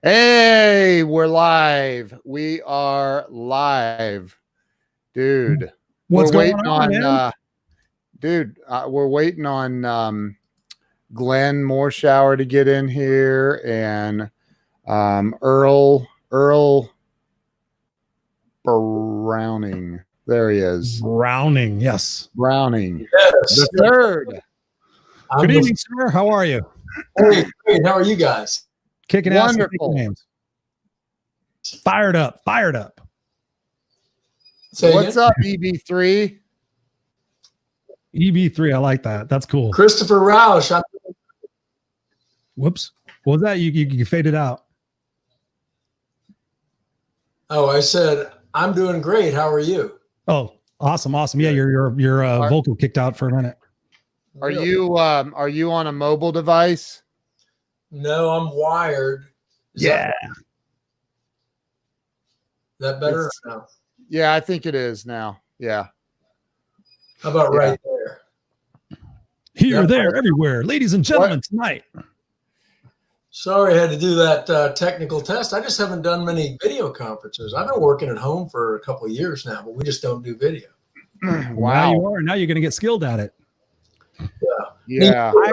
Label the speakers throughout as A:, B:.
A: Hey, we're live. We are live, dude.
B: What's
A: we're
B: going
A: waiting
B: on, man?
A: We're waiting on Glenn Morshower to get in here, and Earl Browning. There he is.
B: Browning, yes.
A: Browning,
C: Yes.
A: the third.
B: Good evening, sir. How are you?
C: Hey, great. How are you guys?
B: Kicking
A: Wonderful.
B: ass. Fired up.
C: Say
A: What's
C: again?
A: up, EB3?
B: EB3, I like that. That's cool.
C: Christopher Roush.
B: Whoops. What was that? You faded out.
C: Oh, I said I'm doing great. How are you?
B: Oh, awesome. Yeah, your vocal kicked out for a minute.
A: Are you on a mobile device?
C: No, I'm wired. Is
B: Yeah.
C: that better? No.
A: Yeah, I think it is now. Yeah.
C: How about right there?
B: Here,
C: Yep.
B: there, everywhere. Ladies and gentlemen, tonight.
C: Sorry I had to do that technical test. I just haven't done many video conferences. I've been working at home for a couple of years now, but we just don't do video.
B: Wow. Now you're going to get skilled at it.
A: Yeah.
B: I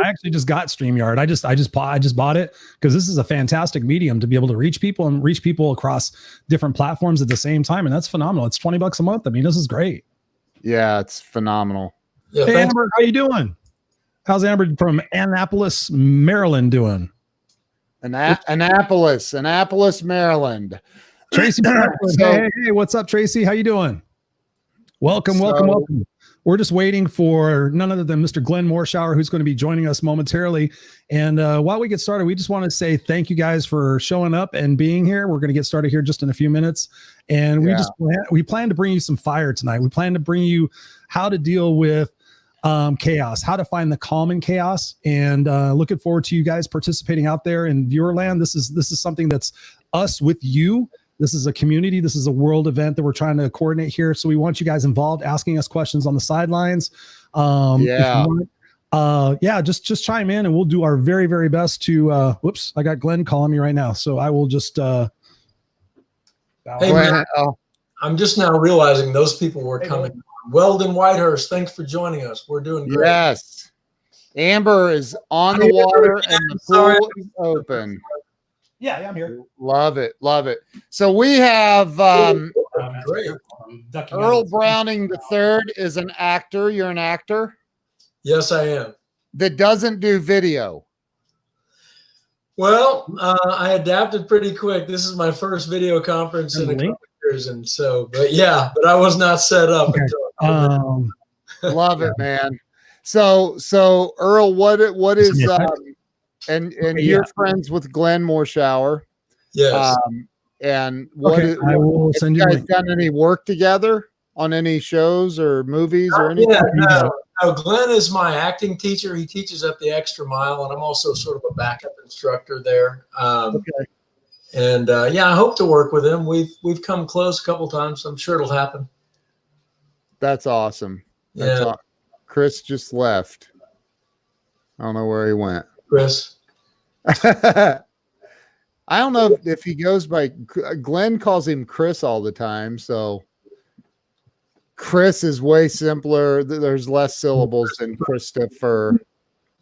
B: actually just got StreamYard. I just bought it because this is a fantastic medium to be able to reach people across different platforms at the same time, and that's phenomenal. It's $20 a month. I mean, this is great.
A: Yeah, it's phenomenal.
C: Yeah,
B: hey,
C: thanks.
B: Amber, how you doing? How's Amber from Annapolis, Maryland doing?
A: Annapolis, Maryland.
B: Tracy, hey, what's up, Tracy? How you doing? Welcome. We're just waiting for none other than Mr. Glenn Morshower, who's going to be joining us momentarily. And while we get started, we just want to say thank you guys for showing up and being here. We're going to get started here just in a few minutes. And we plan to bring you some fire tonight. We plan to bring you how to deal with chaos, how to find the calm in chaos, and looking forward to you guys participating out there in Viewerland. This is something that's us with you. This is a community. This is a world event that we're trying to coordinate here. So we want you guys involved, asking us questions on the sidelines. Just chime in and we'll do our very, very best to, whoops, I got Glenn calling me right now. So I will just,
C: Hey, man, I'm just now realizing those people were coming. Weldon Whitehurst, thanks for joining us. We're doing great.
A: Yes. Amber is on the water and the pool is open.
B: Yeah, I'm here.
A: Love it. So we have Earl Browning III is an actor. You're an actor?
C: Yes, I am.
A: That doesn't do video.
C: Well, I adapted pretty quick. This is my first video conference in a couple of years, and so, but I was not set up until.
A: Love it, man. So Earl, what is and you're friends with Glenn Morshower?
C: Yes.
A: And
B: I will send you.
A: You guys done any work together on any shows or movies or anything?
C: Yeah, no, Glenn is my acting teacher. He teaches at the Extra Mile, and I'm also sort of a backup instructor there. And I hope to work with him. We've come close a couple times, so I'm sure it'll happen.
A: That's awesome. Chris just left. I don't know where he went.
C: Chris.
A: I don't know if he goes by Glenn calls him Chris all the time, so Chris is way simpler. There's less syllables than Christopher.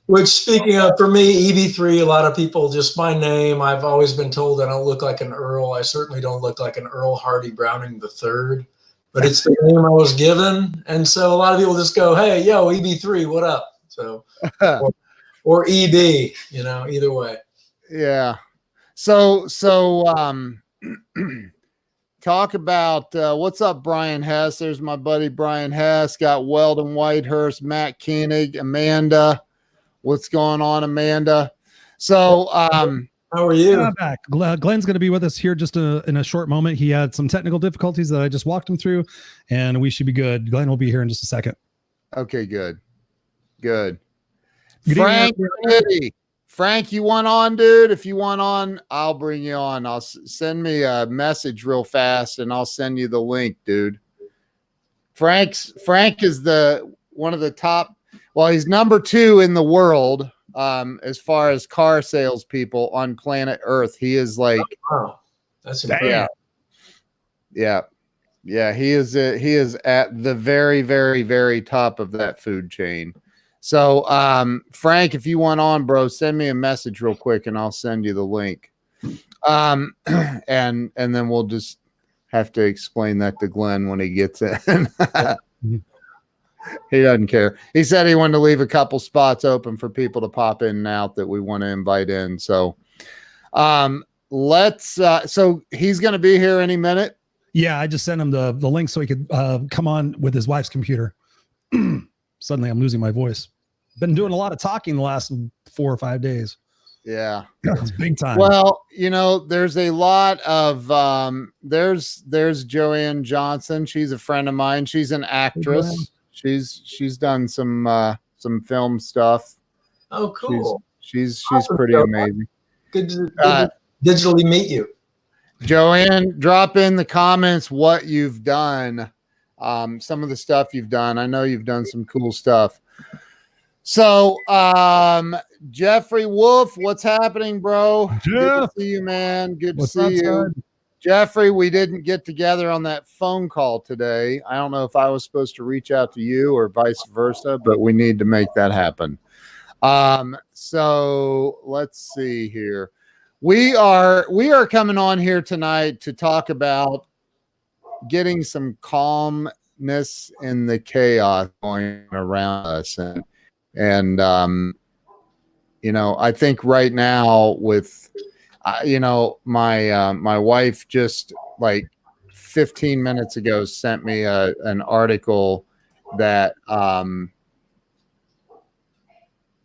C: Which, speaking of, for me, EB3, a lot of people, just my name, I've always been told I don't look like an Earl. I certainly don't look like an Earl Hardy Browning III, but it's the name I was given. And so a lot of people just go, hey, yo, EB3, what up? So, or EB, either way.
A: Yeah. So talk about what's up, Brian Hess. There's my buddy Brian Hess. Got Weldon Whitehurst, Matt Koenig, Amanda. What's going on, Amanda? So
C: how are you?
B: I'm back. Glenn's going to be with us here just in a short moment. He had some technical difficulties that I just walked him through, and we should be good. Glenn will be here in just a second.
A: Okay, good. Frank, you want on, dude? If you want on, I'll bring you on. I'll send me a message real fast, and I'll send you the link, dude. Frank is one of the top. Well, he's number 2 in the world as far as car salespeople on planet Earth. He is like,
C: Wow, that's impressive.
A: Yeah. He is at the very, very, very top of that food chain. So, Frank, if you want on, bro, send me a message real quick and I'll send you the link. And then we'll just have to explain that to Glenn when he gets in. He doesn't care. He said he wanted to leave a couple spots open for people to pop in and out that we want to invite in. So, so he's going to be here any minute.
B: Yeah, I just sent him the link so he could come on with his wife's computer. Suddenly I'm losing my voice. Been doing a lot of talking the last 4 or 5 days.
A: Yeah.
B: It's big time.
A: Well, there's a lot of there's Joanne Johnson. She's a friend of mine. She's an actress. She's done some film stuff.
C: Oh, cool.
A: She's pretty amazing.
C: Good to digitally meet you.
A: Joanne, drop in the comments what you've done. Some of the stuff you've done. I know you've done some cool stuff. So, Jeffrey Wolf, what's happening, bro?
B: Jeff.
A: Good to see you, man. Good to see you. Son? Jeffrey, we didn't get together on that phone call today. I don't know if I was supposed to reach out to you or vice versa, but we need to make that happen. So let's see here. We are coming on here tonight to talk about getting some calmness in the chaos going around us. And I think right now with, my wife just like 15 minutes ago sent me an article that,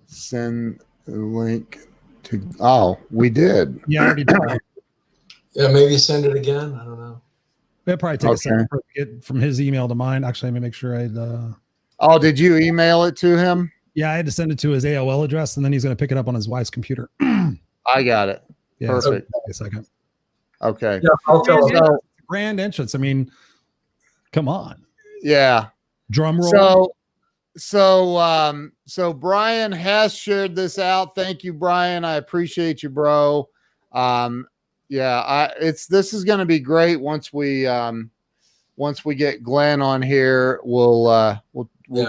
A: send the link to, we did.
B: Yeah, I already did.
C: Yeah, maybe send it again. I don't know.
B: It'll probably take a second to get from his email to mine. Actually, let me make sure
A: did you email it to him?
B: Yeah, I had to send it to his AOL address, and then he's going to pick it up on his wife's computer.
A: I got it.
B: Yeah,
A: perfect.
B: So a second.
A: Okay.
C: Yeah, I'll tell him.
B: Grand entrance. I mean, come on.
A: Yeah.
B: Drum roll.
A: So Brian has shared this out. Thank you, Brian. I appreciate you, bro. This is going to be great once we get Glenn on here. We'll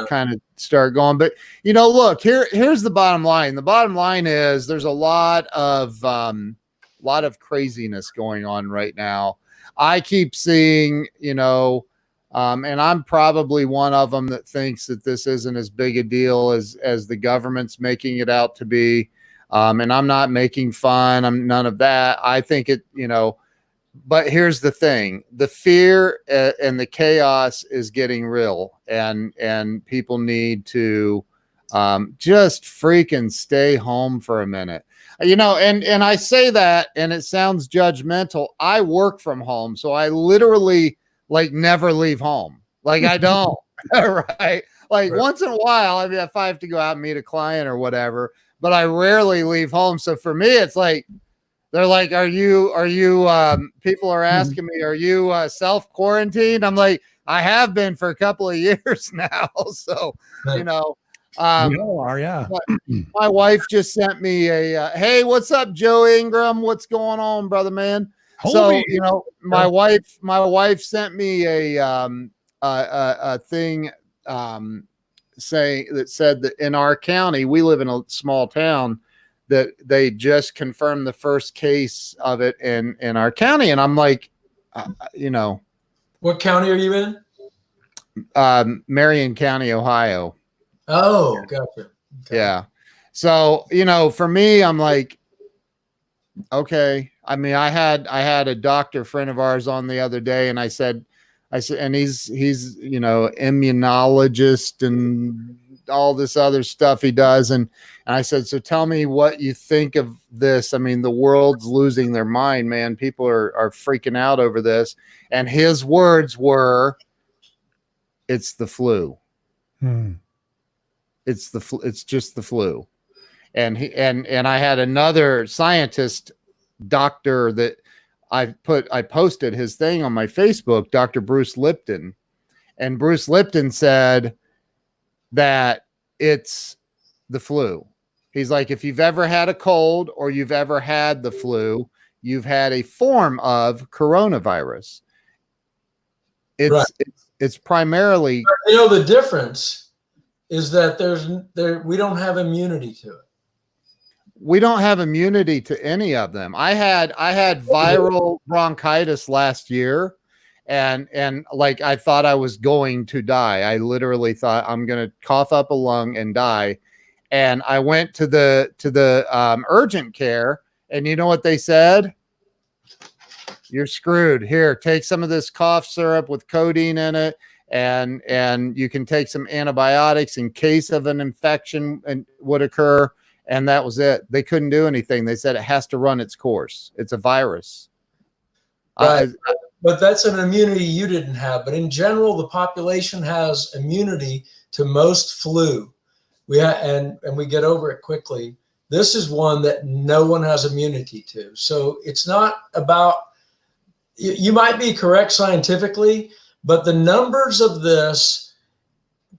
A: kind of start going. But look, here's the bottom line. The bottom line is there's a lot of craziness going on right now. I keep seeing, and I'm probably one of them that thinks that this isn't as big a deal as the government's making it out to be. And I'm not making fun. I'm none of that. I think it, but here's the thing, the fear and the chaos is getting real, and people need to just freaking stay home for a minute. And I say that and it sounds judgmental. I work from home, so I literally never leave home. I don't, right? Once in a while, if I have to go out and meet a client or whatever, but I rarely leave home. So for me, it's they're like, are you, people are asking me, are you self-quarantined? I'm like, I have been for a couple of years now. So,
B: we all are, yeah.
A: My wife just sent me hey, what's up, Joe Ingram? What's going on, brother, man?
B: Holy.
A: So, my wife sent me a thing said that in our county, we live in a small town, that they just confirmed the first case of it in our county. And I'm like,
C: what county are you in?
A: Marion County, Ohio.
C: Oh, gotcha. Okay.
A: Yeah. So, for me, I'm like, okay. I had a doctor friend of ours on the other day, and I said, and he's, immunologist and all this other stuff he does. And I said, so tell me what you think of this. The world's losing their mind, man. People are freaking out over this. And his words were, it's the flu. It's just the flu. And I had another scientist doctor that I posted his thing on my Facebook, Dr. Bruce Lipton. And Bruce Lipton said that it's the flu. He's like, if you've ever had a cold or you've ever had the flu, you've had a form of coronavirus. It's primarily,
C: the difference is that we don't have immunity to it.
A: we don't have immunity to any of them. I had viral bronchitis last year, and like I thought I was going to die. I literally thought I'm going to cough up a lung and die. And I went to the urgent care, and you know what they said? You're screwed. Here, take some of this cough syrup with codeine in it, and you can take some antibiotics in case of an infection and would occur. And that was it. They couldn't do anything. They said it has to run its course. It's a virus.
C: Right. But that's an immunity you didn't have. But in general, the population has immunity to most flu. And we get over it quickly. This is one that no one has immunity to. So it's not about, you might be correct scientifically, but the numbers of this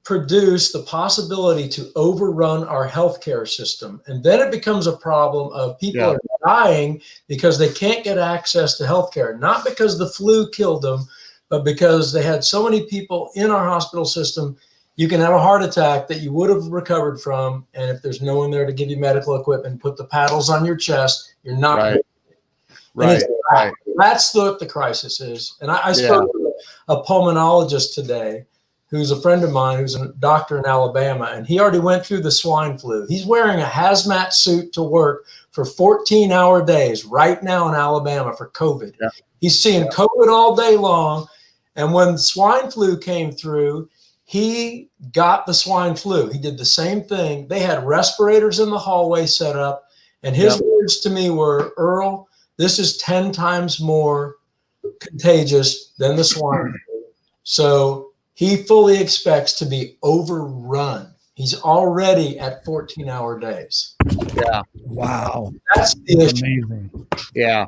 C: produce the possibility to overrun our healthcare system. And then it becomes a problem of people are dying because they can't get access to healthcare, not because the flu killed them, but because they had so many people in our hospital system. You can have a heart attack that you would have recovered from, and if there's no one there to give you medical equipment, put the paddles on your chest, you're not
A: right. Right.
C: That's what the crisis is. And I spoke to a pulmonologist today who's a friend of mine, who's a doctor in Alabama, and he already went through the swine flu. He's wearing a hazmat suit to work for 14-hour days right now in Alabama for COVID. Yeah. He's seeing COVID all day long. And when swine flu came through, he got the swine flu. He did the same thing. They had respirators in the hallway set up. And his words to me were, Earl, this is 10 times more contagious than the swine flu. So he fully expects to be overrun. He's already at 14-hour days.
A: Yeah.
B: Wow.
C: That's the issue.
B: Amazing.
A: Yeah.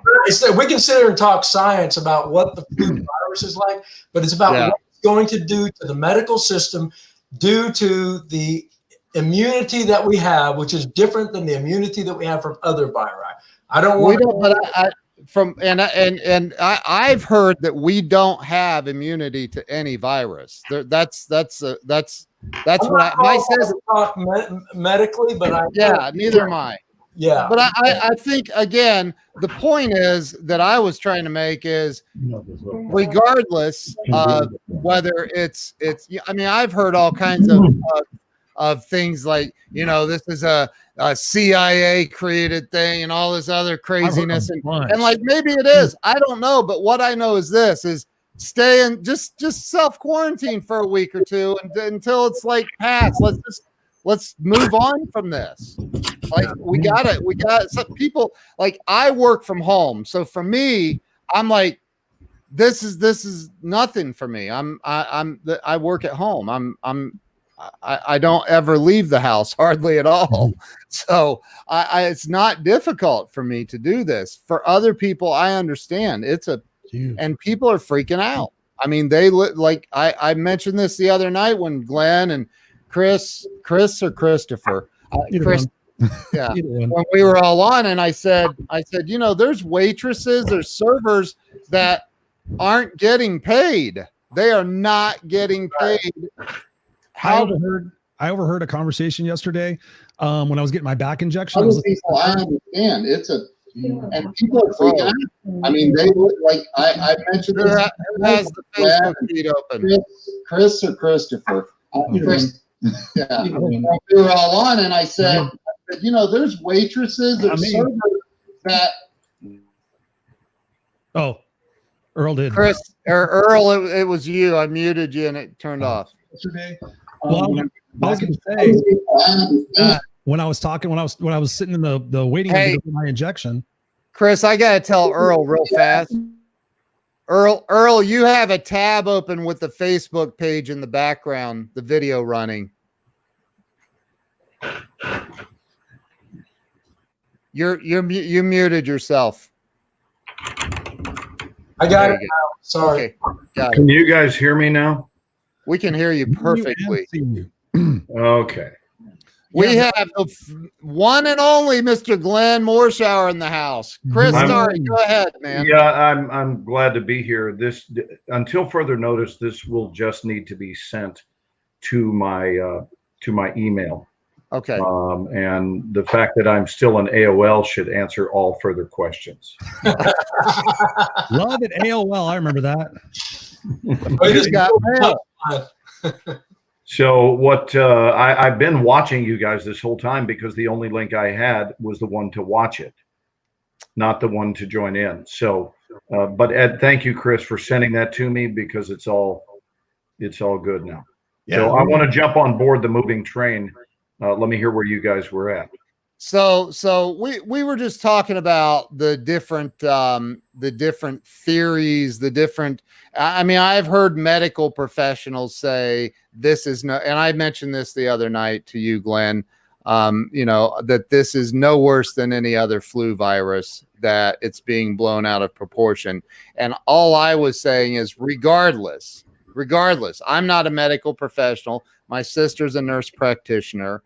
C: We can sit here and talk science about what the flu virus is like, but it's about what it's going to do to the medical system due to the immunity that we have, which is different than the immunity that we have from other viri. I don't want
A: I've heard that we don't have immunity to any virus. That's what my sister
C: talk medically, but
A: neither am I.
C: Yeah,
A: but I think again the point is that I was trying to make is regardless of whether it's I mean I've heard all kinds of things like this is a CIA created thing and all this other craziness and like maybe it is, I don't know, but what I know is this is stay in just self quarantine for a week or two until it's like past. Let's move on from this. Like we got some people, like I work from home. So for me, I'm like, this is nothing for me. I work at home. I don't ever leave the house hardly at all. So it's not difficult for me to do this. For other people, I understand and people are freaking out. I mean, like I mentioned this the other night when Glenn and Chris or Christopher, Chris, when we were all on, and I said, there's waitresses, there's servers that aren't getting paid. They are not getting paid.
B: I overheard a conversation yesterday when I was getting my back injection.
A: I understand and people are freaking out. I mean, they look like I mentioned this. Who has the Facebook feed open? Chris or Christopher? Chris. Yeah, we were all on, and I said, there's waitresses, there's servers that.
B: Oh, Earl did.
A: Chris or Earl, it was you. I muted you, and it turned off.
B: Yesterday. Well, I was going to say when I was sitting in the waiting room for my injection.
A: Chris, I got to tell Earl real fast. Earl, you have a tab open with the Facebook page in the background, the video running. You muted yourself.
C: I got it now. Sorry.
A: Okay.
D: Can you guys hear me now?
A: We can hear you perfectly.
D: Okay.
A: We have the one and only Mr. Glenn Morshower in the house. Chris, sorry, go ahead, man.
D: Yeah, I'm glad to be here. This, until further notice, this will just need to be sent to my email.
A: Okay.
D: And the fact that I'm still in AOL should answer all further questions.
B: Love it, AOL. I remember that.
A: You got mail.
D: So what I've been watching you guys this whole time because the only link I had was the one to watch it, not the one to join in. So, but Ed, thank you, Chris, for sending that to me because it's all good now.
B: Yeah.
D: So I want to jump on board the moving train. Let me hear where you guys were at.
A: So we were just talking about the different theories, I mean, I've heard medical professionals say this is no, and I mentioned this the other night to you, Glenn, that this is no worse than any other flu virus, that it's being blown out of proportion. And all I was saying is regardless, I'm not a medical professional. My sister's a nurse practitioner.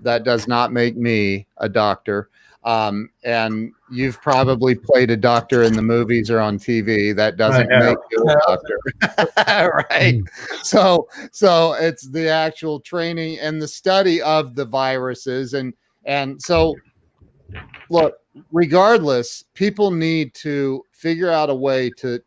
A: That does not make me a doctor. And you've probably played a doctor in the movies or on TV. That doesn't make you a doctor. Right. So it's the actual training and the study of the viruses. And so look, regardless, people need to figure out a way to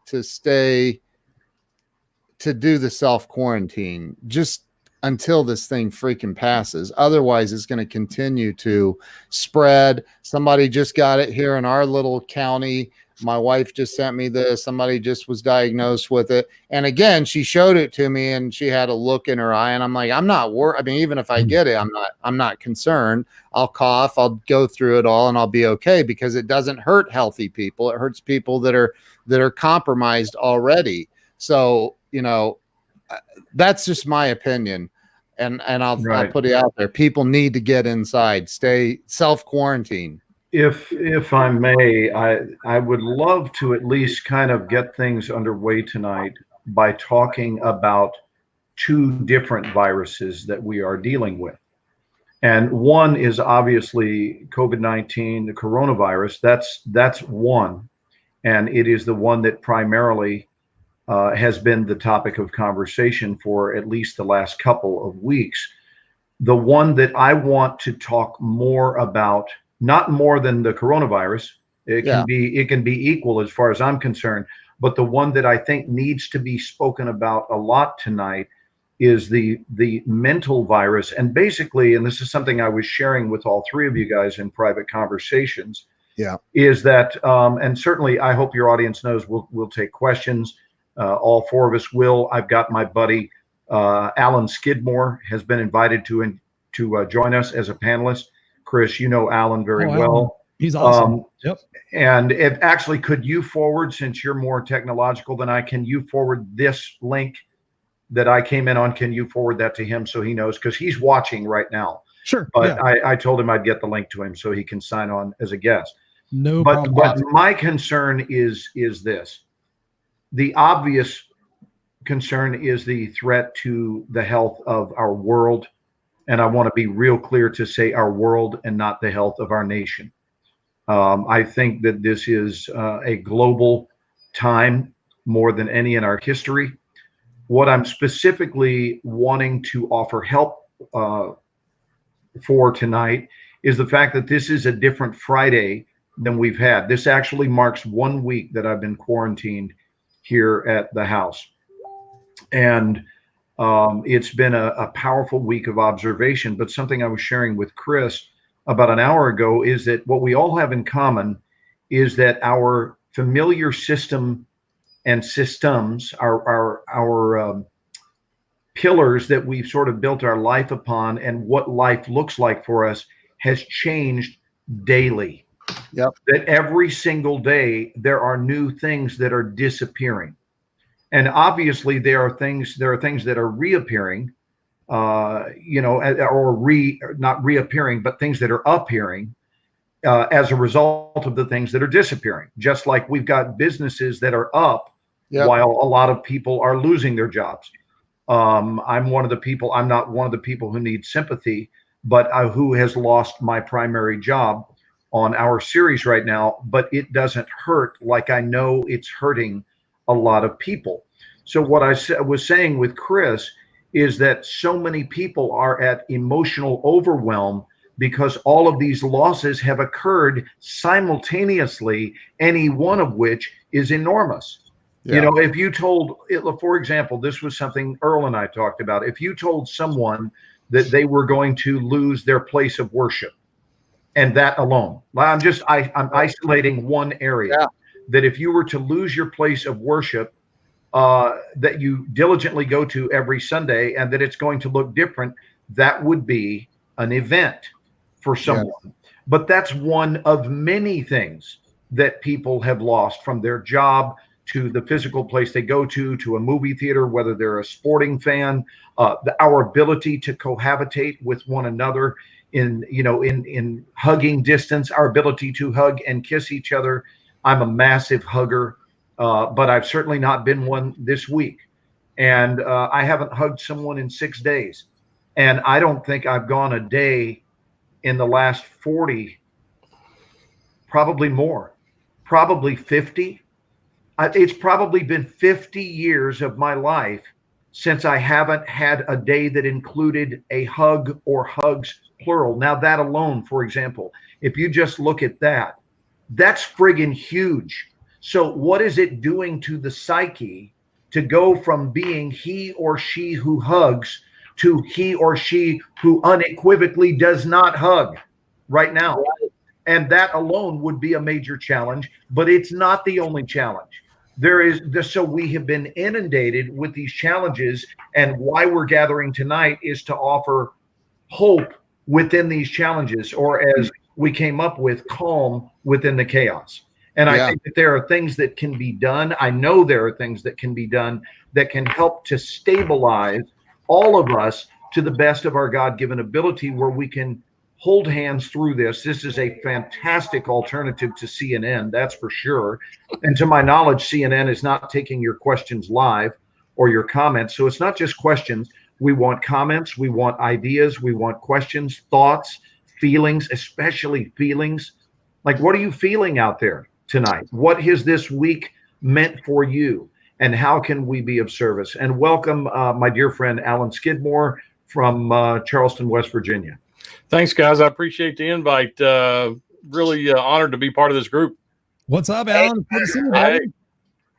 A: do the self-quarantine just until this thing freaking passes. Otherwise, it's going to continue to spread. Somebody just got it here in our little county. My wife just sent me this. Somebody just was diagnosed with it. And again, she showed it to me and she had a look in her eye. And I'm like, I'm not worried. I mean, even if I get it, I'm not concerned. I'll cough. I'll go through it all and I'll be okay because it doesn't hurt healthy people. It hurts people that are compromised already. So, that's just my opinion. And I'll put it out there. People need to get inside, stay self-quarantine.
D: If I may, I would love to at least kind of get things underway tonight by talking about two different viruses that we are dealing with. And one is obviously COVID-19, the coronavirus. That's one. And it is the one that primarily has been the topic of conversation for at least the last couple of weeks. The one that I want to talk more about, not more than the coronavirus, it can be equal as far as I'm concerned, but the one that I think needs to be spoken about a lot tonight is the mental virus. And basically, and this is something I was sharing with all three of you guys in private conversations, is that, and certainly I hope your audience knows we'll take questions. All four of us will. I've got my buddy Alan Skidmore has been invited to join us as a panelist. Chris, you know Alan very well.
B: Alan. He's awesome. Yep.
D: And if actually, could you forward, since you're more technological than I, can you forward this link that I came in on? Can you forward that to him so he knows? Because he's watching right now.
B: Sure.
D: But I told him I'd get the link to him so he can sign on as a guest.
B: No problem.
D: But my concern is this. The obvious concern is the threat to the health of our world. And I want to be real clear to say our world and not the health of our nation. I think that this is a global time more than any in our history. What I'm specifically wanting to offer help for tonight is the fact that this is a different Friday than we've had. This actually marks 1 week that I've been quarantined here at the house. And it's been a powerful week of observation. But something I was sharing with Chris about an hour ago is that what we all have in common is that our familiar system and systems, our pillars that we've sort of built our life upon and what life looks like for us has changed daily.
A: Yep.
D: That every single day there are new things that are disappearing, and obviously there are things that are reappearing, not reappearing, but things that are appearing as a result of the things that are disappearing. Just like we've got businesses that are up while a lot of people are losing their jobs. I'm not one of the people who need sympathy, but who has lost my primary job on our series right now, but it doesn't hurt like I know it's hurting a lot of people. So what I was saying with Chris is that so many people are at emotional overwhelm because all of these losses have occurred simultaneously, any one of which is enormous.
A: Yeah.
D: You know, if you told, for example, this was something Earl and I talked about. If you told someone that they were going to lose their place of worship, and that alone, I'm isolating one area,
A: Yeah.
D: that if you were to lose your place of worship that you diligently go to every Sunday, and that it's going to look different, that would be an event for someone. Yeah. But that's one of many things that people have lost, from their job to the physical place they go to a movie theater, whether they're a sporting fan, our ability to cohabitate with one another in hugging distance, our ability to hug and kiss each other. I'm a massive hugger, but I've certainly not been one this week. And I haven't hugged someone in 6 days. And I don't think I've gone a day in the last 40, probably more, probably 50. It's probably been 50 years of my life since I haven't had a day that included a hug or hugs, plural. Now, that alone, for example, if you just look at that, that's friggin' huge. So what is it doing to the psyche to go from being he or she who hugs to he or she who unequivocally does not hug right now? And that alone would be a major challenge, but it's not the only challenge. So we have been inundated with these challenges, and why we're gathering tonight is to offer hope within these challenges, or as we came up with, calm within the chaos. And I think that there are things that can be done. I know there are things that can be done that can help to stabilize all of us to the best of our God-given ability, where we can hold hands through this. This is a fantastic alternative to CNN, that's for sure. And to my knowledge, CNN is not taking your questions live or your comments. So it's not just questions. We want comments, we want ideas, we want questions, thoughts, feelings, especially feelings. Like, what are you feeling out there tonight? What has this week meant for you? And how can we be of service? And welcome my dear friend, Alan Skidmore from Charleston, West Virginia.
E: Thanks, guys. I appreciate the invite. Really honored to be part of this group.
B: What's up, Alan? Good to see you,
E: Hey.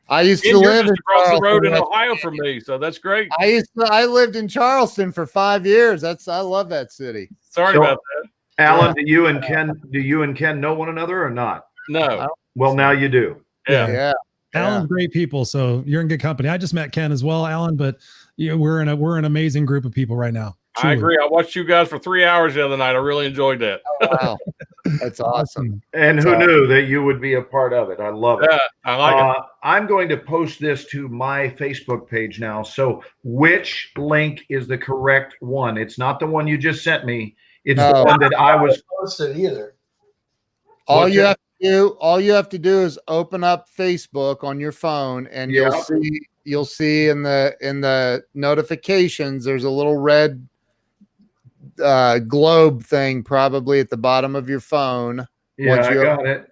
A: I used to live
E: across the road in Ohio from me, so that's great.
A: I lived in Charleston for 5 years. I love that city.
E: Sorry about that.
D: Alan, do you and Ken know one another or not?
E: No.
D: Well, now you do.
E: Yeah.
B: Alan's great people, so you're in good company. I just met Ken as well, Alan, but we're an amazing group of people right now. Truly.
E: I agree. I watched you guys for 3 hours the other night. I really enjoyed that.
A: Oh, wow. That's awesome.
D: And who knew that you would be a part of it? I love it.
E: Yeah, I like it.
D: I'm going to post this to my Facebook page now. So which link is the correct one? It's not the one you just sent me. It's the one that I was
C: posted either.
A: All you have to do is open up Facebook on your phone, and you'll see in the notifications there's a little red globe thing probably at the bottom of your phone.
D: Yeah, I got it.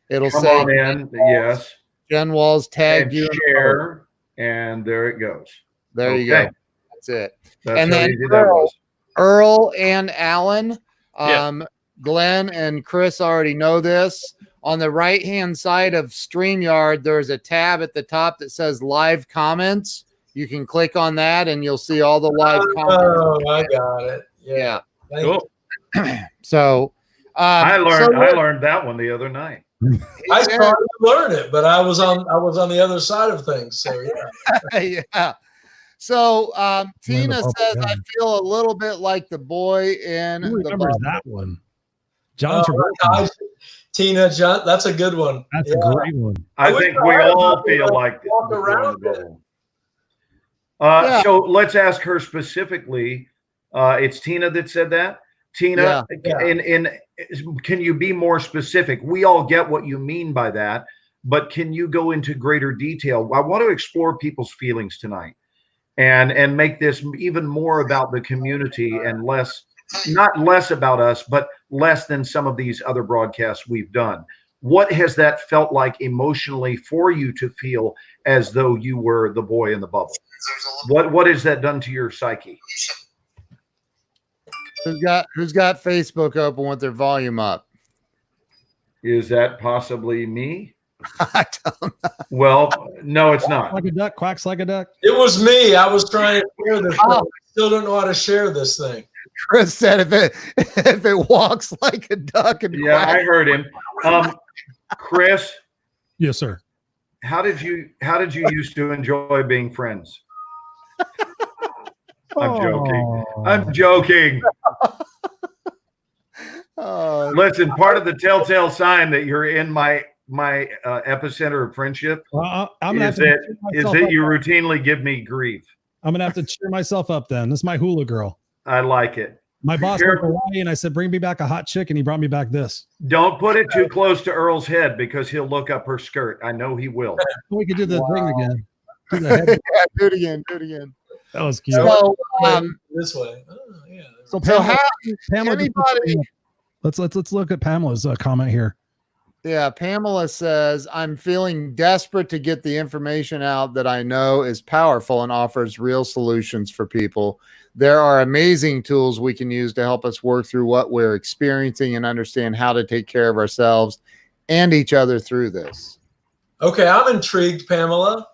A: It'll
D: Come
A: say
D: on in. Yes.
A: Jen Walls tagged you.
D: Share, and there it goes.
A: There you go. That's it.
D: That's
A: and
D: how
A: then
D: easy that was.
A: Earl and Alan, Glenn and Chris already know this. On the right-hand side of StreamYard, there's a tab at the top that says live comments. You can click on that and you'll see all the live comments.
C: Oh, I got it. Yeah.
E: Cool.
A: So
D: I learned that one the other night.
C: I started to learn it, but I was on the other side of things. So
A: yeah. So Tina says, I feel a little bit like the boy in
B: Who remembers that one? John
C: Travolta. Tina, John, that's a good one.
B: That's a great one.
D: I think we all feel like
C: walk around it.
D: So let's ask her specifically. It's Tina that said that. Tina, can you be more specific? We all get what you mean by that, but can you go into greater detail? I want to explore people's feelings tonight and make this even more about the community and less not less about us, but less than some of these other broadcasts we've done. What has that felt like emotionally for you to feel as though you were the boy in the bubble? What has that done to your psyche?
A: Who's got Facebook open with their volume up?
D: Is that possibly me?
A: I don't know.
D: Well, no, it's not.
B: Like a duck, quacks like a duck.
C: It was me. I was trying to share this. I still don't know how to share this thing.
A: Chris said if it walks like a duck and
D: Yeah, I heard him. Chris,
B: Yes, sir.
D: how did you used to enjoy being friends? I'm joking. I'm joking. Listen, part of the telltale sign that you're in my epicenter of friendship
B: I'm gonna
D: is that you routinely give me grief.
B: I'm gonna have to cheer myself up then. This is my hula girl.
D: I like it.
B: My boss went to Hawaii and I said, bring me back a hot chick, and he brought me back this.
D: Don't put it too close to Earl's head because he'll look up her skirt. I know he will.
B: We could do the thing again. Do the head.
A: Yeah, do it again. Do it again.
B: That was cute.
A: So,
C: This way. Oh, yeah.
B: So
A: so
B: Pamela,
A: how anybody?
B: let's look at Pamela's comment here.
A: Yeah, Pamela says, I'm feeling desperate to get the information out that I know is powerful and offers real solutions for people. There are amazing tools we can use to help us work through what we're experiencing and understand how to take care of ourselves and each other through this.
C: Okay, I'm intrigued, Pamela.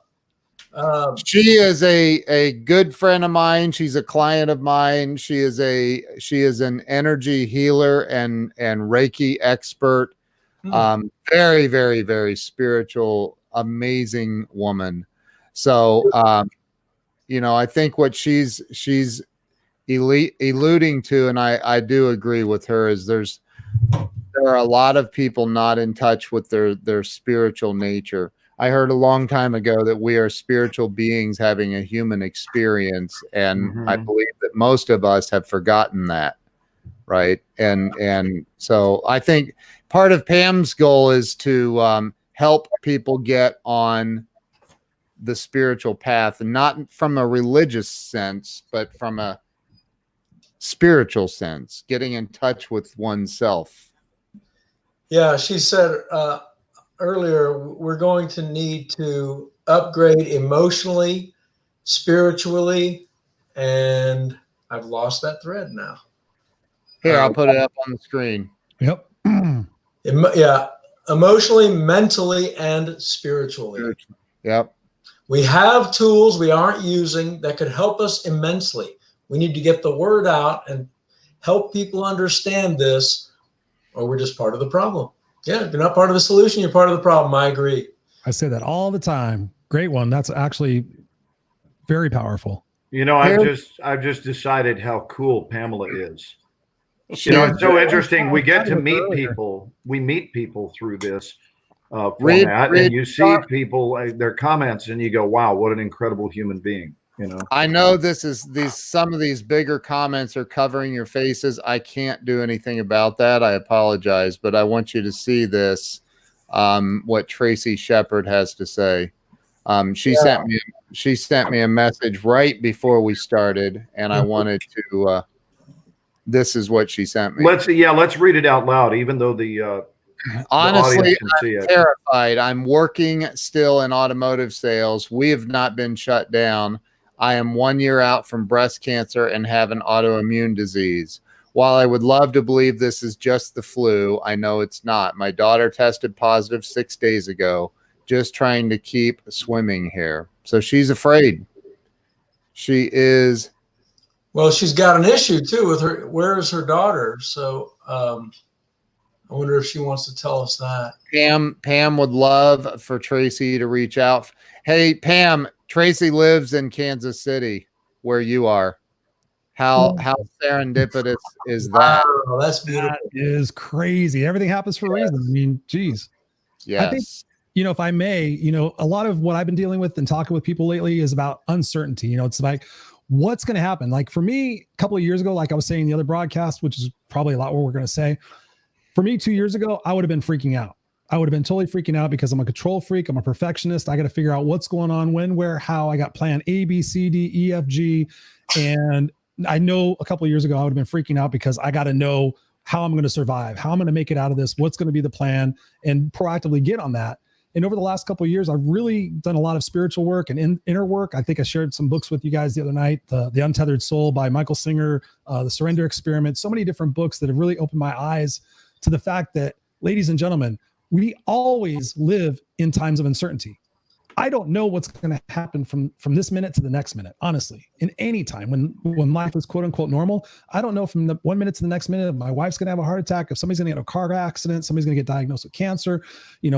A: She is a good friend of mine. She's a client of mine. She is an energy healer and Reiki expert. Very, very, very spiritual, amazing woman. So, I think what she's alluding to, and I do agree with her, is there are a lot of people not in touch with their spiritual nature. I heard a long time ago that we are spiritual beings having a human experience, and I believe that most of us have forgotten that, right? And so I think part of Pam's goal is to help people get on the spiritual path, and not from a religious sense, but from a spiritual sense, getting in touch with oneself.
C: Yeah, she said earlier, we're going to need to upgrade emotionally, spiritually, and I've lost that thread now.
A: Here, I'll put it up on the screen.
B: Yep.
C: Yeah, emotionally, mentally, and spiritually.
A: Yep.
C: We have tools we aren't using that could help us immensely. We need to get the word out and help people understand this, or we're just part of the problem. Yeah, if you're not part of the solution, you're part of the problem. I agree.
B: I say that all the time. Great one. That's actually very powerful.
D: I've just decided how cool Pamela is. It's so interesting. We get to meet people. We meet people through this format, and you see people, their comments, and you go, "Wow, what an incredible human being!"
A: I know some of these bigger comments are covering your faces. I can't do anything about that. I apologize, but I want you to see this. What Tracy Shepard has to say. She sent me a message right before we started, and I wanted to. This is what she sent me.
D: Let's read it out loud, even though the
A: honestly, I'm terrified. I'm working still in automotive sales. We have not been shut down. I am 1 year out from breast cancer and have an autoimmune disease. While I would love to believe this is just the flu, I know it's not. My daughter tested positive 6 days ago. Just trying to keep swimming here. So she's afraid. She is.
C: Well, she's got an issue too with her. Where is her daughter? So I wonder if she wants to tell us that.
A: Pam would love for Tracy to reach out. Hey, Pam, Tracy lives in Kansas City, where you are. How serendipitous is that?
C: Wow, that's beautiful.
B: That is crazy. Everything happens for a reason. I mean, geez.
A: Yes.
B: I think, if I may, a lot of what I've been dealing with and talking with people lately is about uncertainty. It's like, what's going to happen? Like for me, a couple of years ago, like I was saying in the other broadcast, which is probably a lot what we're going to say. For me, 2 years ago, I would have been freaking out. I would have been totally freaking out because I'm a control freak. I'm a perfectionist. I got to figure out what's going on, when, where, how. I got plan A, B, C, D, E, F, G. And I know a couple of years ago, I would have been freaking out because I got to know how I'm going to survive, how I'm going to make it out of this, what's going to be the plan, and proactively get on that. And over the last couple of years, I've really done a lot of spiritual work and inner work. I think I shared some books with you guys the other night, The Untethered Soul by Michael Singer, The Surrender Experiment, so many different books that have really opened my eyes to the fact that, ladies and gentlemen, we always live in times of uncertainty. I don't know what's going to happen from this minute to the next minute, honestly, in any time when life is quote unquote normal. I don't know from the 1 minute to the next minute if my wife's going to have a heart attack, if somebody's going to get in a car accident, somebody's going to get diagnosed with cancer,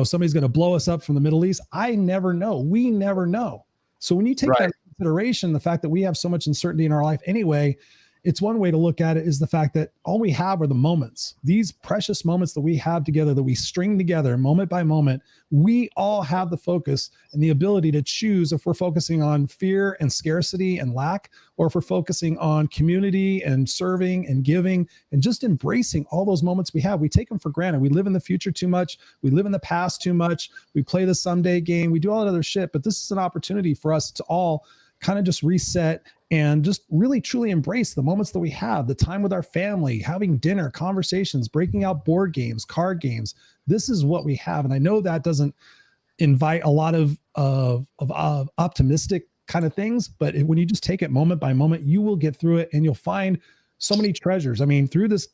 B: somebody's going to blow us up from the Middle East. I never know. We never know. So when you take that into consideration, the fact that we have so much uncertainty in our life anyway, it's one way to look at it is the fact that all we have are the moments, these precious moments that we have together, that we string together moment by moment. We all have the focus and the ability to choose if we're focusing on fear and scarcity and lack, or if we're focusing on community and serving and giving and just embracing all those moments we have. We take them for granted. We live in the future too much. We live in the past too much. We play the someday game. We do all that other shit, but this is an opportunity for us to all kind of just reset and just really truly embrace the moments that we have, the time with our family, having dinner, conversations, breaking out board games, card games. This is what we have. And I know that doesn't invite a lot of optimistic kind of things, but when you just take it moment by moment, you will get through it and you'll find so many treasures. I mean, through this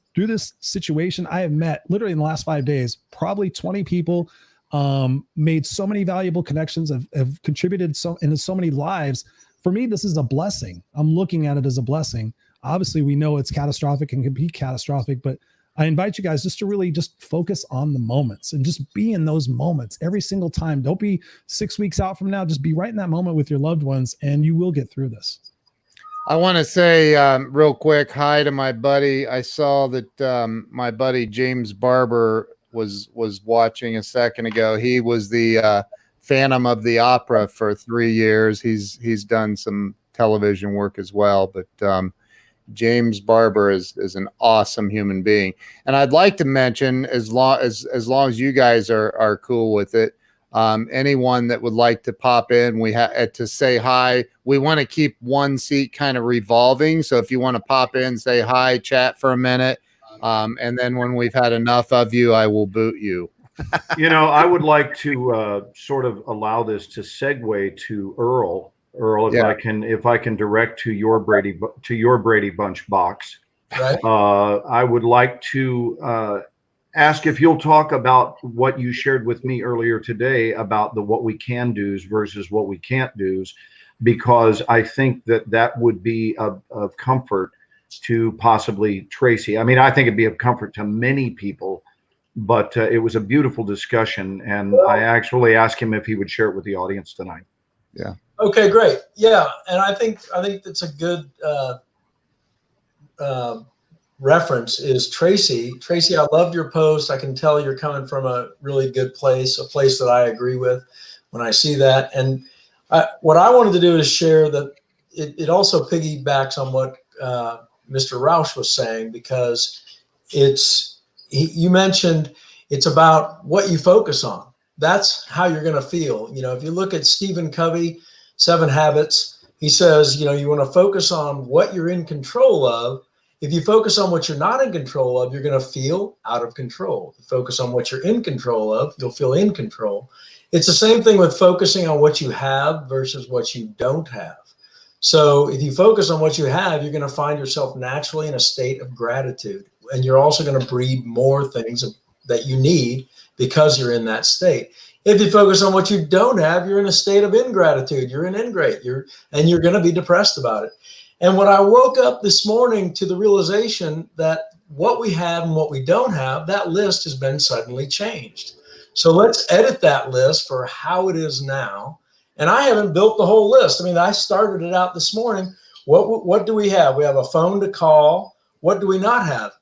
B: situation, I have met literally in the last 5 days, probably 20 people, made so many valuable connections, have contributed into so many lives. For me, this is a blessing. I'm looking at it as a blessing. Obviously, we know it's catastrophic and can be catastrophic, but I invite you guys just to really just focus on the moments and just be in those moments every single time. Don't be 6 weeks out from now. Just be right in that moment with your loved ones, and you will get through this.
A: I want to say real quick hi to my buddy. I saw that my buddy James Barber was watching a second ago. He was the Phantom of the Opera for 3 years. He's done some television work as well, but James Barber is an awesome human being. And I'd like to mention, as long as you guys are cool with it, anyone that would like to pop in, we have to say hi. We want to keep one seat kind of revolving. So if you want to pop in, say hi, chat for a minute. And then when we've had enough of you, I will boot you.
D: I would like to sort of allow this to segue to Earl. Earl, if I can direct to your Brady Bunch box.
C: Right.
D: I would like to ask if you'll talk about what you shared with me earlier today about what we can do's versus what we can't do's, because I think that would be of comfort to possibly Tracy. I mean, I think it'd be of comfort to many people. But it was a beautiful discussion, and I actually asked him if he would share it with the audience tonight.
A: Yeah.
C: Okay, great. Yeah, and I think that's a good reference is Tracy. Tracy, I loved your post. I can tell you're coming from a really good place, a place that I agree with when I see that. And what I wanted to do is share that it also piggybacks on what Mr. Roush was saying, because you mentioned it's about what you focus on. That's how you're going to feel. If you look at Stephen Covey, 7 Habits, he says, you want to focus on what you're in control of. If you focus on what you're not in control of, you're going to feel out of control. If you focus on what you're in control of, you'll feel in control. It's the same thing with focusing on what you have versus what you don't have. So if you focus on what you have, you're going to find yourself naturally in a state of gratitude. And you're also going to breed more things that you need because you're in that state. If you focus on what you don't have, you're in a state of ingratitude. You're in ingrate. You're going to be depressed about it. And when I woke up this morning to the realization that what we have and what we don't have, that list has been suddenly changed. So let's edit that list for how it is now. And I haven't built the whole list. I mean, I started it out this morning. What do we have? We have a phone to call. What do we not have?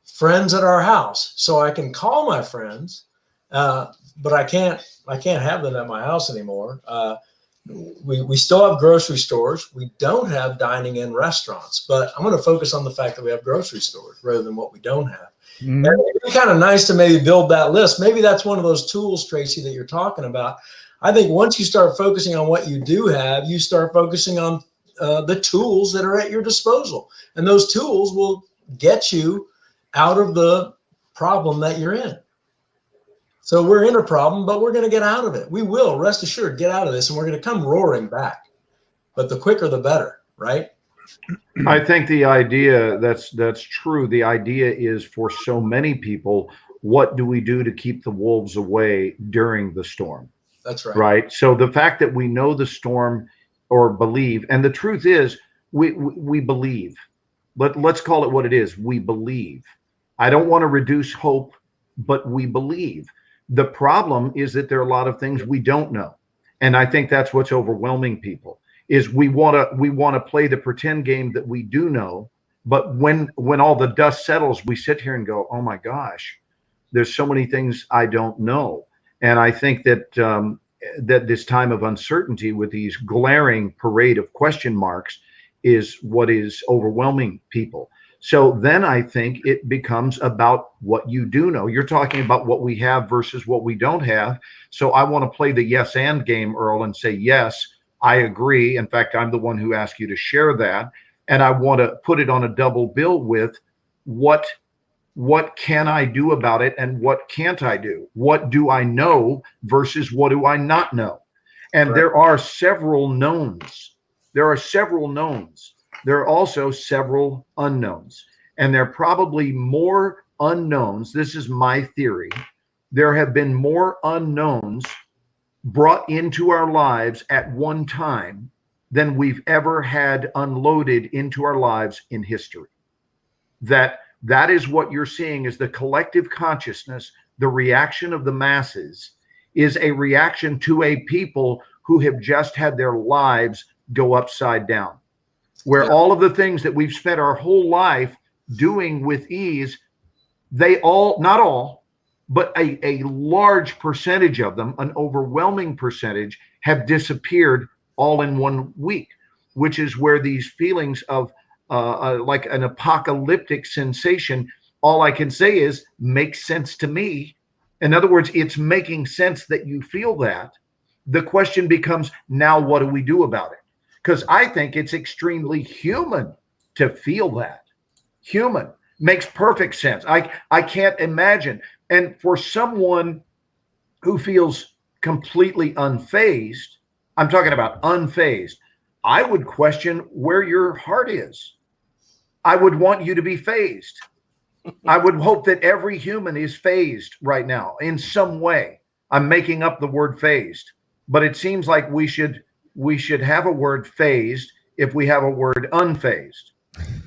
C: Friends at our house. So I can call my friends, but I can't have them at my house anymore. We still have grocery stores. We don't have dining in restaurants, but I'm going to focus on the fact that we have grocery stores rather than what we don't have. Mm-hmm. And it'd be kind of nice to maybe build that list. Maybe that's one of those tools, Tracy, that you're talking about. I think once you start focusing on what you do have, you start focusing on the tools that are at your disposal. And those tools will get you out of the problem that you're in. So we're in a problem, but we're going to get out of it. We will, rest assured, get out of this, and we're going to come roaring back. But the quicker, the better, right?
D: I think the idea that's true. The idea is for so many people, what do we do to keep the wolves away during the storm?
C: That's right.
D: Right. So the fact that we know the storm or believe, and the truth is we believe. Let's call it what it is. We believe. I don't want to reduce hope, but we believe. The problem is that there are a lot of things we don't know. And I think that's what's overwhelming people is we want to play the pretend game that we do know. But when all the dust settles, we sit here and go, oh my gosh, there's so many things I don't know. And I think that that this time of uncertainty with these glaring parade of question marks is what is overwhelming people. So then I think it becomes about what you do know. You're talking about what we have versus what we don't have. So I want to play the yes and game, Earl, and say, yes, I agree. In fact, I'm the one who asked you to share that. And I want to put it on a double bill with what can I do about it and what can't I do? What do I know versus what do I not know? And
C: Right.
D: There are several knowns. There are several knowns. There are also several unknowns. And there are probably more unknowns. This is my theory. There have been more unknowns brought into our lives at one time than we've ever had unloaded into our lives in history. That is what you're seeing is the collective consciousness, the reaction of the masses is a reaction to a people who have just had their lives go upside down, where all of the things that we've spent our whole life doing with ease, they all, not all, but a large percentage of them, an overwhelming percentage, have disappeared all in 1 week, which is where these feelings of like an apocalyptic sensation, all I can say is makes sense to me. In other words, it's making sense that you feel that. The question becomes, now what do we do about it? Because I think it's extremely human to feel that. Human. Makes perfect sense. I can't imagine. And for someone who feels completely unfazed, I'm talking about unfazed, I would question where your heart is. I would want you to be phased. I would hope that every human is phased right now in some way. I'm making up the word phased, but it seems like we should have a word phased if we have a word unfazed,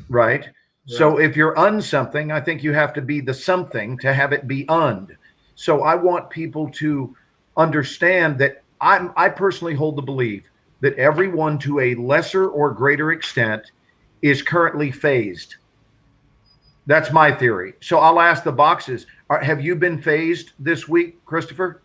D: right? So if you're something, I think you have to be the something to have it be und. So I want people to understand that I personally hold the belief that everyone to a lesser or greater extent is currently phased. That's my theory. So I'll ask the boxes, have you been phased this week, Christopher?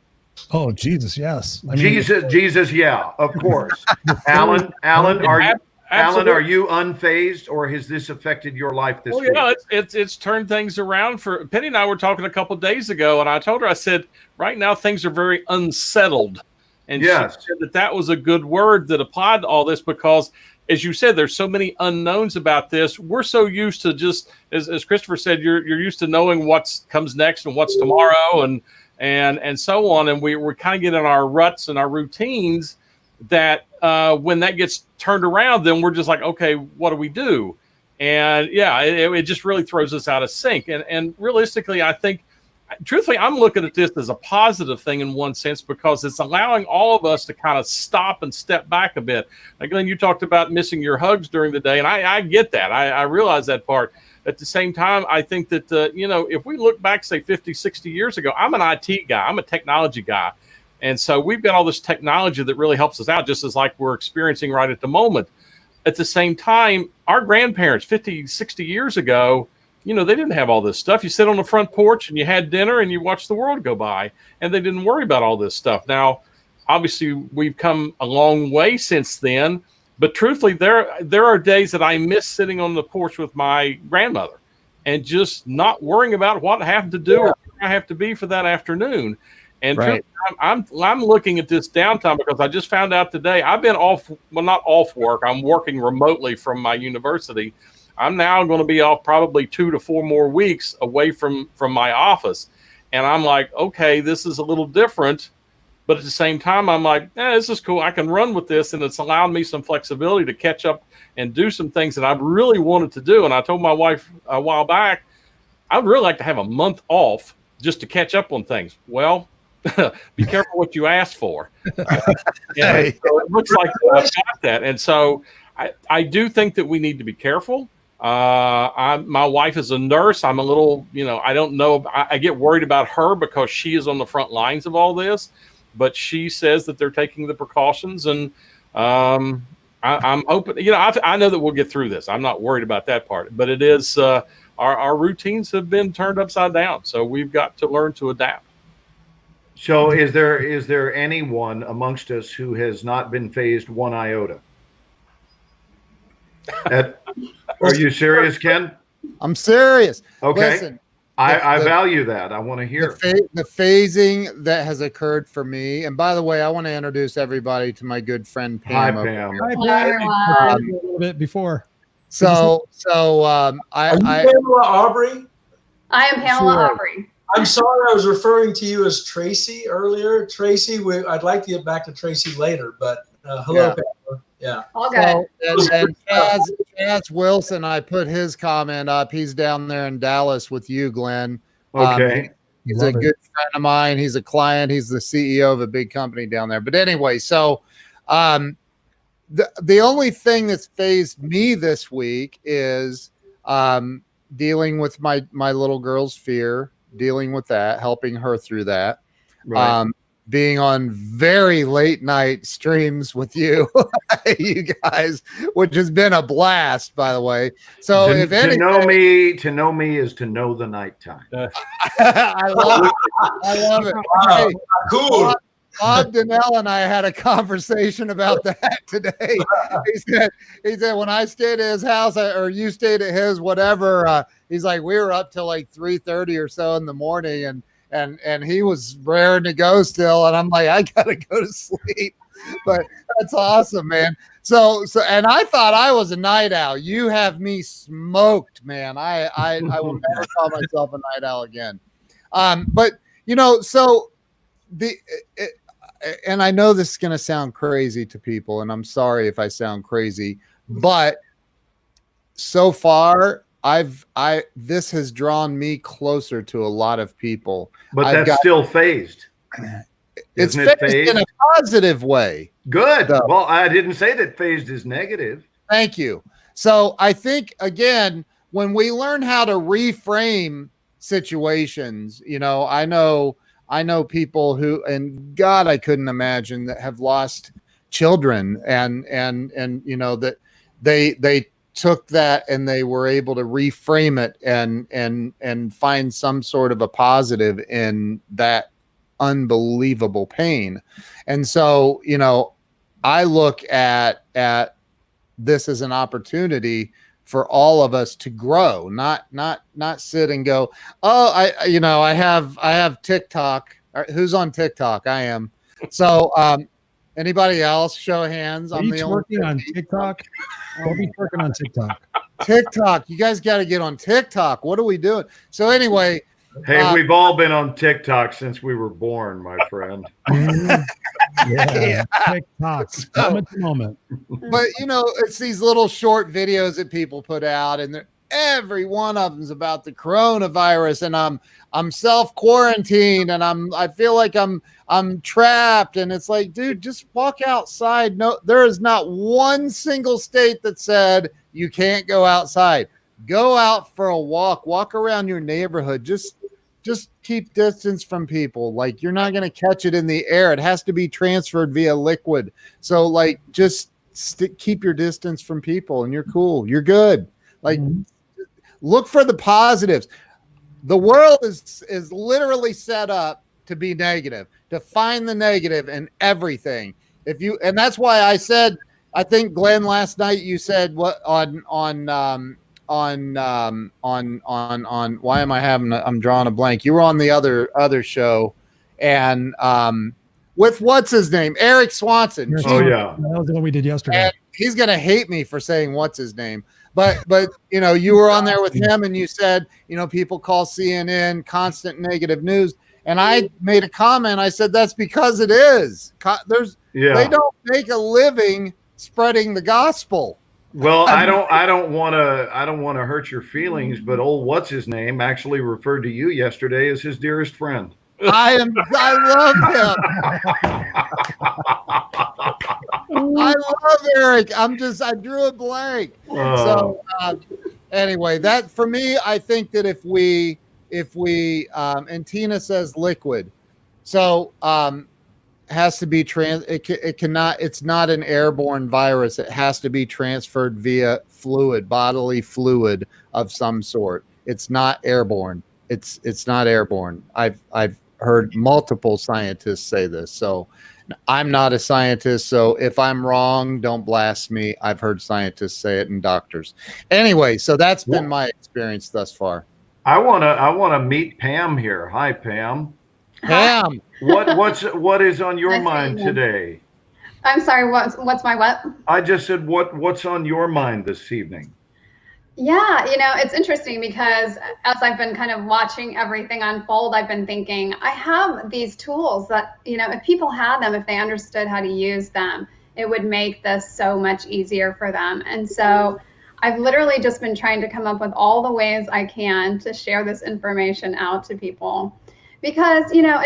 B: Oh, Jesus, yes.
D: Jesus, yeah, of course. Alan, are you unfazed, or has this affected your life this week?
E: Yeah, it's turned things around. For Penny and I were talking a couple of days ago, and I told her, I said, right now things are very unsettled. And
D: yes.
E: She said that was a good word that applied to all this because, as you said, there's so many unknowns about this. We're so used to just, as Christopher said, you're used to knowing what comes next and what's tomorrow and so on. And we're kind of getting our ruts and our routines that when that gets turned around, then we're just like, okay, what do we do? And yeah, it just really throws us out of sync. And realistically, I think, truthfully, I'm looking at this as a positive thing in one sense because it's allowing all of us to kind of stop and step back a bit. Like, Glenn, you talked about missing your hugs during the day, and I get that. I realize that part. At the same time, I think that, if we look back, say, 50, 60 years ago, I'm an IT guy. I'm a technology guy. And so we've got all this technology that really helps us out, just as like we're experiencing right at the moment. At the same time, our grandparents 50, 60 years ago, they didn't have all this stuff. You sit on the front porch and you had dinner and you watched the world go by, and they didn't worry about all this stuff. Now, obviously, we've come a long way since then. But truthfully, there are days that I miss sitting on the porch with my grandmother and just not worrying about what I have to do or where I have to be for that afternoon. And
A: Right.
E: I'm looking at this downtime because I just found out today I've been off, well, not off work. I'm working remotely from my university. I'm now going to be off probably 2 to 4 more weeks away from my office. And I'm like, okay, this is a little different. But at the same time, I'm like, this is cool. I can run with this. And it's allowed me some flexibility to catch up and do some things that I've really wanted to do. And I told my wife a while back, I'd really like to have a month off just to catch up on things. Well, be careful what you ask for. Yeah, so it looks like I've got that. And so I do think that we need to be careful. My wife is a nurse. I'm a little, I don't know. I get worried about her because she is on the front lines of all this, but she says that they're taking the precautions, and I'm hoping, I know that we'll get through this. I'm not worried about that part, but it is, our routines have been turned upside down. So we've got to learn to adapt.
D: So is there anyone amongst us who has not been phased one iota? Are you serious, Ken?
A: I'm serious.
D: Okay.
A: Listen,
D: I value that. I want to hear.
A: The phasing that has occurred for me, and by the way, I want to introduce everybody to my good friend Pam.
D: Hi, Pam.
B: Hi, Pam. A little bit before.
C: Are you Pamela Aubrey?
F: I am Pamela
A: Sure.
F: Aubrey.
C: I'm sorry, I was referring to you as Tracy earlier. Tracy, I'd like to get back to Tracy later, but hello,
A: Yeah.
C: Pamela. Yeah.
F: All good.
A: And Chaz Wilson, I put his comment up. He's down there in Dallas with you, Glenn.
D: Okay.
A: He's
B: Love
A: a
B: it.
A: good friend of mine. He's a client. He's the CEO of a big company down there. But anyway, so the only thing that's phased me this week is dealing with my little girl's fear, dealing with that, helping her through that.
D: Right.
A: Being on very late night streams with you, you guys, which has been a blast, by the way. So if anything,
D: to know me is to know the nighttime.
A: I love it.
C: Wow.
A: Hey,
C: Cool.
A: Bob Donnell and I had a conversation about that today. He said when I stayed at his house or you stayed at his, whatever. He's like, we were up till like 3:30 or so in the morning, and he was raring to go still, and I'm like, I gotta go to sleep. But that's awesome, man. So and I thought I was a night owl. You have me smoked, man. I will never call myself a night owl again. But so and I know this is going to sound crazy to people, and I'm sorry if I sound crazy, but so far this has drawn me closer to a lot of people.
D: But that's still phased.
A: It's
D: Isn't it
A: phased in a positive way.
D: Good.
A: So-
D: Well, I didn't say that phased is negative.
A: Thank you. So I think, again, when we learn how to reframe situations, I know people who, and God, I couldn't imagine, that have lost children and that they took that and they were able to reframe it and find some sort of a positive in that unbelievable pain. And so, I look at this as an opportunity for all of us to grow, not sit and go, oh, I have TikTok. Who's on TikTok? I am. So, anybody else? Show of hands.
B: Are
A: I'm
B: you
A: the only
B: twerking on TikTok? I'll be twerking on TikTok.
A: TikTok. You guys got to get on TikTok. What are we doing? So anyway,
D: Hey, we've all been on TikTok since we were born, my friend.
B: Yeah. TikTok. Moment to moment.
A: but it's these little short videos that people put out, and every one of them's about the coronavirus, and I'm self-quarantined, and I feel like I'm trapped, and it's like, dude, just walk outside. No, there is not one single state that said you can't go outside. Go out for a walk around your neighborhood. Just keep distance from people. Like, you're not going to catch it in the air. It has to be transferred via liquid. So like, just keep your distance from people, and you're cool. You're good. Like, look for the positives. The world is literally set up to be negative, to find the negative in everything. And that's why I said, I think, Glenn, last night you said what on why am I having I'm drawing a blank. You were on the other show, and with what's his name, Eric Swanson.
D: Oh yeah,
B: that was the one we did yesterday.
A: And he's gonna hate me for saying what's his name, but you know, you were on there with him, and you said, you know, people call CNN constant negative news, and I made a comment. I said that's because it is. They don't make a living spreading the gospel.
D: Well, I don't want to hurt your feelings, but old what's his name actually referred to you yesterday as his dearest friend.
A: I love him. I love Eric. I drew a blank. So anyway, that for me, I think that if we and Tina says liquid, so has to be it's not an airborne virus. It has to be transferred via bodily fluid of some sort. It's not airborne. It's not airborne. I've heard multiple scientists say this. So I'm not a scientist, so if I'm wrong, don't blast me. I've heard scientists say it and doctors. Anyway, so that's been my experience thus far.
D: I wanna meet Pam here. Hi, Pam.
A: Pam,
D: what is on your mind today?
F: I'm sorry, what's my what?
D: I just said what's on your mind this evening?
F: Yeah, you know, it's interesting because as I've been kind of watching everything unfold, I've been thinking, I have these tools that, you know, if people had them, if they understood how to use them, it would make this so much easier for them. And so I've literally just been trying to come up with all the ways I can to share this information out to people. Because, you know,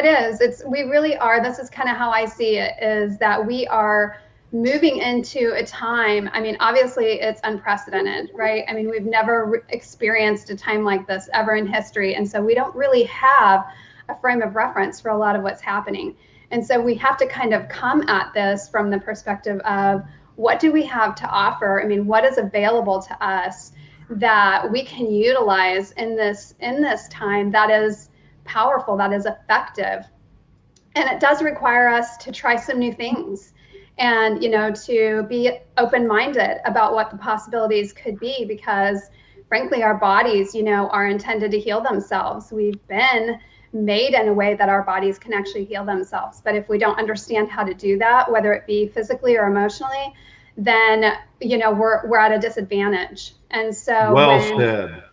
F: we really are, this is kind of how I see it, is that we are moving into a time, I mean, obviously it's unprecedented, right? I mean, we've never experienced a time like this ever in history. And so we don't really have a frame of reference for a lot of what's happening. And so we have to kind of come at this from the perspective of what do we have to offer? I mean, what is available to us that we can utilize in this time that is powerful, that is effective. And it does require us to try some new things and, you know, to be open-minded about what the possibilities could be, because frankly, our bodies, you know, are intended to heal themselves. We've been made in a way that our bodies can actually heal themselves. But if we don't understand how to do that, whether it be physically or emotionally, then, you know, we're at a disadvantage. And so
D: well said.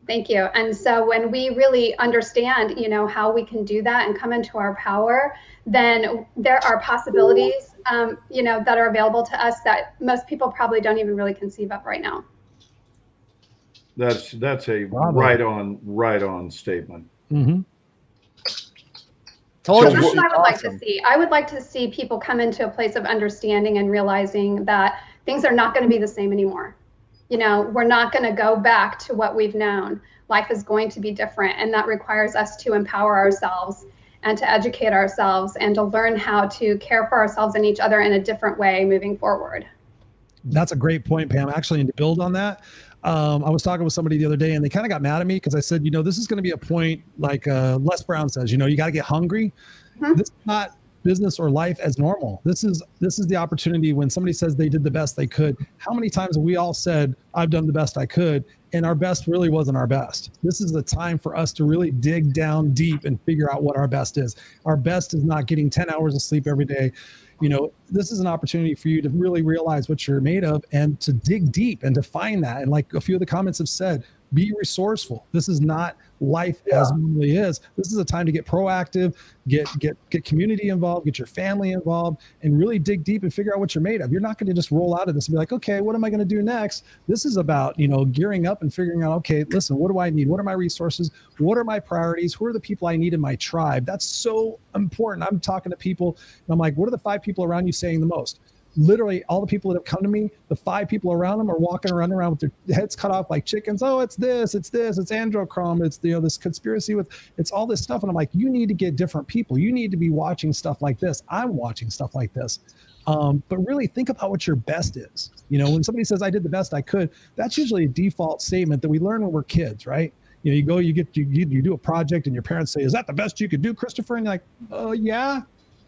F: Thank you. And so when we really understand, you know, how we can do that and come into our power, then there are possibilities, you know, that are available to us that most people probably don't even really conceive of right now.
D: That's a right on statement.
B: Mm-hmm.
F: So that's what I would like to see. I would like to see people come into a place of understanding and realizing that things are not going to be the same anymore. You know, we're not going to go back to what we've known. Life is going to be different, and that requires us to empower ourselves and to educate ourselves and to learn how to care for ourselves and each other in a different way moving forward.
B: That's a great point, Pam. Actually, and to build on that, I was talking with somebody the other day, and they kind of got mad at me because I said, you know, this is going to be a point like Les Brown says, you know, you got to get hungry. Mm-hmm. This is not business or life as normal. This is the opportunity when somebody says they did the best they could. How many times have we all said, I've done the best I could, and our best really wasn't our best? This is the time for us to really dig down deep and figure out what our best is. Our best is not getting 10 hours of sleep every day. You know, this is an opportunity for you to really realize what you're made of and to dig deep and to find that. And like a few of the comments have said, be resourceful. This is not life as normally is. This is a time to get proactive, get community involved, get your family involved, and really dig deep and figure out what you're made of. You're not going to just roll out of this and be like, okay, what am I going to do next? This is about, you know, gearing up and figuring out, okay, listen, what do I need? What are my resources? What are my priorities? Who are the people I need in my tribe? That's so important. I'm talking to people and I'm like, what are the 5 people around you saying the most? Literally all the people that have come to me, the 5 people around them are walking around with their heads cut off like chickens. Oh, it's androchrome. It's, you know, this conspiracy with, it's all this stuff. And I'm like, you need to get different people. You need to be watching stuff like this. I'm watching stuff like this. But really think about what your best is. You know, when somebody says I did the best I could, that's usually a default statement that we learn when we're kids, right? You know, you go, you do a project and your parents say, is that the best you could do, Christopher? And you're like, yeah.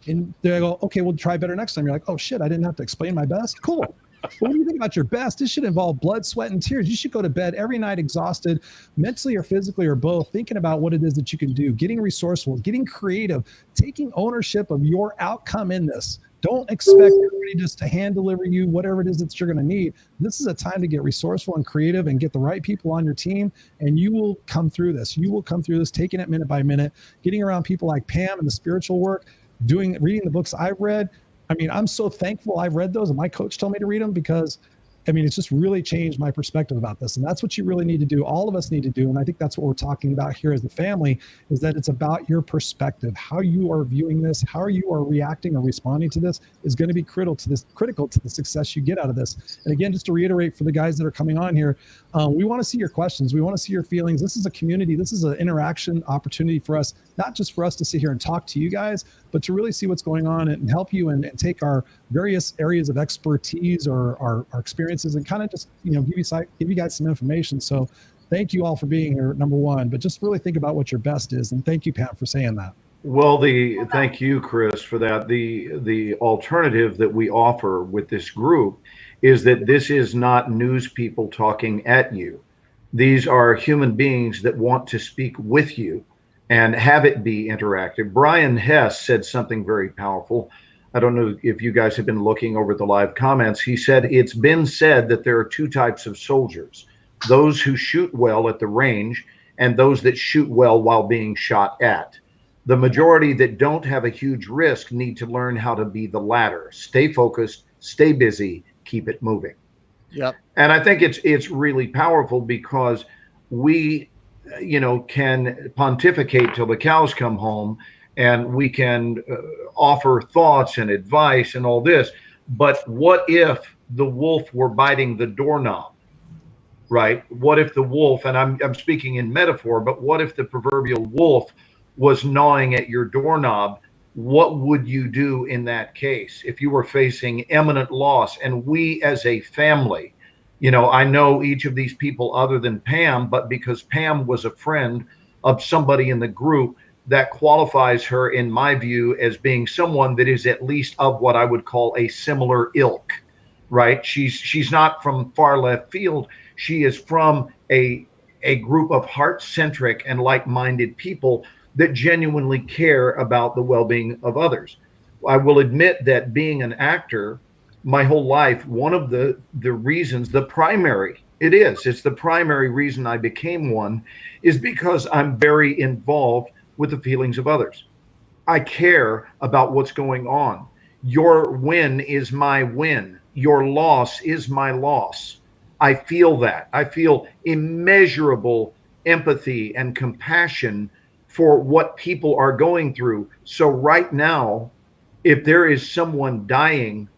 B: And they go, okay, we'll try better next time. You're like, oh shit, I didn't have to explain my best. Cool. But when you think about your best, this should involve blood, sweat, and tears. You should go to bed every night exhausted, mentally or physically or both, thinking about what it is that you can do, getting resourceful, getting creative, taking ownership of your outcome in this. Don't expect everybody just to hand deliver you whatever it is that you're going to need. This is a time to get resourceful and creative and get the right people on your team, and you will come through this. You will come through this, taking it minute by minute, getting around people like Pam and the spiritual work, reading the books I've read. I mean, I'm so thankful I've read those and my coach told me to read them, because I mean, it's just really changed my perspective about this. And that's what you really need to do. All of us need to do. And I think that's what we're talking about here as a family, is that it's about your perspective. How you are viewing this, how you are reacting or responding to this is going to be critical to the success you get out of this. And again, just to reiterate for the guys that are coming on here, we want to see your questions. We want to see your feelings. This is a community. This is an interaction opportunity for us, not just for us to sit here and talk to you guys, but to really see what's going on and help you and take our various areas of expertise or our experiences and kind of just, give you guys some information. So thank you all for being here, number one, but just really think about what your best is. And thank you, Pam, for saying that.
D: Well, thank you, Chris, for that. The alternative that we offer with this group is that this is not news people talking at you. These are human beings that want to speak with you and have it be interactive. Brian Hess said something very powerful. I don't know if you guys have been looking over the live comments. He said, it's been said that there are two types of soldiers, those who shoot well at the range and those that shoot well while being shot at. The majority that don't have a huge risk need to learn how to be the latter. Stay focused, stay busy, keep it moving.
A: Yep.
D: And I think it's really powerful because we, can pontificate till the cows come home, and we can offer thoughts and advice and all this. But what if the wolf were biting the doorknob, right? What if the wolf, and I'm speaking in metaphor, but what if the proverbial wolf was gnawing at your doorknob? What would you do in that case if you were facing imminent loss? And we as a family, I know each of these people other than Pam, but because Pam was a friend of somebody in the group, that qualifies her, in my view, as being someone that is at least of what I would call a similar ilk, right? She's not from far left field. She is from a group of heart-centric and like-minded people that genuinely care about the well-being of others. I will admit that being an actor my whole life, one of the reasons, it's the primary reason I became one, is because I'm very involved with the feelings of others. I care about what's going on. Your win is my win. Your loss is my loss. I feel that. I feel immeasurable empathy and compassion for what people are going through. So right now, if there is someone dying,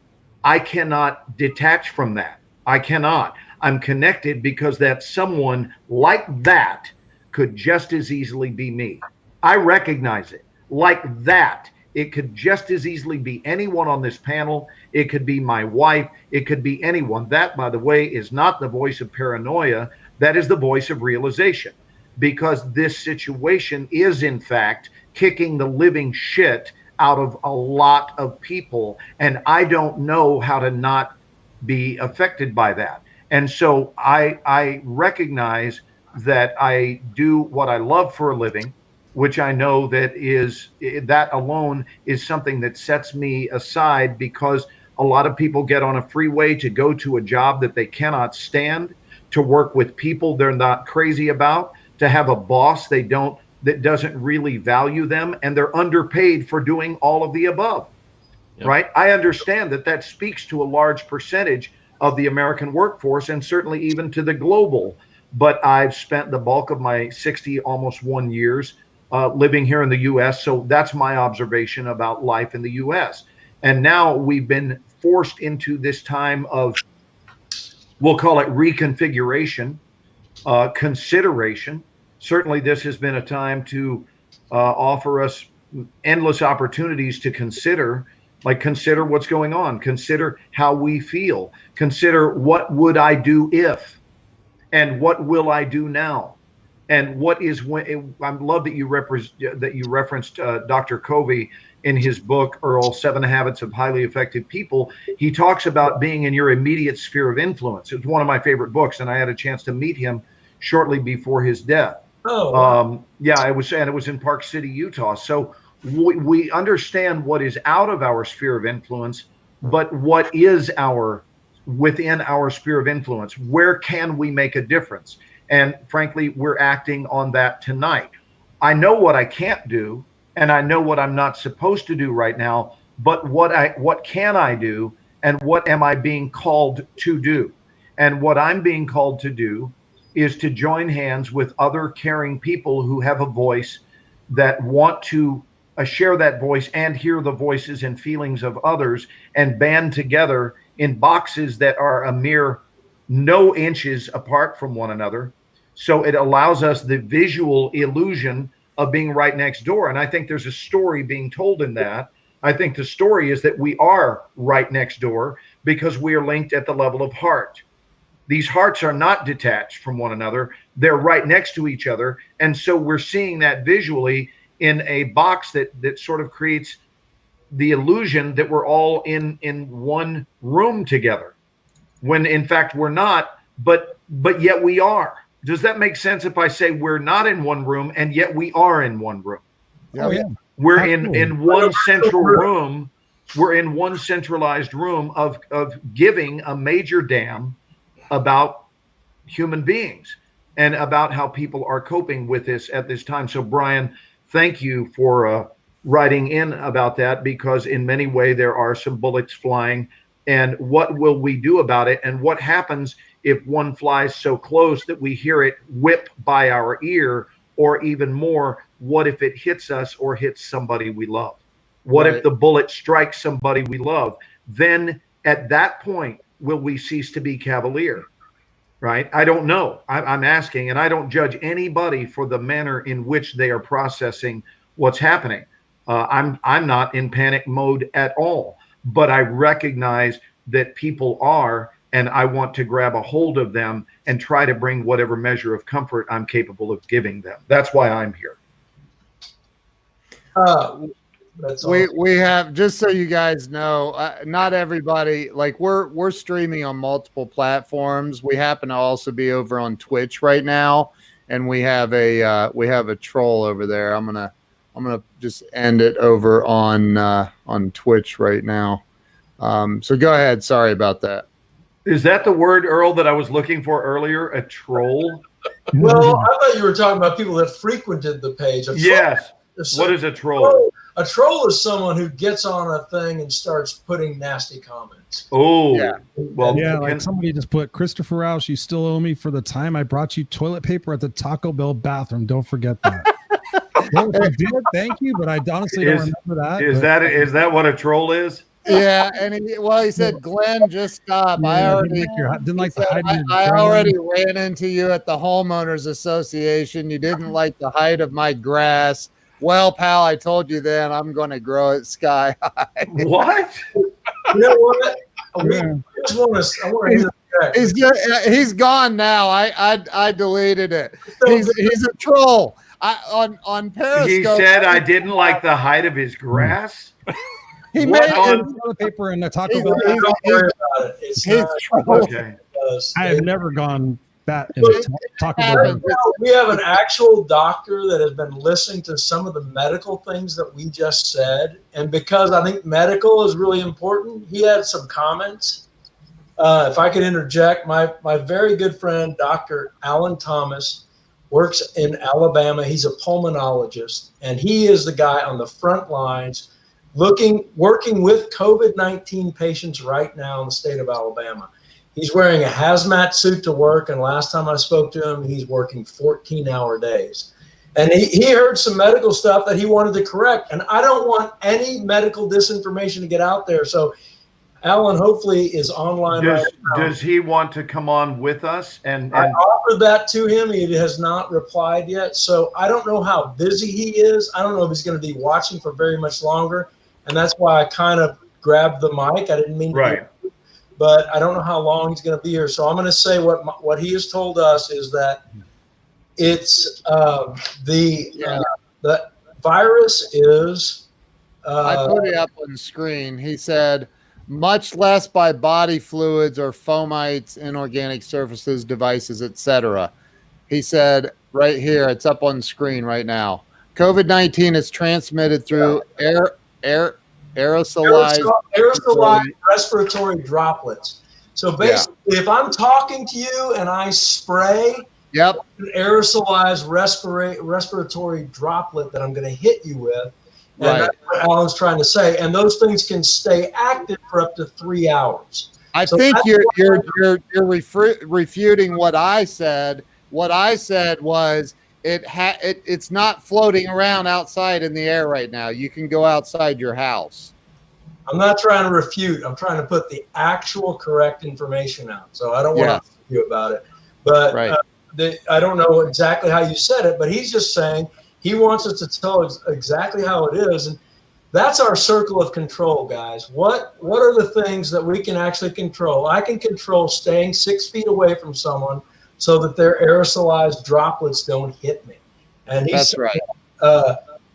D: I cannot detach from that. I cannot. I'm connected because that someone like that could just as easily be me. I recognize it. Like that, it could just as easily be anyone on this panel. It could be my wife. It could be anyone. That, by the way, is not the voice of paranoia. That is the voice of realization, because this situation is, in fact, kicking the living shit out of a lot of people. And I don't know how to not be affected by that. And so I recognize that I do what I love for a living, which I know that alone is something that sets me aside, because a lot of people get on a freeway to go to a job that they cannot stand, to work with people they're not crazy about, to have a boss that doesn't really value them, and they're underpaid for doing all of the above. Yep. Right? I understand that speaks to a large percentage of the American workforce, and certainly even to the global. But I've spent the bulk of my 60, almost 1 years living here in the U.S. So that's my observation about life in the U.S. And now we've been forced into this time of, we'll call it reconfiguration, consideration. Certainly this has been a time to offer us endless opportunities to consider what's going on, consider how we feel, consider what would I do if, and what will I do now, and what is when. I love that you referenced Dr. Covey in his book, Earl, 7 Habits of Highly Effective People, he talks about being in your immediate sphere of influence. It was one of my favorite books, and I had a chance to meet him shortly before his death.
C: Oh, wow.
D: Yeah, it was in Park City, Utah. So we understand what is out of our sphere of influence, but what is within our sphere of influence? Where can we make a difference? And frankly, we're acting on that tonight. I know what I can't do, and I know what I'm not supposed to do right now, but what can I do, and what am I being called to do? And what I'm being called to do is to join hands with other caring people who have a voice, that want to share that voice and hear the voices and feelings of others, and band together in boxes that are a mere no inches apart from one another. So it allows us the visual illusion of being right next door. And I think there's a story being told in that. I think the story is that we are right next door because we are linked at the level of heart. These hearts are not detached from one another. They're right next to each other. And so we're seeing that visually in a box that sort of creates the illusion that we're all in one room together, when in fact we're not, but yet we are. Does that make sense if I say we're not in one room and yet we are in one room?
B: Oh, yeah.
D: We're in one central room. We're in one centralized room of giving a major damn about human beings and about how people are coping with this at this time. So Brian, thank you for writing in about that, because in many ways there are some bullets flying, and what will we do about it? And what happens if one flies so close that we hear it whip by our ear, or even more, what if it hits us or hits somebody we love? What if the bullet strikes somebody we love? Then at that point, will we cease to be cavalier? Right? I don't know. I'm asking, and I don't judge anybody for the manner in which they are processing what's happening. I'm not in panic mode at all, but I recognize that people are, and I want to grab a hold of them and try to bring whatever measure of comfort I'm capable of giving them. That's why I'm here.
A: We have, just so you guys know, not everybody, like we're streaming on multiple platforms. We happen to also be over on Twitch right now, and we have a troll over there. I'm gonna just end it over on Twitch right now. So go ahead. Sorry about that.
D: Is that the word, Earl, that I was looking for earlier? A troll?
C: Well, I thought you were talking about people that frequented the page.
D: Yes. What is a troll?
C: A troll is someone who gets on a thing and starts putting nasty comments.
D: Oh,
A: yeah.
D: Well,
B: yeah, like somebody just put, Christopher Roush, you still owe me for the time I brought you toilet paper at the Taco Bell bathroom. Don't forget that. Well, if you did, thank you, but I honestly don't remember that.
D: Is that what a troll is?
A: Yeah, and he said, Glenn, just stop.
B: Yeah,
A: I already I already ran into you at the homeowners association. You didn't like the height of my grass. Well, pal, I told you then I'm going to grow it sky high.
D: What?
C: You know what? I want to
A: he's gone now. I deleted it. He's a troll. On Periscope.
D: He said I didn't like the height of his grass.
A: He made
B: toilet paper in the Taco Bell.
D: Okay.
B: I have never gone that in the Taco Bell.
C: We have an actual doctor that has been listening to some of the medical things that we just said, and because I think medical is really important, he had some comments. If I could interject, my very good friend, Dr. Alan Thomas, works in Alabama. He's a pulmonologist, and he is the guy on the front lines working with COVID-19 patients right now in the state of Alabama. He's wearing a hazmat suit to work, and last time I spoke to him, he's working 14-hour days. And he heard some medical stuff that he wanted to correct, and I don't want any medical disinformation to get out there. So Alan hopefully is online right now.
D: Does he want to come on with us? And
C: I offered that to him. He has not replied yet. So I don't know how busy he is. I don't know if he's going to be watching for very much longer. And that's why I kind of grabbed the mic. I didn't mean to, but I don't know how long he's going to be here. So I'm going to say what he has told us is that it's the virus is
A: I put it up on the screen. He said, much less by body fluids or fomites, inorganic surfaces, devices, etc. He said right here, it's up on the screen right now. COVID-19 is transmitted through aerosolized
C: respiratory droplets. So basically, if I'm talking to you and I spray
A: an
C: aerosolized respiratory droplet that I'm going to hit you with, and that's what Alan's trying to say. And those things can stay active for up to 3 hours.
A: I think you're refuting what I said. What I said was it's not floating around outside in the air right now. You can go outside your house.
C: I'm not trying to refute. I'm trying to put the actual correct information out. So I don't want to argue about it. But I don't know exactly how you said it, but he's just saying he wants us to tell exactly how it is. And that's our circle of control, guys. What are the things that we can actually control? I can control staying 6 feet away from someone so that their aerosolized droplets don't hit me. And he's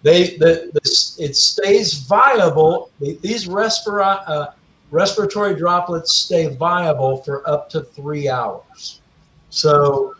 C: it stays viable. These respiratory droplets stay viable for up to 3 hours. So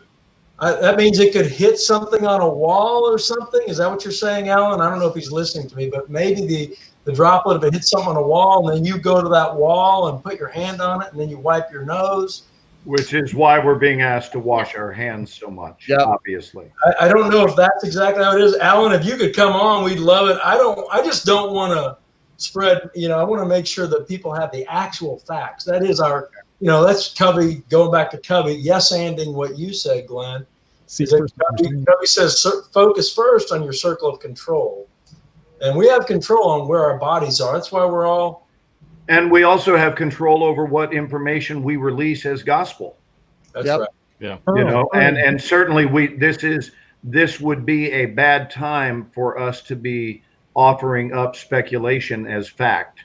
C: that means it could hit something on a wall or something. Is that what you're saying, Alan? I don't know if he's listening to me, but maybe the droplet, if it hits something on a wall, and then you go to that wall and put your hand on it, and then you wipe your nose.
D: Which is why we're being asked to wash our hands so much, obviously.
C: I don't know if that's exactly how it is. Alan, if you could come on, we'd love it. I just don't want to spread, I want to make sure that people have the actual facts. That is our, that's Covey, going back to Covey, yes-anding what you said, Glenn. Covey says focus first on your circle of control. And we have control on where our bodies are. That's why we're all.
D: And we also have control over what information we release as gospel.
C: That's right.
E: Yeah.
D: And certainly this would be a bad time for us to be offering up speculation as fact.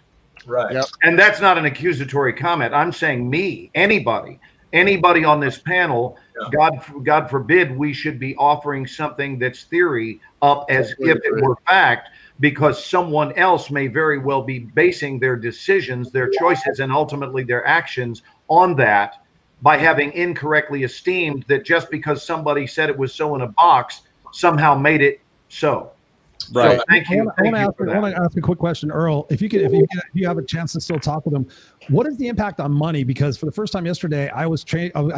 C: Right.
A: Yep.
D: And that's not an accusatory comment. I'm saying anybody on this panel, God forbid we should be offering something that's theory up as if it were fact, because someone else may very well be basing their decisions, their choices, and ultimately their actions on that by having incorrectly esteemed that just because somebody said it was so in a box somehow made it so.
A: Right.
D: So thank you.
B: I want to ask a quick question, Earl. If you have a chance to still talk with him, what is the impact on money? Because for the first time yesterday, I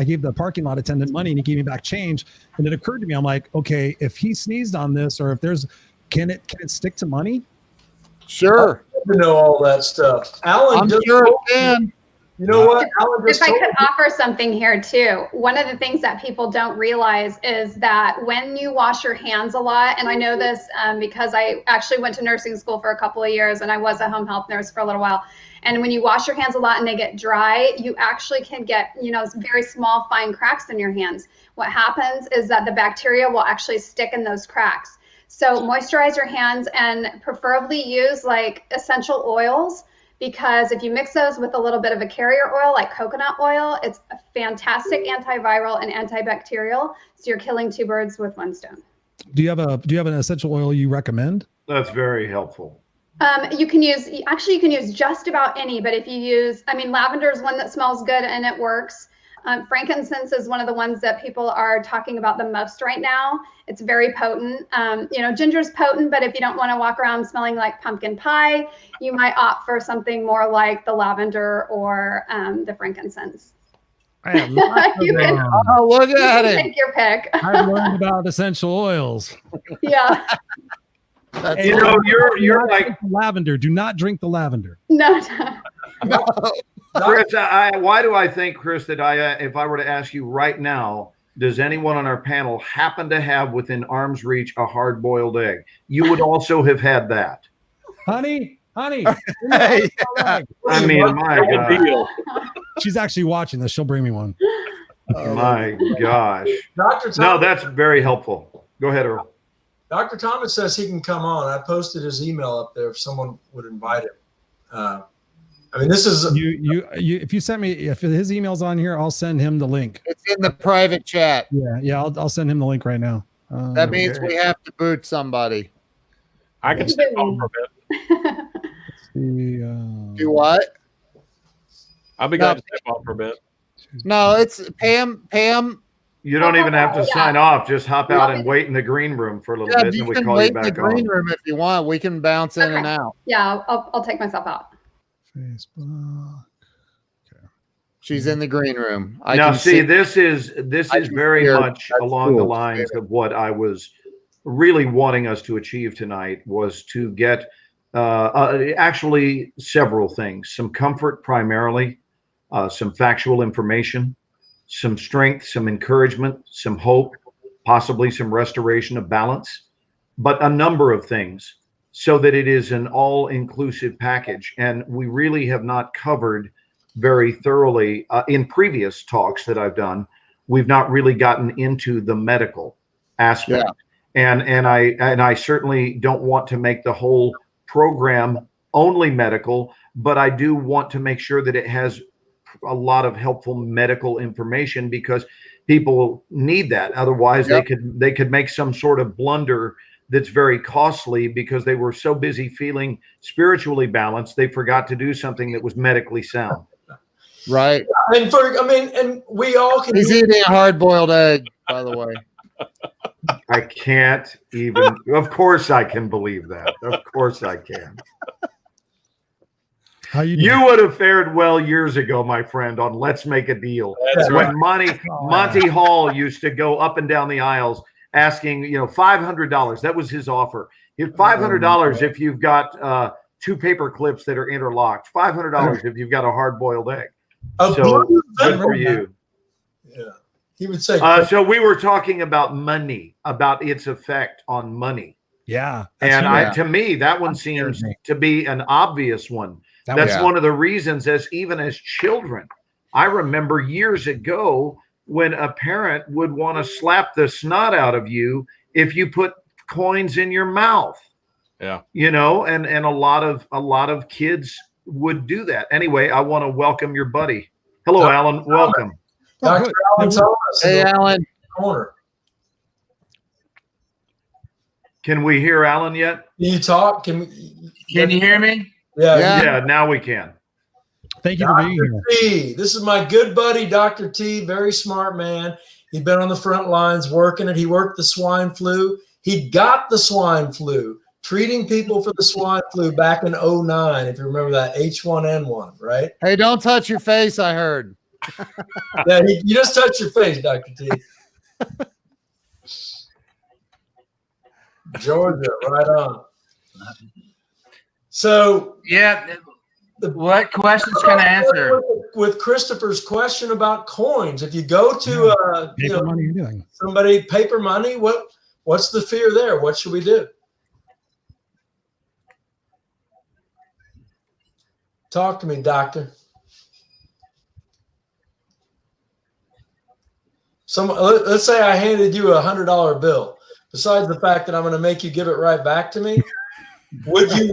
B: gave the parking lot attendant money and he gave me back change. And it occurred to me, I'm like, okay, if he sneezed on this, or if there's, can it stick to money?
A: Sure.
C: I know all that stuff. Alan,
A: I'm sure it can.
C: You know what? Alan
F: if I could offer something here too, one of the things that people don't realize is that when you wash your hands a lot, and I know this because I actually went to nursing school for a couple of years and I was a home health nurse for a little while. And when you wash your hands a lot and they get dry, you actually can get, very small, fine cracks in your hands. What happens is that the bacteria will actually stick in those cracks. So moisturize your hands and preferably use like essential oils, because if you mix those with a little bit of a carrier oil like coconut oil, it's a fantastic antiviral and antibacterial. So you're killing two birds with one stone.
B: Do you have an essential oil you recommend?
D: That's very helpful.
F: You can use just about any, but if you use, lavender is one that smells good and it works. Frankincense is one of the ones that people are talking about the most right now. It's very potent. Ginger's potent, but if you don't want to walk around smelling like pumpkin pie, you might opt for something more like the lavender or the frankincense.
B: I have
F: look
A: at it.
F: Take your pick.
B: I've learned about essential oils.
F: Yeah.
D: You're like
B: lavender. Do not drink the lavender.
F: No.
D: Chris, why do I think, Chris, that if I were to ask you right now, does anyone on our panel happen to have within arm's reach a hard-boiled egg? You would also have had that.
B: Honey.
D: I mean, my God.
B: She's actually watching this. She'll bring me one.
D: My gosh.
C: Dr. Thomas,
D: No, that's very helpful. Go ahead, Earl.
C: Dr. Thomas says he can come on. I posted his email up there if someone would invite him. This is
B: if you send me, if his email's on here, I'll send him the link.
A: It's in the private chat.
B: Yeah. I'll send him the link right now.
A: That means we have to boot somebody.
E: I can stay home for a bit.
A: Do what?
E: I'll be glad to step off for a bit.
A: No, it's Pam. Pam.
D: You don't even have to
F: Yeah.
D: sign off. Just hop out and wait in the green room for a little
A: Yeah,
D: bit, and
A: you
D: then we
A: can
D: call
A: wait
D: you
A: in the
D: back
A: green
D: on.
A: room if you want. We can bounce in
F: Okay.
A: and out.
F: Yeah, I'll take myself out.
B: Facebook.
A: She's in the green room. I
D: Now,
A: can
D: see, this is
A: I can
D: very
A: see her.
D: much
A: That's
D: along the
A: cool.
D: lines of what I was really wanting us to achieve tonight, was to get actually several things: some comfort, primarily, some factual information, some strength, some encouragement, some hope, possibly some restoration of balance, but a number of things, so that it is an all-inclusive package. And we really have not covered very thoroughly in previous talks that I've done. We've not really gotten into the medical aspect. And I certainly don't want to make the whole program only medical, but I do want to make sure that it has a lot of helpful medical information, because people need that. Otherwise, they could make some sort of blunder that's very costly, because they were so busy feeling spiritually balanced, they forgot to do something that was medically sound.
A: Right.
C: And we all can.
A: He's eating a hard-boiled egg, by the way.
D: I can't even. Of course, I can believe that. Of course, I can.
B: How you doing?
D: You would have fared well years ago, my friend, on Let's Make a Deal.
E: That's right.
D: When Monty Hall used to go up and down the aisles asking, $500. That was his offer. $500 if you've got 2 paper clips that are interlocked. $500 if you've got a hard-boiled egg. So good for you.
C: Yeah, he would say.
D: So we were talking about money, about its effect on money.
B: Yeah.
D: And to me, that one seems to be an obvious one. That's one of the reasons, even as children, I remember years ago when a parent would want to slap the snot out of you if you put coins in your mouth.
E: Yeah.
D: And a lot of kids would do that. Anyway, I want to welcome your buddy. Hello, Alan. Welcome.
C: Dr. Alan Thomas.
A: Hey, Alan.
C: Corner.
D: Can we hear Alan yet?
C: Can you talk? Can
G: you hear me?
C: Yeah.
D: Yeah, now we can.
B: Thank you for being here.
C: T. This is my good buddy, Dr. T. Very smart man. He'd been on the front lines working it. He worked the swine flu. He got the swine flu, treating people for the swine flu back in 2009, if you remember that H1N1, right?
A: Hey, don't touch your face, I heard.
C: Yeah, you just touched your face, Dr. T. Georgia, right on. So,
G: yeah, what questions can I answer?
C: With Christopher's question about coins, if you go to
B: Paper money, anything.
C: somebody paper money, what's the fear there? What should we do? Talk to me, doctor. Let's say I handed you a $100 bill. Besides the fact that I'm going to make you give it right back to me, would you?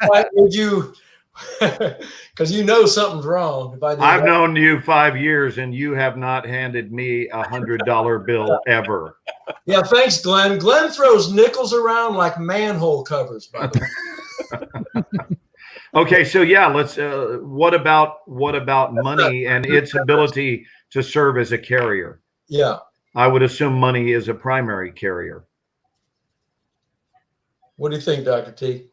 C: Because something's wrong. If I do
D: I've known you 5 years, and you have not handed me a $100 bill ever.
C: Yeah, thanks, Glenn. Glenn throws nickels around like manhole covers, by the way.
D: Okay, so let's. What about money and its ability to serve as a carrier?
C: Yeah,
D: I would assume money is a primary carrier.
C: what do you think, Dr. T?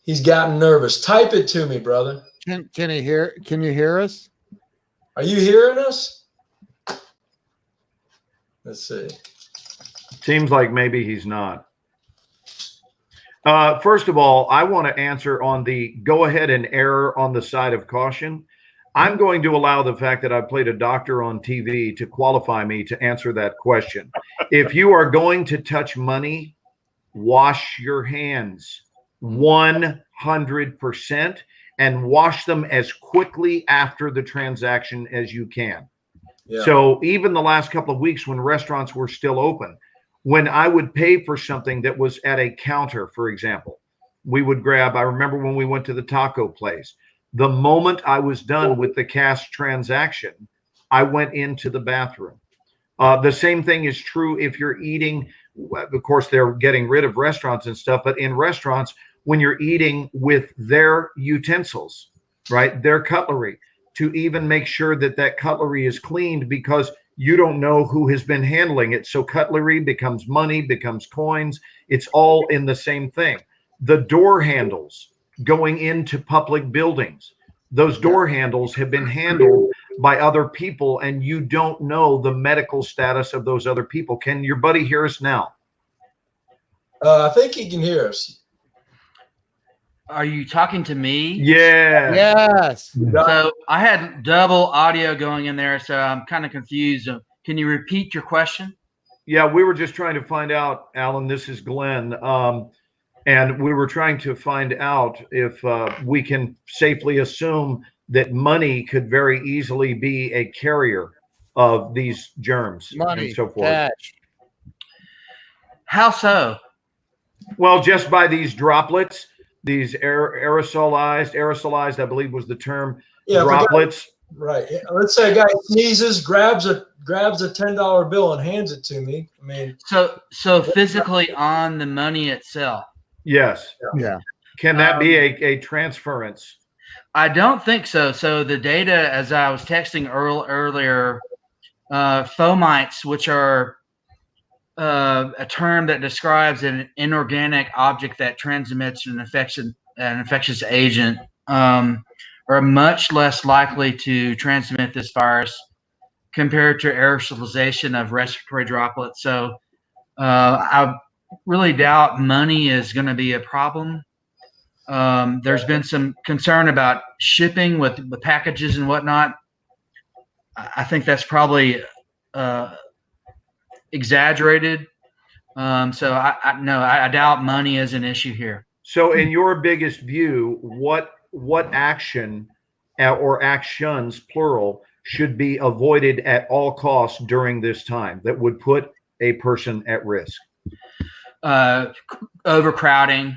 C: He's gotten nervous. Type it to me, brother.
A: Can you hear us?
C: Are you hearing us? Let's see.
D: Seems like maybe he's not. First of all, I want to answer on the go ahead and err on the side of caution. I'm going to allow the fact that I played a doctor on TV to qualify me to answer that question. If you are going to touch money, wash your hands 100%, and wash them as quickly after the transaction as you can. Yeah. So even the last couple of weeks when restaurants were still open, when I would pay for something that was at a counter, for example, we would grab, I remember when we went to the taco place, the moment I was done with the cash transaction, I went into the bathroom. The same thing is true if you're eating of course, they're getting rid of restaurants and stuff, but in restaurants, when you're eating with their utensils, right, their cutlery, to even make sure that that cutlery is cleaned, because you don't know who has been handling it. So cutlery becomes money, becomes coins. It's all in the same thing. The door handles going into public buildings, those door handles have been handled by other people, and you don't know the medical status of those other people. Can your buddy hear us now?
C: I think he can hear us.
G: Are you talking to me?
D: Yeah.
A: Yes.
G: So I had double audio going in there, so I'm kind of confused. Can you repeat your question?
D: Yeah, we were just trying to find out, Alan, this is Glenn. And we were trying to find out if we can safely assume that money could very easily be a carrier of these germs
A: Money,
D: and so forth.
A: cash.
G: How so?
D: Well, just by these droplets, these aerosolized, I believe was the term, droplets.
C: Right. Let's say a guy sneezes, grabs a $10 bill and hands it to me. I mean,
G: so physically on the money itself.
D: Yes.
A: Yeah.
D: Can that be a transference?
G: I don't think so. So the data, as I was texting earlier, fomites, which are a term that describes an inorganic object that transmits an infectious agent, are much less likely to transmit this virus compared to aerosolization of respiratory droplets. So I really doubt money is going to be a problem. There's been some concern about shipping with the packages and whatnot. I think that's probably exaggerated. So I doubt money is an issue here.
D: So in your biggest view, what action or actions, plural, should be avoided at all costs during this time that would put a person at risk?
G: Overcrowding.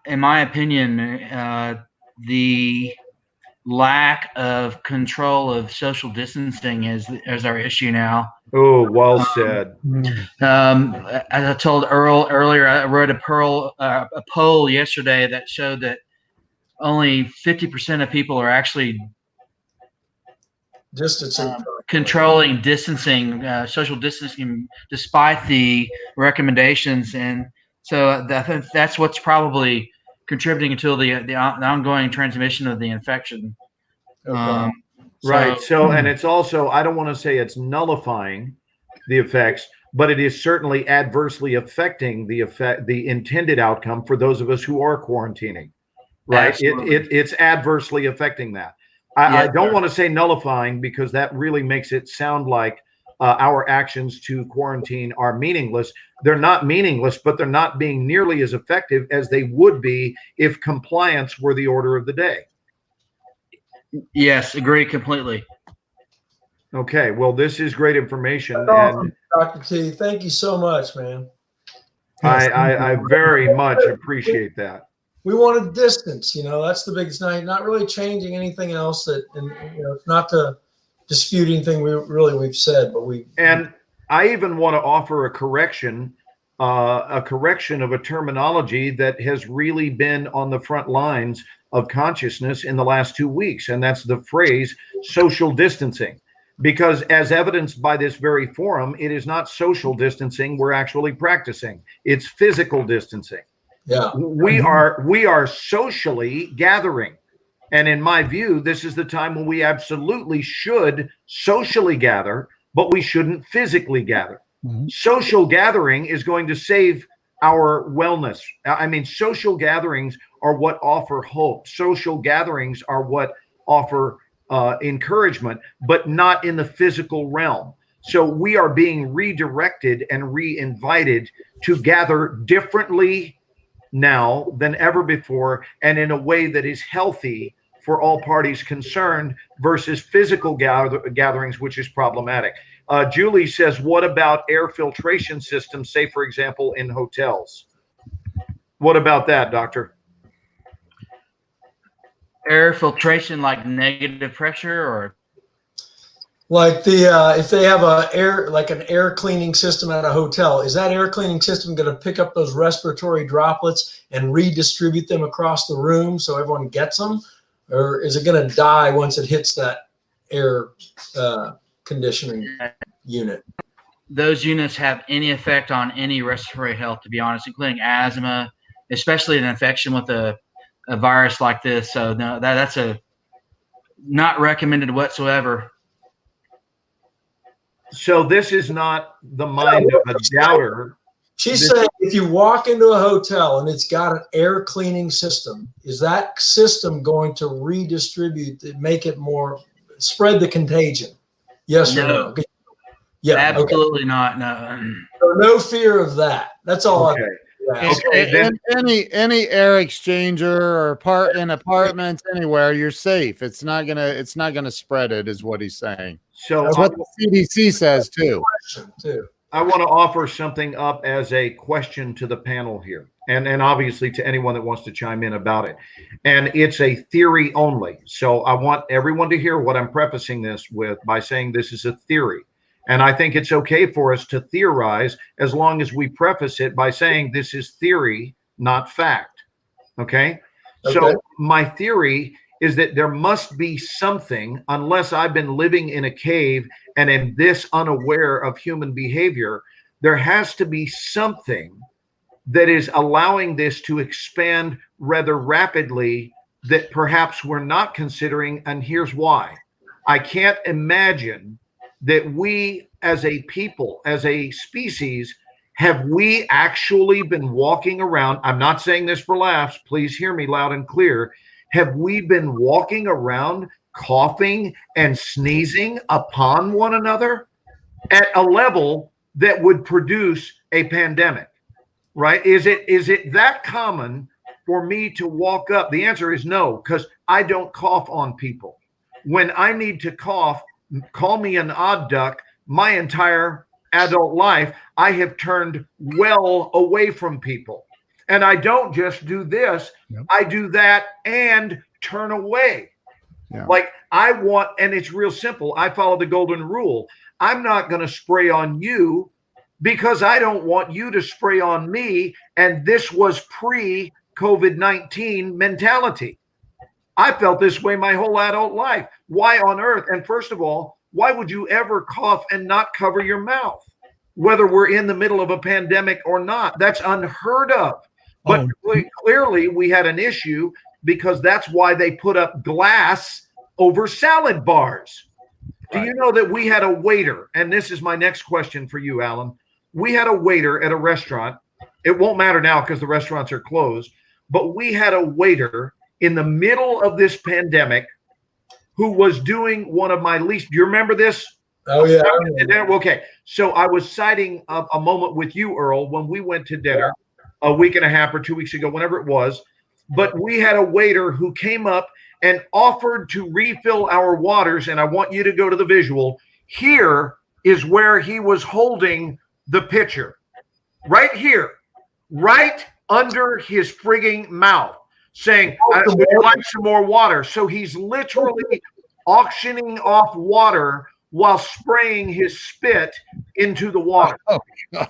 G: In my opinion, the lack of control of social distancing is our issue now.
D: Oh, well said.
G: As I told Earl earlier, I wrote a poll yesterday that showed that only 50% of people are actually
C: distancing,
G: controlling distancing, social distancing, despite the recommendations. And so I think that's what's probably contributing to the ongoing transmission of the infection.
C: Okay.
D: Right. So, and it's also, I don't want to say it's nullifying the effects, but it is certainly adversely affecting the intended outcome for those of us who are quarantining. Right. It's adversely affecting that. I don't want to say nullifying, because that really makes it sound like our actions to quarantine are meaningless. They're not meaningless, but they're not being nearly as effective as they would be if compliance were the order of the day.
G: Yes, agree completely.
D: Okay, well, this is great information.
C: That's awesome, Dr. T. Thank you so much, man.
D: I very much appreciate that.
C: We wanted distance, that's the biggest night, not really changing anything else it's not to dispute anything we've said, but and
D: I even want to offer a correction of a terminology that has really been on the front lines of consciousness in the last 2 weeks. And that's the phrase social distancing, because as evidenced by this very forum, it is not social distancing we're actually practicing. It's physical distancing.
C: Yeah,
D: we are socially gathering. And in my view, this is the time when we absolutely should socially gather, but we shouldn't physically gather. Mm-hmm. Social gathering is going to save our wellness. I mean, social gatherings are what offer hope. Social gatherings are what offer encouragement, but not in the physical realm. So we are being redirected and re-invited to gather differently now than ever before, and in a way that is healthy for all parties concerned, versus physical gatherings, which is problematic. Julie says, what about air filtration systems, say, for example, in hotels? What about that, doctor?
G: Air filtration, like negative pressure, or?
C: Like if they have an air cleaning system at a hotel, is that air cleaning system going to pick up those respiratory droplets and redistribute them across the room so everyone gets them, or is it going to die once it hits that air conditioning unit?
G: Those units have any effect on any respiratory health, to be honest, including asthma, especially an infection with a virus like this. So no, that's a not recommended whatsoever.
D: So this is not the mind of a doubter.
C: She's saying if you walk into a hotel and it's got an air cleaning system, is that system going to redistribute, make it more, spread the contagion? Yes or no? Yeah,
G: absolutely not. No.
C: So no fear of that. That's all.
D: Okay.
A: Any air exchanger or in apartments anywhere, you're safe. It's not gonna spread it, is what he's saying.
D: So
A: that's what the CDC says too.
D: I want to offer something up as a question to the panel here, and obviously to anyone that wants to chime in about it. And it's a theory only. So I want everyone to hear what I'm prefacing this with by saying this is a theory. And I think it's okay for us to theorize as long as we preface it by saying this is theory, not fact. Okay? So my theory is that there must be something, unless I've been living in a cave and am this unaware of human behavior, there has to be something that is allowing this to expand rather rapidly that perhaps we're not considering. And here's why. I can't imagine that we as a people, as a species, have we actually been walking around? I'm not saying this for laughs. Please hear me loud and clear. Have we been walking around coughing and sneezing upon one another at a level that would produce a pandemic, right? Is it that common for me to walk up? The answer is no, because I don't cough on people. When I need to cough, call me an odd duck. My entire adult life, I have turned well away from people. And I don't just do this, I do that and turn away. Yeah. Like I want, and it's real simple. I follow the golden rule. I'm not going to spray on you because I don't want you to spray on me. And this was pre-COVID-19 mentality. I felt this way my whole adult life. Why on earth? And first of all, why would you ever cough and not cover your mouth? Whether we're in the middle of a pandemic or not, that's unheard of. But clearly we had an issue because that's why they put up glass over salad bars. Right. Do you know that we had a waiter? And this is my next question for you, Alan. We had a waiter at a restaurant. It won't matter now because the restaurants are closed. But we had a waiter in the middle of this pandemic who was doing one of my least. Do you remember this?
C: Oh, yeah.
D: Okay. So I was citing a moment with you, Earl, when we went to dinner a week and a half or 2 weeks ago, whenever it was. But we had a waiter who came up and offered to refill our waters. And I want you to go to the visual. Here is where he was holding the pitcher. Right here. Right under his frigging mouth. Saying, would you like some more water? So he's literally auctioning off water while spraying his spit into the water.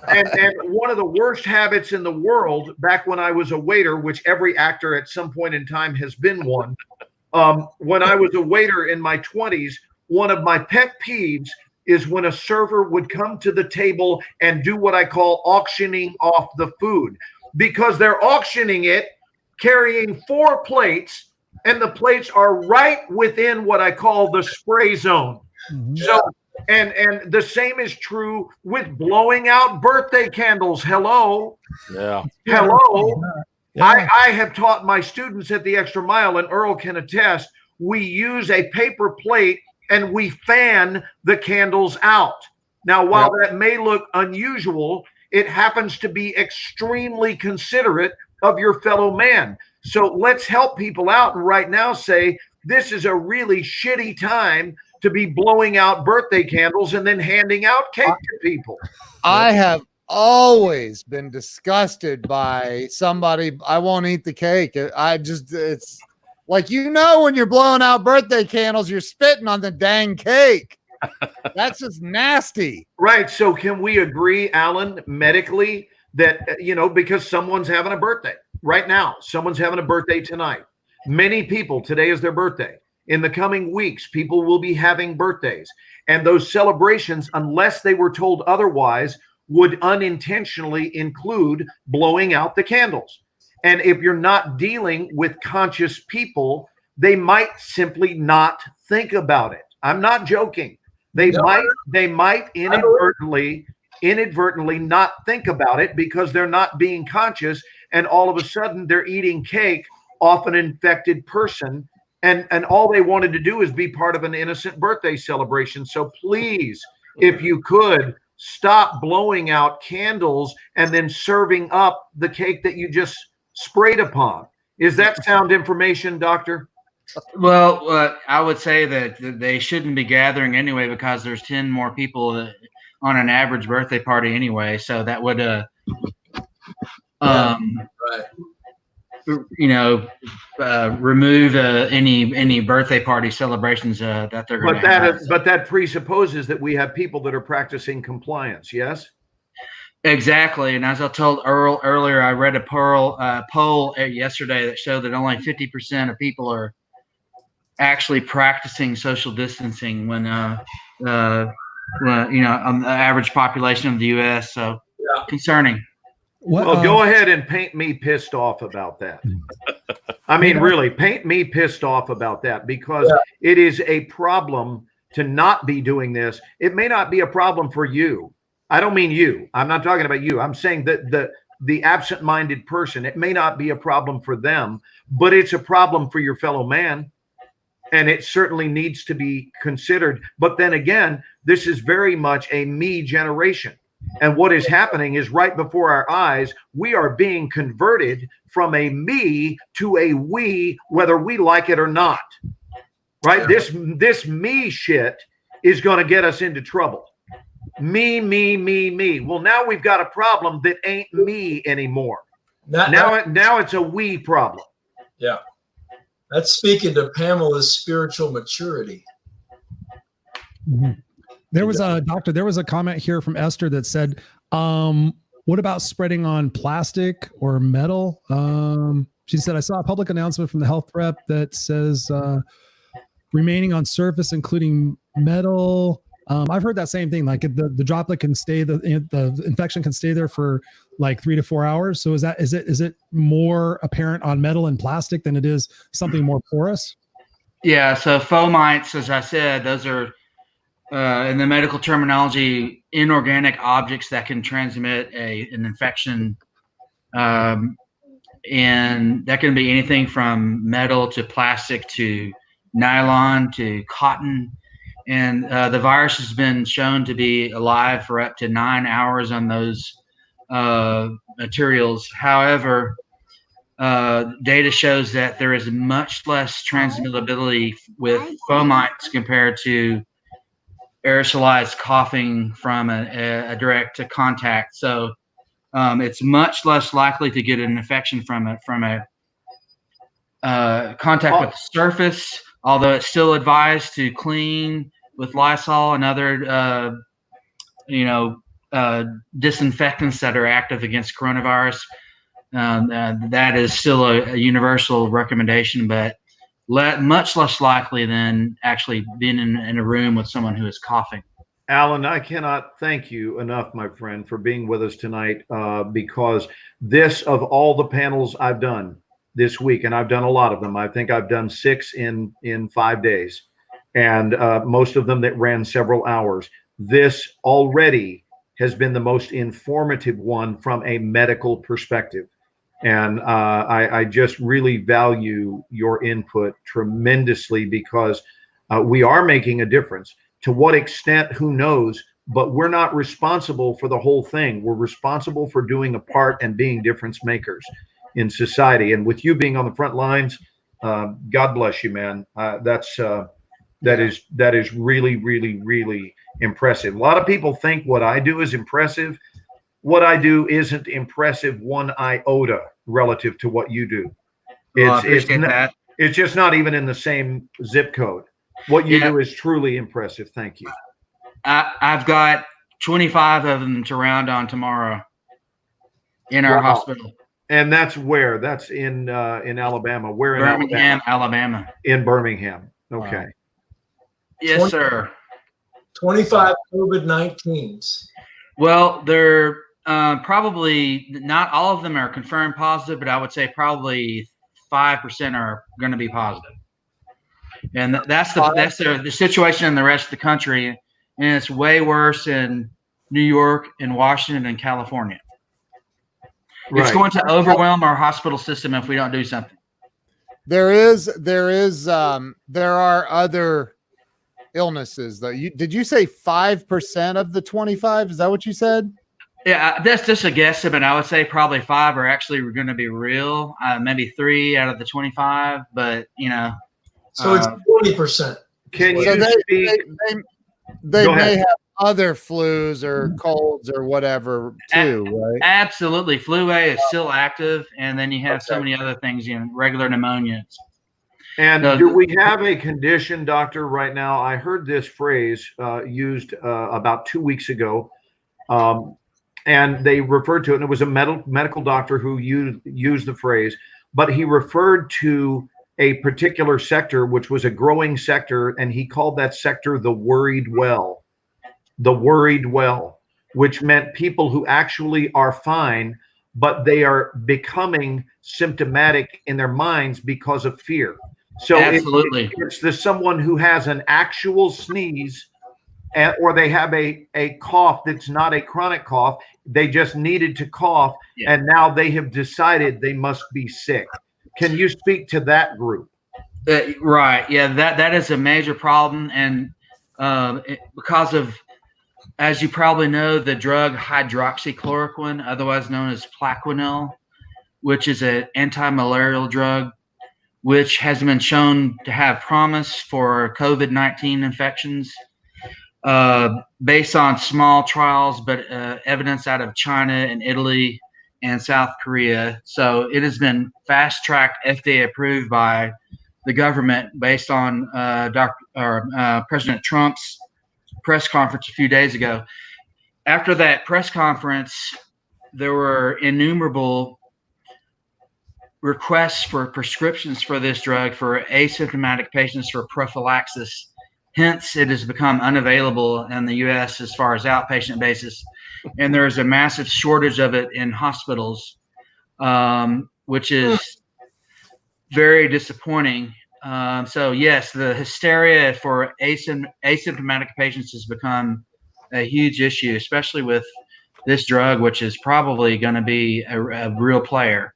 D: And one of the worst habits in the world, back when I was a waiter, which every actor at some point in time has been one, when I was a waiter in my 20s, one of my pet peeves is when a server would come to the table and do what I call auctioning off the food. Because they're auctioning it, carrying 4 plates, and the plates are right within what I call the spray zone. Mm-hmm. So, and the same is true with blowing out birthday candles. Hello.
E: Yeah.
D: Hello. Yeah. I have taught my students at the Extra Mile, and Earl can attest, we use a paper plate and we fan the candles out. Now, while that may look unusual, it happens to be extremely considerate of your fellow man. So let's help people out and right now say this is a really shitty time to be blowing out birthday candles and then handing out cake to people.
A: I have always been disgusted by somebody. I won't eat the cake. It's like, when you're blowing out birthday candles, you're spitting on the dang cake. That's just nasty.
D: Right. So can we agree, Alan, medically that, because someone's having a birthday right now, someone's having a birthday tonight. Many people, today is their birthday. In the coming weeks, people will be having birthdays. And those celebrations, unless they were told otherwise, would unintentionally include blowing out the candles. And if you're not dealing with conscious people, they might simply not think about it. I'm not joking. They might inadvertently not think about it because they're not being conscious, and all of a sudden they're eating cake off an infected person, and all they wanted to do is be part of an innocent birthday celebration. So please, if you could, stop blowing out candles and then serving up the cake that you just sprayed upon. Is that sound information, Doctor?
G: Well, I would say that they shouldn't be gathering anyway, because there's 10 more people on an average birthday party anyway. So that would, remove any birthday party celebrations that they're going to have.
D: But that presupposes that we have people that are practicing compliance. Yes.
G: Exactly. And as I told Earl earlier, I read a poll yesterday that showed that only 50% of people are actually practicing social distancing when on the average population of the U.S. So concerning.
D: Well, go ahead and paint me pissed off about that. I mean, really, paint me pissed off about that, because it is a problem to not be doing this. It may not be a problem for you. I don't mean you. I'm not talking about you. I'm saying that the absent-minded person, it may not be a problem for them, but it's a problem for your fellow man. And it certainly needs to be considered. But then again, this is very much a me generation. And what is happening is right before our eyes, we are being converted from a me to a we, whether we like it or not. Right? This me shit is going to get us into trouble. Me, me, me, me. Well, now we've got a problem that ain't me anymore. Now it's a we problem.
C: Yeah. That's speaking to Pamela's spiritual maturity.
B: Mm-hmm. There was a comment here from Esther that said, what about spreading on plastic or metal? She said, I saw a public announcement from the health rep that says remaining on surface, including metal. I've heard that same thing. Like the droplet can stay, the infection can stay there for like 3 to 4 hours. So is it more apparent on metal and plastic than it is something more porous?
G: Yeah. So fomites, as I said, those are in the medical terminology, inorganic objects that can transmit an infection, and that can be anything from metal to plastic to nylon to cotton. And the virus has been shown to be alive for up to 9 hours on those materials. However, data shows that there is much less transmissibility with fomites compared to aerosolized coughing from a direct contact. So it's much less likely to get an infection from a contact with the surface, although it's still advised to clean with Lysol and other disinfectants that are active against coronavirus. That is still a universal recommendation, but much less likely than actually being in a room with someone who is coughing.
D: Alan, I cannot thank you enough, my friend, for being with us tonight, because this, of all the panels I've done this week, and I've done a lot of them, I think I've done 6 in 5 days, and most of them that ran several hours. This already has been the most informative one from a medical perspective. And I just really value your input tremendously, because we are making a difference. To what extent, who knows, but we're not responsible for the whole thing. We're responsible for doing a part and being difference makers in society. And with you being on the front lines, God bless you, man. That is really, really, really impressive. A lot of people think what I do is impressive. What I do isn't impressive one iota relative to what you do. It's just not even in the same zip code. What you do is truly impressive. Thank you.
G: I've got 25 of them to round on tomorrow in our hospital.
D: And that's where? That's in Alabama. Where in
G: Birmingham, Alabama.
D: In Birmingham. Okay.
A: Wow.
G: Yes, sir.
C: 25 COVID-19s.
G: Well, they're probably not all of them are confirmed positive, but I would say probably 5% are going to be positive. And that's the situation in the rest of the country, and it's way worse in New York and Washington and California.
D: Right.
G: It's going to overwhelm our hospital system if we don't do something.
A: There are other illnesses though. Did you say 5% of the 25? Is that what you said?
G: Yeah, that's just a guesstimate. I would say probably 5 are actually going to be real. Maybe 3 out of the 25, but
C: so it's 20%.
D: Can
A: So
D: you speak?
A: They may have other flus or colds or whatever too, right?
G: Absolutely. Flu A is still active, and then you have so many other things, regular pneumonias.
D: And do we have a condition, doctor, right now? I heard this phrase used about 2 weeks ago, and they referred to it, and it was a medical doctor who used the phrase, but he referred to a particular sector, which was a growing sector, and he called that sector the worried well. The worried well, which meant people who actually are fine, but they are becoming symptomatic in their minds because of fear. So
G: absolutely,
D: it's someone who has an actual sneeze, or they have a cough that's not a chronic cough. They just needed to cough, and now they have decided they must be sick. Can you speak to that group?
G: Right. Yeah, that is a major problem, and because of, as you probably know, the drug hydroxychloroquine, otherwise known as Plaquenil, which is an anti-malarial drug, which has been shown to have promise for COVID-19 infections based on small trials, but evidence out of China and Italy and South Korea. So it has been fast-tracked, FDA approved by the government based on President Trump's press conference a few days ago. After that press conference, there were innumerable requests for prescriptions for this drug for asymptomatic patients for prophylaxis. Hence, it has become unavailable in the U.S. as far as outpatient basis, and there is a massive shortage of it in hospitals, which is very disappointing. So yes, the hysteria for asymptomatic patients has become a huge issue, especially with this drug, which is probably going to be a real player.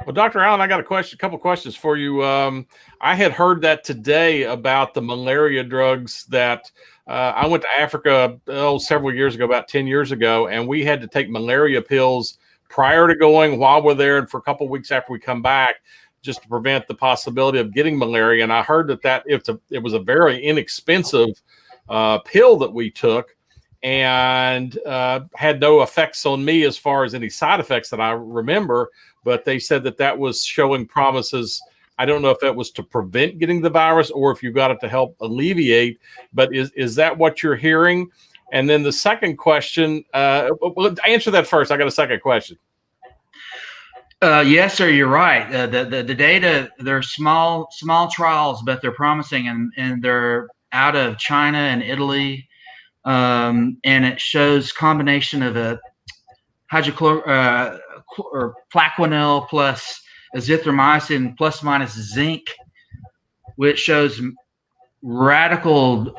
E: Well, Dr. Allen, I got a couple questions for you. I had heard that today about the malaria drugs that I went to Africa several years ago, about 10 years ago, and we had to take malaria pills prior to going, while we're there, and for a couple of weeks after we come back, just to prevent the possibility of getting malaria. And I heard that it was a very inexpensive pill that we took, and had no effects on me as far as any side effects that I remember. But they said that was showing promises. I don't know if that was to prevent getting the virus or if you got it to help alleviate. But is that what you're hearing? And then the second question, answer that first. I got a second question.
G: Yes, sir, you're right. The data, they're small trials, but they're promising, and they're out of China and Italy. And it shows combination of a or Plaquenil plus azithromycin plus minus zinc, which shows radical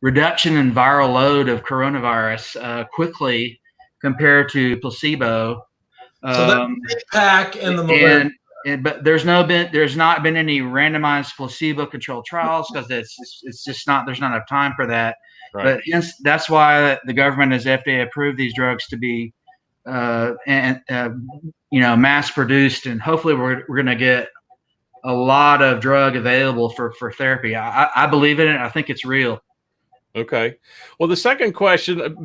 G: reduction in viral load of coronavirus quickly compared to placebo.
C: So that pack and the malaria.
G: But there's not been any randomized placebo-controlled trials because it's just not, there's not enough time for that. Right. But hence, that's why the government has FDA approved these drugs to be mass produced, and hopefully we're going to get a lot of drug available for therapy. I believe in it. I think it's real.
E: Okay. Well, the second question,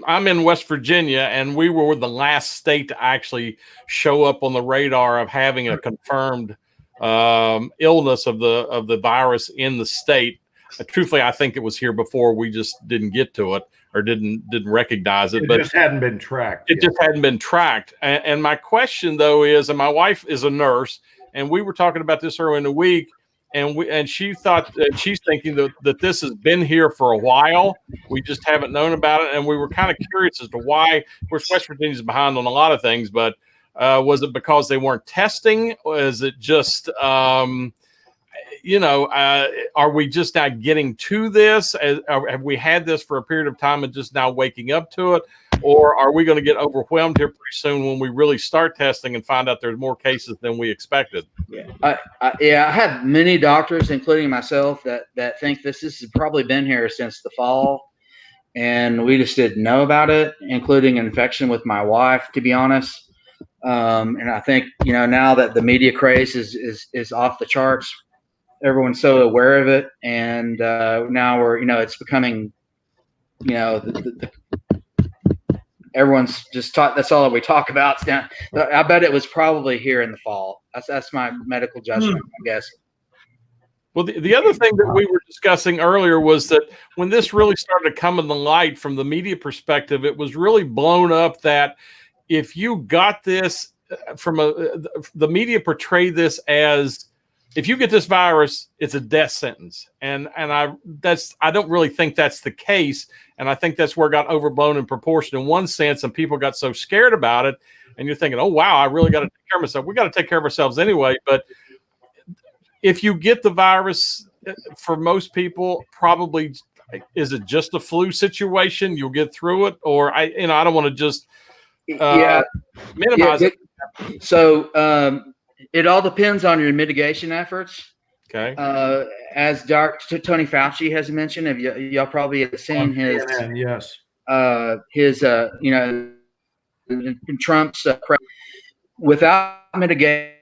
E: I'm in West Virginia, and we were the last state to actually show up on the radar of having a confirmed illness of the virus in the state. truthfully, I think it was here before. We just didn't get to it or didn't recognize it.
D: It just hadn't been tracked.
E: It just hadn't been tracked. And my question though is, and my wife is a nurse, and we were talking about this earlier in the week, and she thought that she's thinking that this has been here for a while. We just haven't known about it, and we were kind of curious as to why. Of course, West Virginia's behind on a lot of things, but was it because they weren't testing? Or is it just are we just now getting to this? Have we had this for a period of time and just now waking up to it? Or are we going to get overwhelmed here pretty soon when we really start testing and find out there's more cases than we expected?
G: I have many doctors, including myself, that think this has probably been here since the fall, and we just didn't know about it, including infection with my wife, to be honest. And I think, now that the media craze is off the charts, everyone's so aware of it, and now we're, it's becoming, everyone's just taught. That's all that we talk about. I bet it was probably here in the fall. That's my medical judgment, I guess.
E: Well, the other thing that we were discussing earlier was that when this really started to come in the light from the media perspective, it was really blown up that if you got this from the media portrayed this as, if you get this virus, it's a death sentence. And I don't really think that's the case. And I think that's where it got overblown in proportion in one sense, and people got so scared about it. And you're thinking, oh, wow, I really got to take care of myself. We got to take care of ourselves anyway. But if you get the virus, for most people, probably, is it just a flu situation? You'll get through it? Or I don't want to just minimize it.
G: So it all depends on your mitigation efforts.
E: Okay.
G: As Dr. Tony Fauci has mentioned, y'all probably have seen his Trump's without mitigation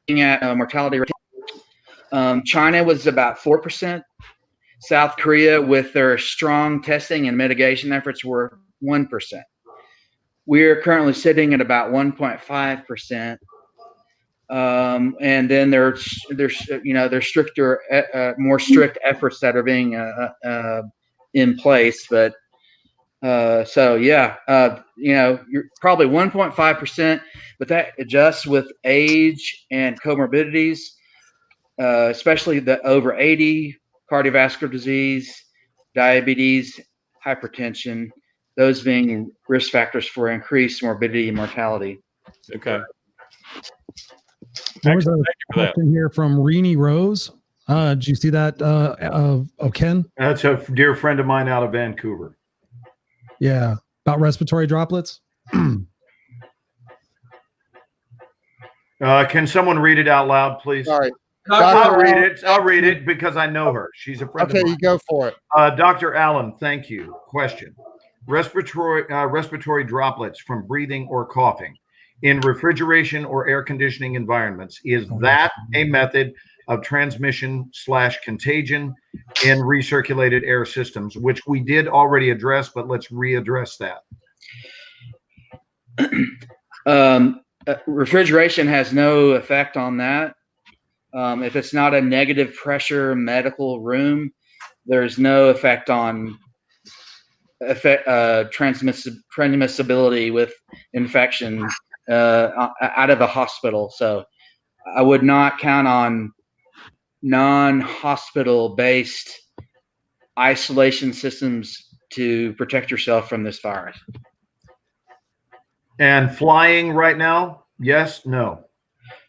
G: at mortality rate. China was about 4%. South Korea, with their strong testing and mitigation efforts, were 1%. We're currently sitting at about 1.5%, and then there's stricter, more strict efforts that are being in place. But you're probably 1.5%, but that adjusts with age and comorbidities, especially the over 80, cardiovascular disease, diabetes, hypertension. Those being risk factors for increased morbidity and mortality.
E: Okay.
B: There was a question here from Renee Rose. Did you see that, Ken?
D: That's a dear friend of mine out of Vancouver.
B: Yeah, about respiratory droplets.
D: Can someone read it out loud, please?
A: Sorry.
D: I'll read it because I know her. She's a friend of mine.
A: Okay, you go for it.
D: Dr. Allen, thank you. Question. Respiratory droplets from breathing or coughing in refrigeration or air conditioning environments. Is that a method of transmission/contagion in recirculated air systems, which we did already address, but let's readdress
G: that. Refrigeration has no effect on that. If it's not a negative pressure medical room, there's no effect on transmissibility with infection out of a hospital. So I would not count on non-hospital based isolation systems to protect yourself from this virus.
D: And flying right now? Yes, no.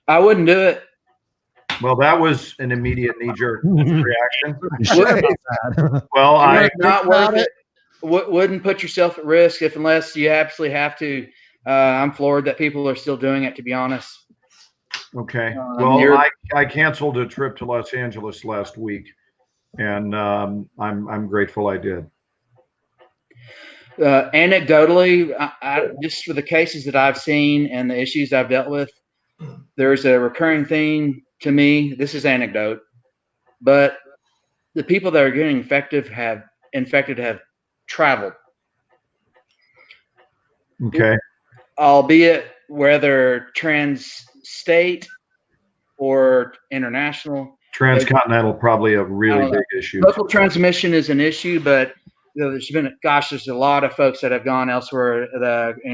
G: I wouldn't do it.
D: Well, that was an immediate knee-jerk reaction.
G: Well, I not worth it. Wouldn't put yourself at risk unless you absolutely have to. I'm floored that people are still doing it, to be honest.
D: Okay. Well, I canceled a trip to Los Angeles last week, and I'm grateful I did.
G: Anecdotally, I, just for the cases that I've seen and the issues I've dealt with, there's a recurring theme to me. This is anecdote, but the people that are getting infected have traveled.
D: Okay.
G: Albeit whether trans-state or international.
D: Transcontinental, probably a really big issue.
G: Local transmission is an issue, but there's a lot of folks that have gone elsewhere,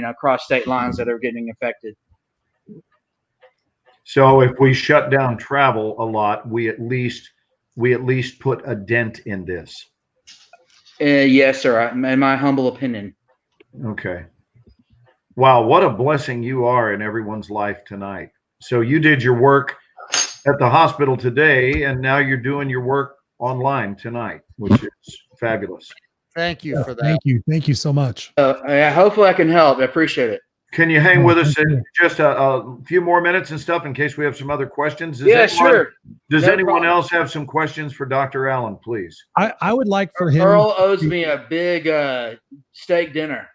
G: across state lines that are getting affected.
D: So if we shut down travel a lot, we at least put a dent in this.
G: Yes, sir. In my humble opinion.
D: Okay. Wow, what a blessing you are in everyone's life tonight. So you did your work at the hospital today, and now you're doing your work online tonight, which is fabulous.
A: Thank you for that.
B: Thank you so much.
G: Hopefully I can help. I appreciate it.
D: Can you hang with us in just a few more minutes and stuff in case we have some other questions?
G: Sure.
D: Does anyone else have some questions for Dr. Allen, please?
B: I would like for him.
G: Earl owes me a big steak dinner.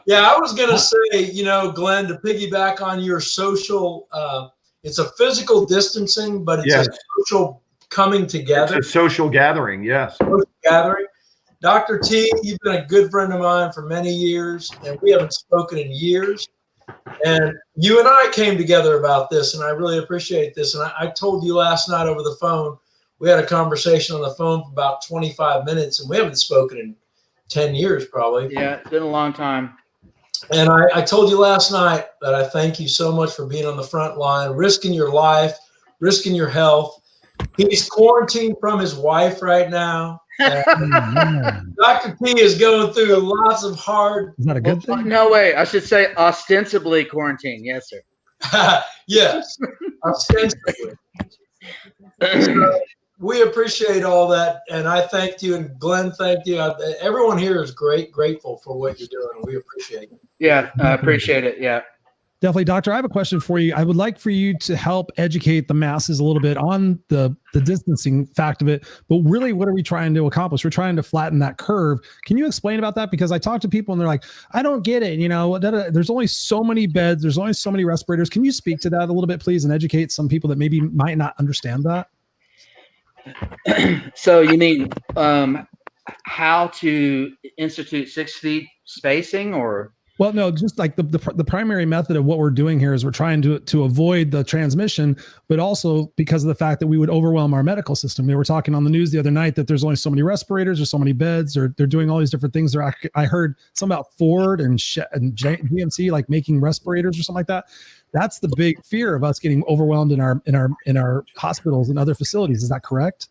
C: Yeah, I was going to say, Glenn, to piggyback on your social, it's a physical distancing, but it's a social coming together.
D: It's a social gathering, yes.
C: Social gathering. Dr. T, you've been a good friend of mine for many years, and we haven't spoken in years. And you and I came together about this, and I really appreciate this. And I told you last night over the phone, we had a conversation on the phone for about 25 minutes, and we haven't spoken in 10 years probably.
G: Yeah, it's been a long time.
C: And I told you last night that I thank you so much for being on the front line, risking your life, risking your health. He's quarantined from his wife right now. Dr. T is going through lots of hard.
B: Is that a good thing?
G: No way. I should say ostensibly quarantine. Yes, sir.
C: Yes, ostensibly. So we appreciate all that, and I thank you, and Glenn, thank you. Everyone here is grateful for what you're doing, and we appreciate it.
G: Yeah, I appreciate it. Yeah.
B: Definitely, Doctor. I have a question for you. I would like for you to help educate the masses a little bit on the distancing fact of it. But really, what are we trying to accomplish? We're trying to flatten that curve. Can you explain about that? Because I talk to people and they're like, I don't get it. There's only so many beds. There's only so many respirators. Can you speak to that a little bit, please, and educate some people that maybe might not understand that?
G: So you mean how to institute 6 feet spacing, or?
B: Well, no, just like the primary method of what we're doing here is we're trying to avoid the transmission, but also because of the fact that we would overwhelm our medical system. They were talking on the news the other night that there's only so many respirators or so many beds, or they're doing all these different things. I heard some about Ford and GMC like making respirators or something like that. That's the big fear of us getting overwhelmed in our hospitals and other facilities. Is that correct?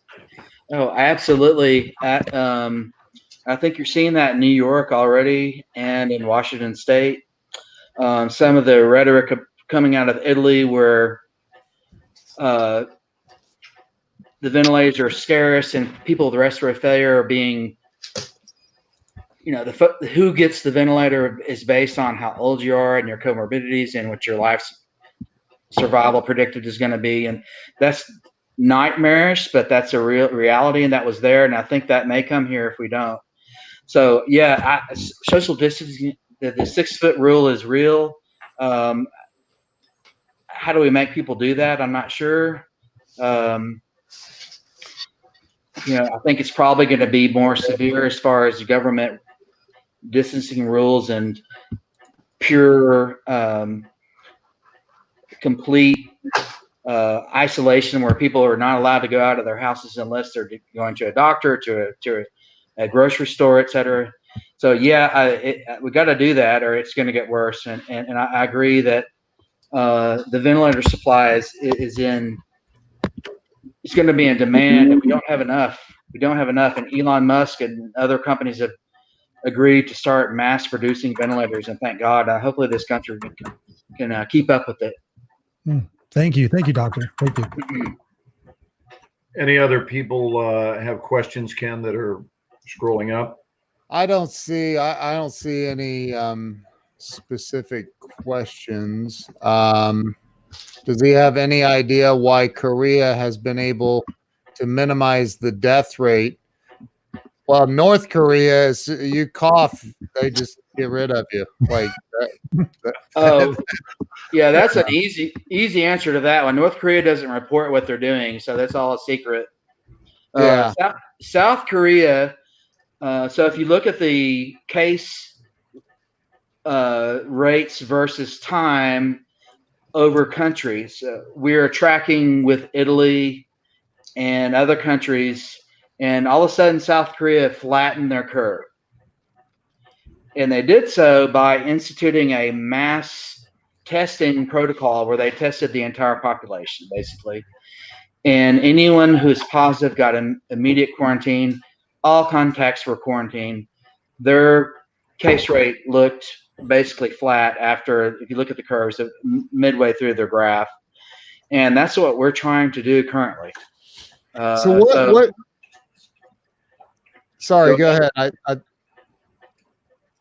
G: Oh, absolutely. I think you're seeing that in New York already and in Washington State. Some of the rhetoric coming out of Italy where the ventilators are scarce and people with respiratory failure are being, who gets the ventilator is based on how old you are and your comorbidities and what your life's survival predicted is going to be. And that's nightmarish, but that's a real reality, and that was there. And I think that may come here if we don't. So yeah, social distancing, the 6 foot rule is real. How do we make people do that? I'm not sure. I think it's probably going to be more severe as far as government distancing rules and pure, complete isolation where people are not allowed to go out of their houses unless they're going to a doctor, to a grocery store, et cetera. So yeah, we got to do that, or it's going to get worse. And I agree that the ventilator supply is going to be in demand, and we don't have enough. And Elon Musk and other companies have agreed to start mass producing ventilators. And thank God, hopefully this country can keep up with it.
B: Thank you, doctor. Thank you.
D: Any other people have questions, Ken, that are scrolling up?
A: I don't see any specific questions. Does he have any idea why Korea has been able to minimize the death rate? Well, North Korea is, you cough, they just get rid of you. Like that.
G: Oh, yeah, that's an easy answer to that one. North Korea doesn't report what they're doing, so that's all a secret.
A: Yeah.
G: South Korea. So if you look at the case rates versus time, over countries. We're tracking with Italy and other countries, and all of a sudden South Korea flattened their curve. And they did so by instituting a mass testing protocol where they tested the entire population, basically. And anyone who's positive got an immediate quarantine. All contacts were quarantined. Their case rate looked basically flat after, if you look at the curves, midway through their graph. And that's what we're trying to do currently.
A: What? Sorry, go ahead.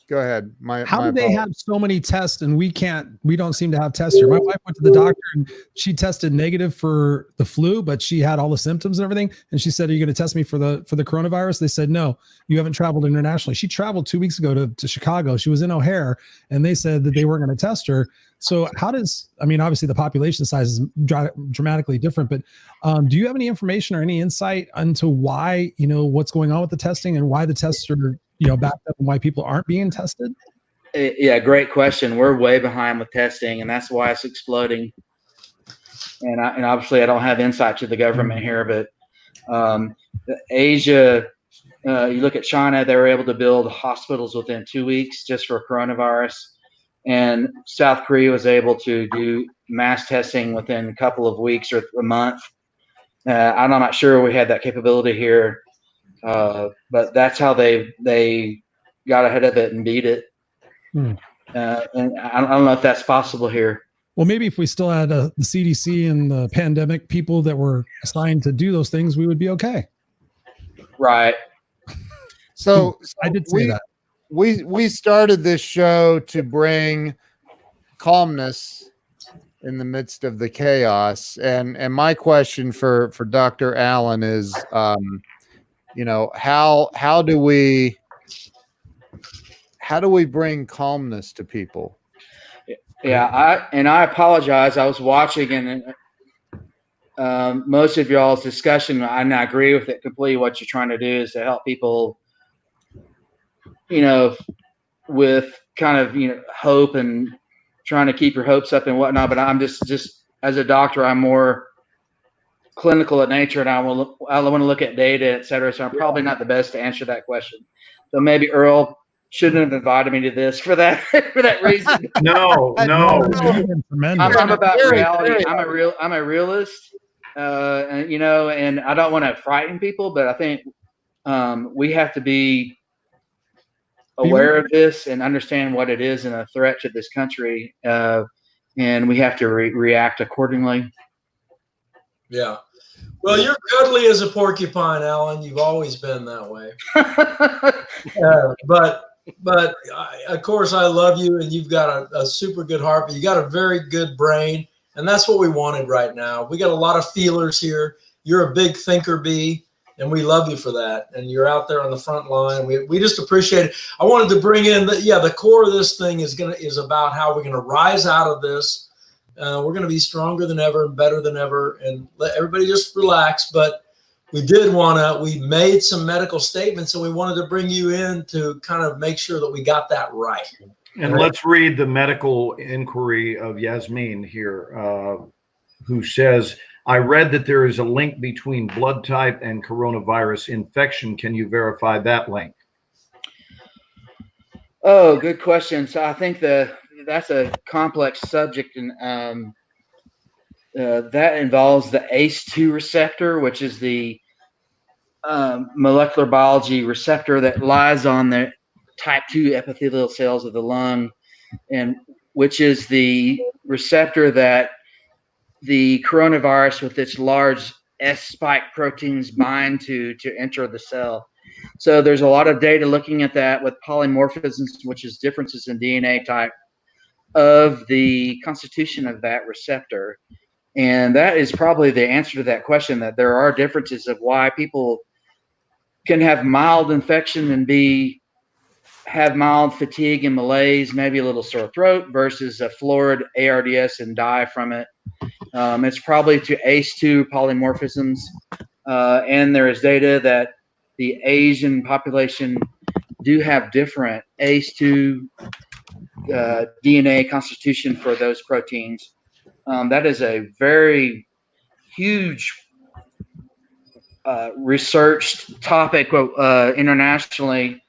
A: Go ahead.
B: How do they have so many tests and we don't seem to have tests here? My wife went to the doctor and she tested negative for the flu, but she had all the symptoms and everything. And she said, "Are you going to test me for the coronavirus?" They said, "No, you haven't traveled internationally." She traveled 2 weeks ago to Chicago. She was in O'Hare and they said that they weren't going to test her. So obviously the population size is dramatically different, but do you have any information or any insight into why, what's going on with the testing and why the tests are, backed up and why people aren't being tested?
G: Yeah, great question. We're way behind with testing, and that's why it's exploding. And obviously I don't have insight to the government here, but Asia, you look at China, they were able to build hospitals within 2 weeks just for coronavirus. And South Korea was able to do mass testing within a couple of weeks or a month. I'm not sure we had that capability here, but that's how they got ahead of it and beat it. And I don't know if that's possible here.
B: Well, maybe if we still had the CDC and the pandemic people that were assigned to do those things, we would be okay.
G: Right.
A: So
B: I did say that.
A: We started this show to bring calmness in the midst of the chaos. And my question for Dr. Allen is, how do we bring calmness to people?
G: Yeah, I apologize. I was watching and most of y'all's discussion, and I agree with it completely. What you're trying to do is to help people, with kind of hope and trying to keep your hopes up and whatnot. But I'm just as a doctor, I'm more clinical at nature, and I want to look at data, et cetera. So I'm probably not the best to answer that question. So maybe Earl shouldn't have invited me to this for that reason.
D: No.
G: I'm about reality. I'm a realist, and I don't want to frighten people, but I think we have to be aware of this and understand what it is and a threat to this country, and we have to react accordingly.
C: Yeah. Well, you're cuddly as a porcupine, Alan. You've always been that way. But of course, I love you, and you've got a super good heart, but you got a very good brain, and that's what we wanted right now. We got a lot of feelers here. You're a big thinker bee, and we love you for that. And you're out there on the front line. We just appreciate it. I wanted to bring in the core of this thing is about how we're gonna rise out of this. We're gonna be stronger than ever and better than ever, and let everybody just relax. But we made some medical statements, and we wanted to bring you in to kind of make sure that we got that right.
D: And let's read the medical inquiry of Yasmin here, who says, "I read that there is a link between blood type and coronavirus infection. Can you verify that link?"
G: Oh, good question. So I think that's a complex subject, and that involves the ACE2 receptor, which is the molecular biology receptor that lies on the type 2 epithelial cells of the lung, and which is the receptor that the coronavirus with its large S spike proteins bind to enter the cell. So there's a lot of data looking at that with polymorphisms, which is differences in DNA type of the constitution of that receptor. And that is probably the answer to that question, that there are differences of why people can have mild infection and have mild fatigue and malaise, maybe a little sore throat, versus a florid ARDS and die from it. It's probably to ACE2 polymorphisms. And there is data that the Asian population do have different ACE2 DNA constitution for those proteins. That is a very huge researched topic internationally,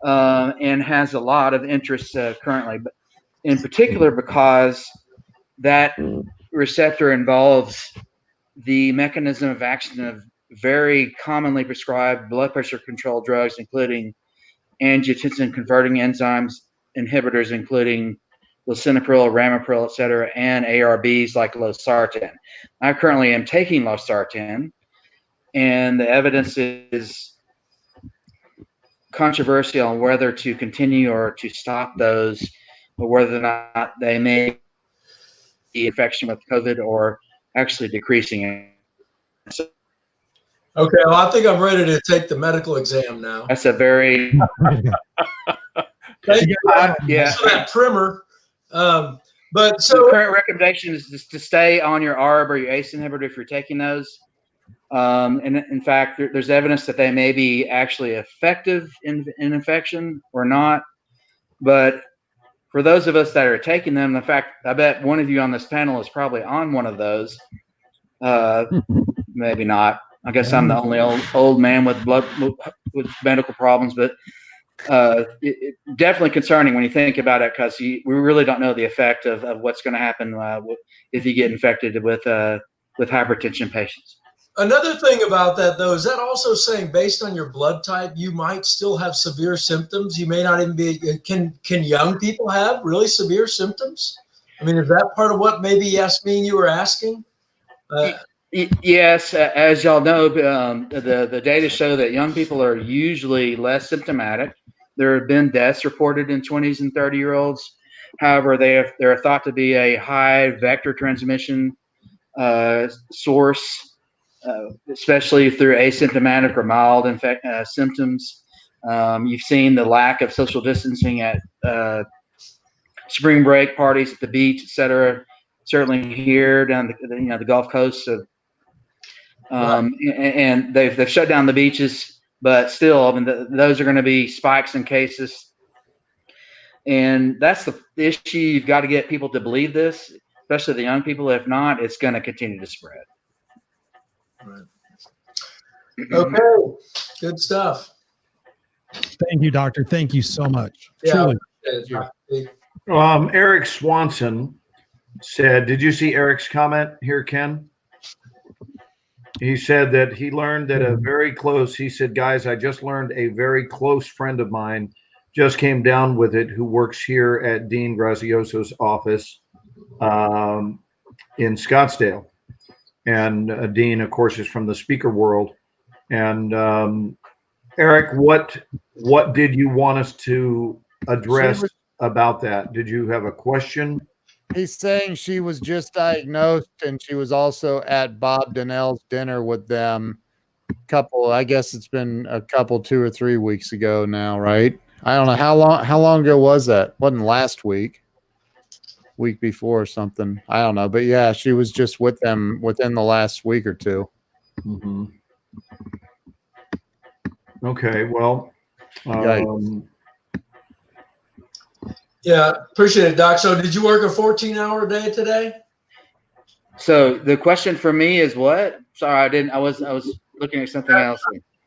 G: and has a lot of interest currently, but in particular because that receptor involves the mechanism of action of very commonly prescribed blood pressure control drugs, including angiotensin converting enzymes inhibitors, including lisinopril, ramipril, etc., and ARBs like losartan. I currently am taking losartan, and the evidence is controversial on whether to continue or to stop those, or whether or not they may be infection with COVID or actually decreasing it. So
C: Okay, well, I think I'm ready to take the medical exam now.
G: that's a very
C: Thank you
G: yeah.
C: for that primer. But
G: The
C: so,
G: current recommendation is just to stay on your ARB or your ACE inhibitor if you're taking those. And in fact, there's evidence that they may be actually effective in infection or not. But for those of us that are taking them, in fact, I bet one of you on this panel is probably on one of those. Maybe not. I guess I'm the only old man with with medical problems, but definitely concerning when you think about it, because we really don't know the effect of what's going to happen if you get infected with hypertension patients.
C: another thing about that, though, is that also saying based on your blood type, you might still have severe symptoms. You may not even be. Can young people have really severe symptoms? I mean, is that part of what maybe Yasmin you were asking?
G: Yes, as y'all know, the data show that young people are usually less symptomatic. There have been deaths reported in 20s and 30-year-olds. However, they're thought to be a high vector transmission source, especially through asymptomatic or mild symptoms. You've seen the lack of social distancing at spring break parties at the beach, etc. Certainly here down the Gulf Coast of. And they've shut down the beaches, but still, I mean, those are going to be spikes in cases, and that's the issue. You've got to get people to believe this, especially the young people. If not, it's going to continue to spread.
C: Right. Okay, good stuff.
B: Thank you, doctor. Thank you so much.
C: Yeah,
B: Truly.
D: Eric Swanson said, did you see Eric's comment here, Ken? He said that he learned that he said, guys, I just learned a very close friend of mine just came down with it, who works here at Dean Grazioso's office in Scottsdale. And Dean, of course, is from the speaker world. And Eric, what did you want us to address about that? Did you have a question?
A: He's saying she was just diagnosed, and she was also at Bob Donnell's dinner with them. I guess it's been a couple, 2 or 3 weeks ago now, right? I don't know how long ago was that? Wasn't last week before or something. I don't know, but yeah, she was just with them within the last week or two.
D: Mm-hmm. Okay, well,
C: yeah, appreciate it, Doc. So, did you work a 14-hour day today?
G: So the question for me is what? Sorry, I didn't. I was looking at something else.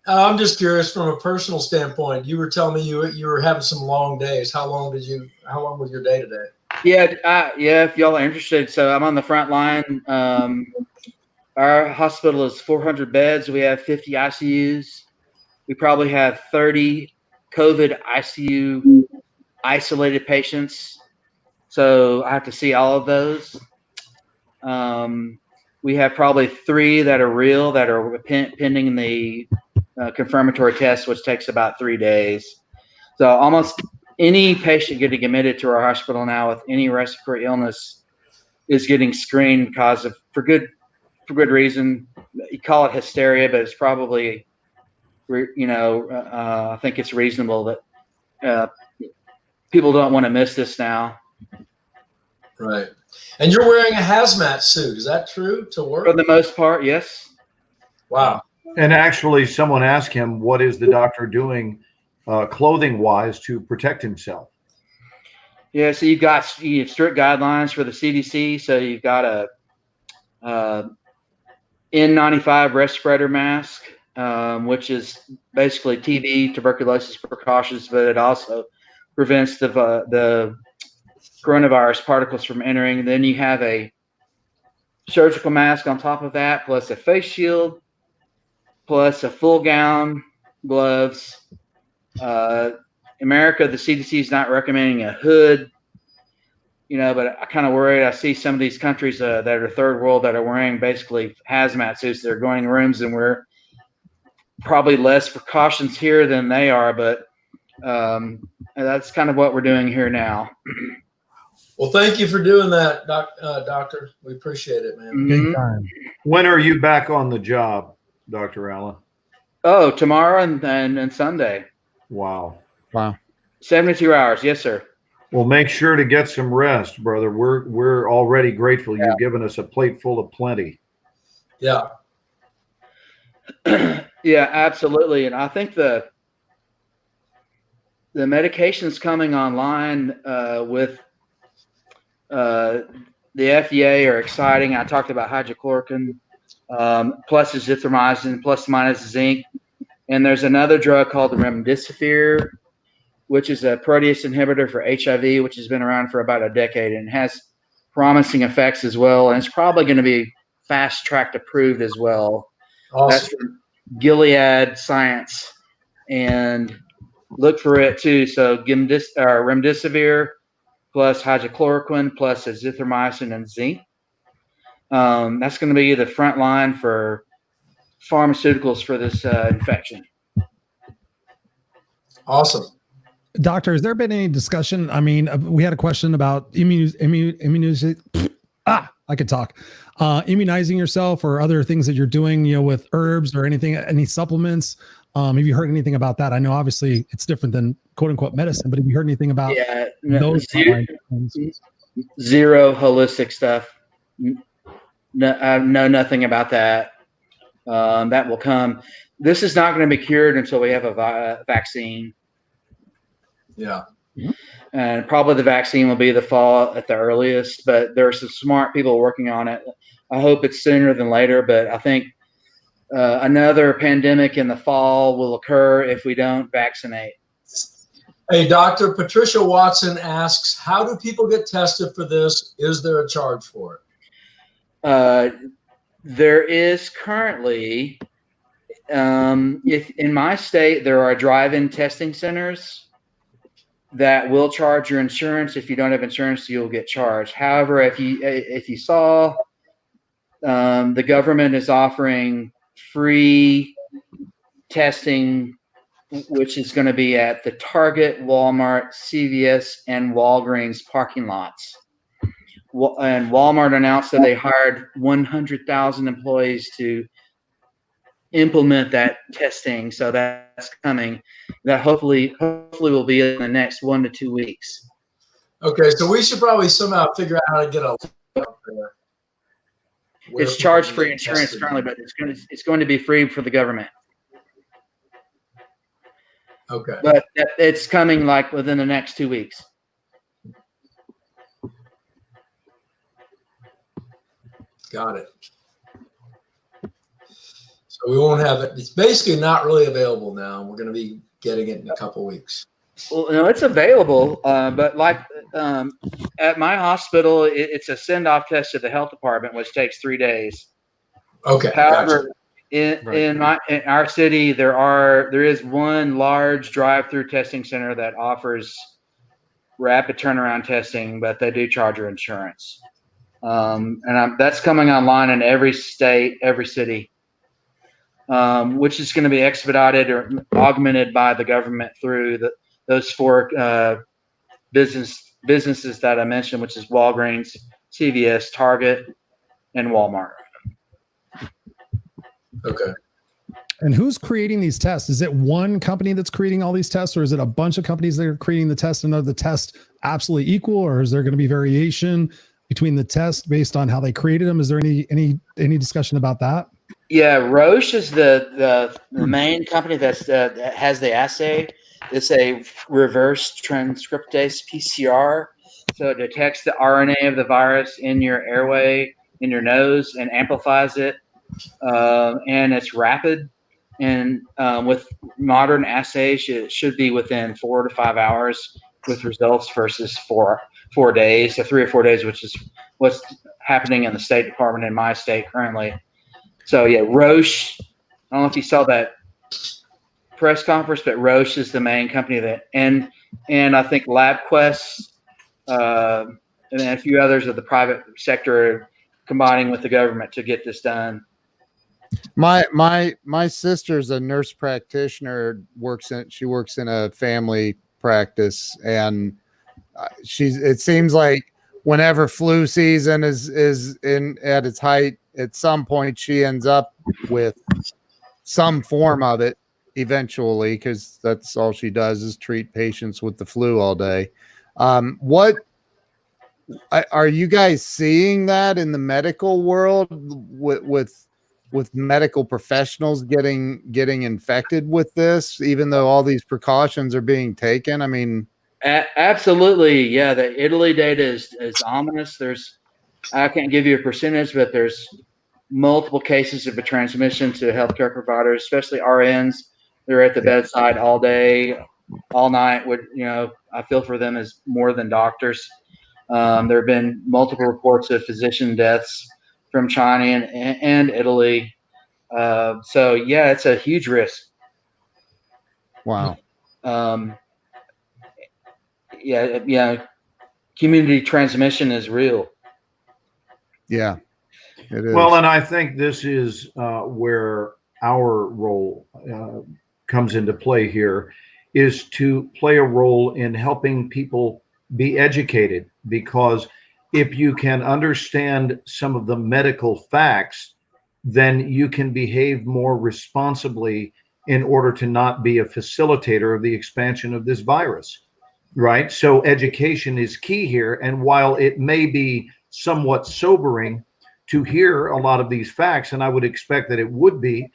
C: I'm just curious from a personal standpoint. You were telling me you were having some long days. How long was your day today?
G: Yeah, if y'all are interested. So I'm on the front line. Our hospital is 400 beds. We have 50 ICUs. We probably have 30 COVID ICU isolated patients. So I have to see all of those. We have probably 3 that are real, that are pending the confirmatory test, which takes about 3 days. So almost any patient getting admitted to our hospital now with any respiratory illness is getting screened for good reason. You call it hysteria, but it's probably, I think it's reasonable that people don't want to miss this now.
C: Right. And you're wearing a hazmat suit. Is that true to work?
G: For the most part, yes.
C: Wow.
D: And actually, someone asked him, what is the doctor doing clothing-wise to protect himself?
G: Yeah, so you have strict guidelines for the CDC. So you've got a N95 respirator mask, which is basically TB, tuberculosis precautions, but it also prevents the coronavirus particles from entering. And then you have a surgical mask on top of that, plus a face shield, plus a full gown, gloves. America, the CDC is not recommending a hood, but I kind of worried. I see some of these countries that are third world that are wearing basically hazmat suits. They're going in rooms, and we're probably less precautions here than they are, but that's kind of what we're doing here now.
C: Well, thank you for doing that, Doctor. We appreciate it, man.
B: Big time.
D: When are you back on the job, Dr. Allen?
G: Oh, tomorrow and Sunday.
D: Wow.
G: 72 hours. Yes, sir.
D: Well, make sure to get some rest, brother. We're already grateful you've given us a plate full of plenty.
C: Yeah.
G: Yeah, absolutely. And I think the medications coming online with the FDA are exciting. I talked about hydrochloroquine, plus azithromycin, plus minus zinc. And there's another drug called the remdesivir, which is a protease inhibitor for HIV, which has been around for about a decade and has promising effects as well. And it's probably going to be fast-tracked approved as well.
C: Awesome.
G: That's from Gilead Science. And look for it too. So remdesivir plus hydrochloroquine plus azithromycin and zinc. That's going to be the front line for pharmaceuticals for this infection.
C: Awesome.
B: Doctor, has there been any discussion? I mean, we had a question about immunizing yourself or other things that you're doing, with herbs or anything, any supplements. Have you heard anything about that? I know obviously it's different than quote unquote medicine, but have you heard anything about those things?
G: Zero holistic stuff. No, I know nothing about that. That will come. This is not going to be cured until we have a vaccine.
C: Yeah.
G: And probably the vaccine will be the fall at the earliest, but there are some smart people working on it. I hope it's sooner than later, but I think another pandemic in the fall will occur if we don't vaccinate.
C: Hey, Dr. Patricia Watson asks, how do people get tested for this? Is there a charge for
G: it? There is currently, if in my state, there are drive-in testing centers that will charge your insurance. If you don't have insurance, you'll get charged. However, if you saw, the government is offering free testing, which is going to be at the Target, Walmart, CVS, and Walgreens parking lots. And Walmart announced that they hired 100,000 employees to implement that testing. So that's coming. That hopefully will be in the next 1 to 2 weeks.
C: Okay, so we should probably somehow figure out how to get a link up there.
G: It's charged free insurance currently, but it's going to be free for the government.
C: Okay.
G: But it's coming like within the next 2 weeks.
C: Got it. So we won't have it. It's basically not really available now. We're going to be getting it in a couple of weeks.
G: Well, no, it's available, but like at my hospital, it's a send-off test to the health department, which takes 3 days.
C: Okay.
G: However, in our city, there is one large drive-through testing center that offers rapid turnaround testing, but they do charge your insurance. That's coming online in every state, every city, which is going to be expedited or augmented by the government through those 4 businesses that I mentioned, which is Walgreens, CVS, Target, and Walmart.
C: Okay.
B: And who's creating these tests? Is it one company that's creating all these tests, or is it a bunch of companies that are creating the test and are the tests absolutely equal, or is there going to be variation between the tests based on how they created them? Is there any discussion about that?
G: Yeah, Roche is the main company that has the assay. It's a reverse transcriptase PCR. So it detects the RNA of the virus in your airway, in your nose, and amplifies it. And it's rapid. And with modern assays, it should be within 4 to 5 hours with results versus 4 days, so 3 or 4 days, which is what's happening in the State Department in my state currently. So yeah, Roche. I don't know if you saw that press conference, but Roche is the main company and I think LabQuest and a few others of the private sector are combining with the government to get this done.
A: My sister's a nurse practitioner. She works in a family practice, and it seems like whenever flu season is in at its height, at some point she ends up with some form of it eventually, because that's all she does is treat patients with the flu all day. What are you guys seeing that in the medical world with medical professionals getting infected with this, even though all these precautions are being taken? I mean,
G: absolutely, yeah. The Italy data is ominous. I can't give you a percentage, but there's multiple cases of a transmission to healthcare providers, especially RNs. They're at the bedside all day, all night. I feel for them as more than doctors. There have been multiple reports of physician deaths from China and Italy. So yeah, it's a huge risk.
A: Wow.
G: Yeah. Community transmission is real.
A: Yeah, it is.
D: Well, and I think this is where our role comes into play here, is to play a role in helping people be educated, because if you can understand some of the medical facts, then you can behave more responsibly in order to not be a facilitator of the expansion of this virus, right? So education is key here. And while it may be somewhat sobering to hear a lot of these facts, and I would expect that it would be,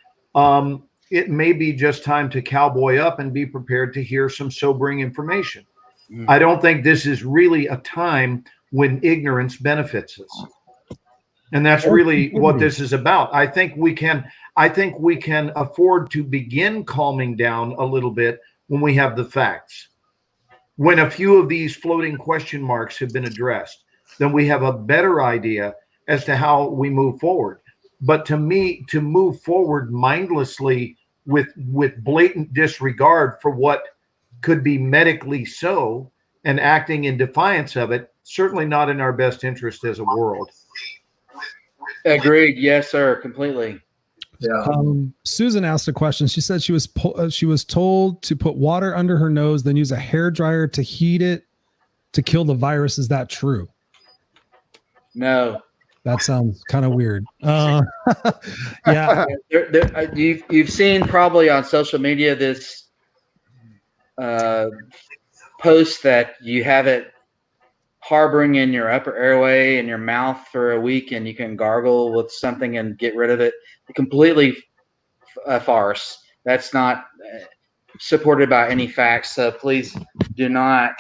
D: it may be just time to cowboy up and be prepared to hear some sobering information. I don't think this is really a time when ignorance benefits us. And that's really what this is about. I think we can afford to begin calming down a little bit when we have the facts. When a few of these floating question marks have been addressed, then we have a better idea as to how we move forward. But to me, to move forward mindlessly with blatant disregard for what could be medically so, and acting in defiance of it, certainly not in our best interest as a world.
G: Agreed. Yes, sir. Completely.
C: Yeah.
B: Susan asked a question. She said she was told to put water under her nose, then use a hair dryer to heat it to kill the virus. Is that true?
G: No.
B: That sounds kind of weird. Yeah.
G: You've seen probably on social media this post that you have it harboring in your upper airway and your mouth for a week, and you can gargle with something and get rid of it. Completely a farce. That's not supported by any facts. So please do not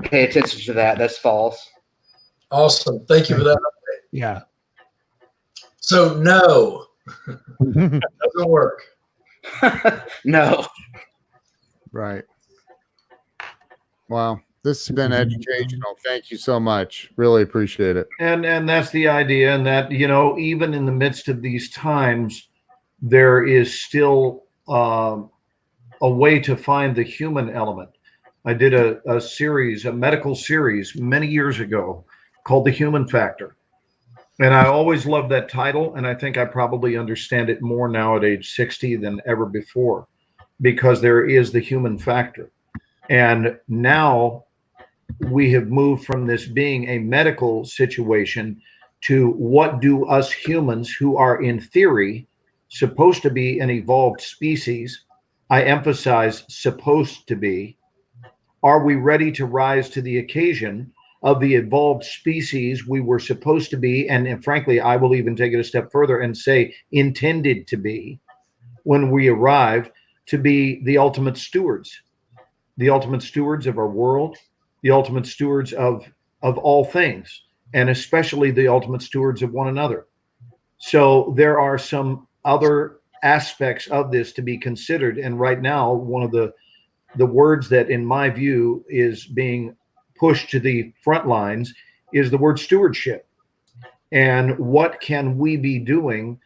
G: pay attention to that. That's false.
C: Awesome. Thank you for that.
B: Yeah.
C: So no, doesn't work.
G: No.
A: Right. Wow. This has been educational. Thank you so much. Really appreciate it.
D: And that's the idea. And that, even in the midst of these times, there is still a way to find the human element. I did a medical series many years ago called The Human Factor. And I always loved that title. And I think I probably understand it more now at age 60 than ever before, because there is the human factor. And now we have moved from this being a medical situation to what do us humans, who are in theory supposed to be an evolved species, I emphasize supposed to be, are we ready to rise to the occasion of the evolved species we were supposed to be, and frankly, I will even take it a step further and say intended to be, when we arrive, to be the ultimate stewards? the ultimate stewards of our world, the ultimate stewards of all things, and especially the ultimate stewards of one another. So there are some other aspects of this to be considered. And right now, one of the words that, in my view, is being pushed to the front lines is the word stewardship. And what can we be doing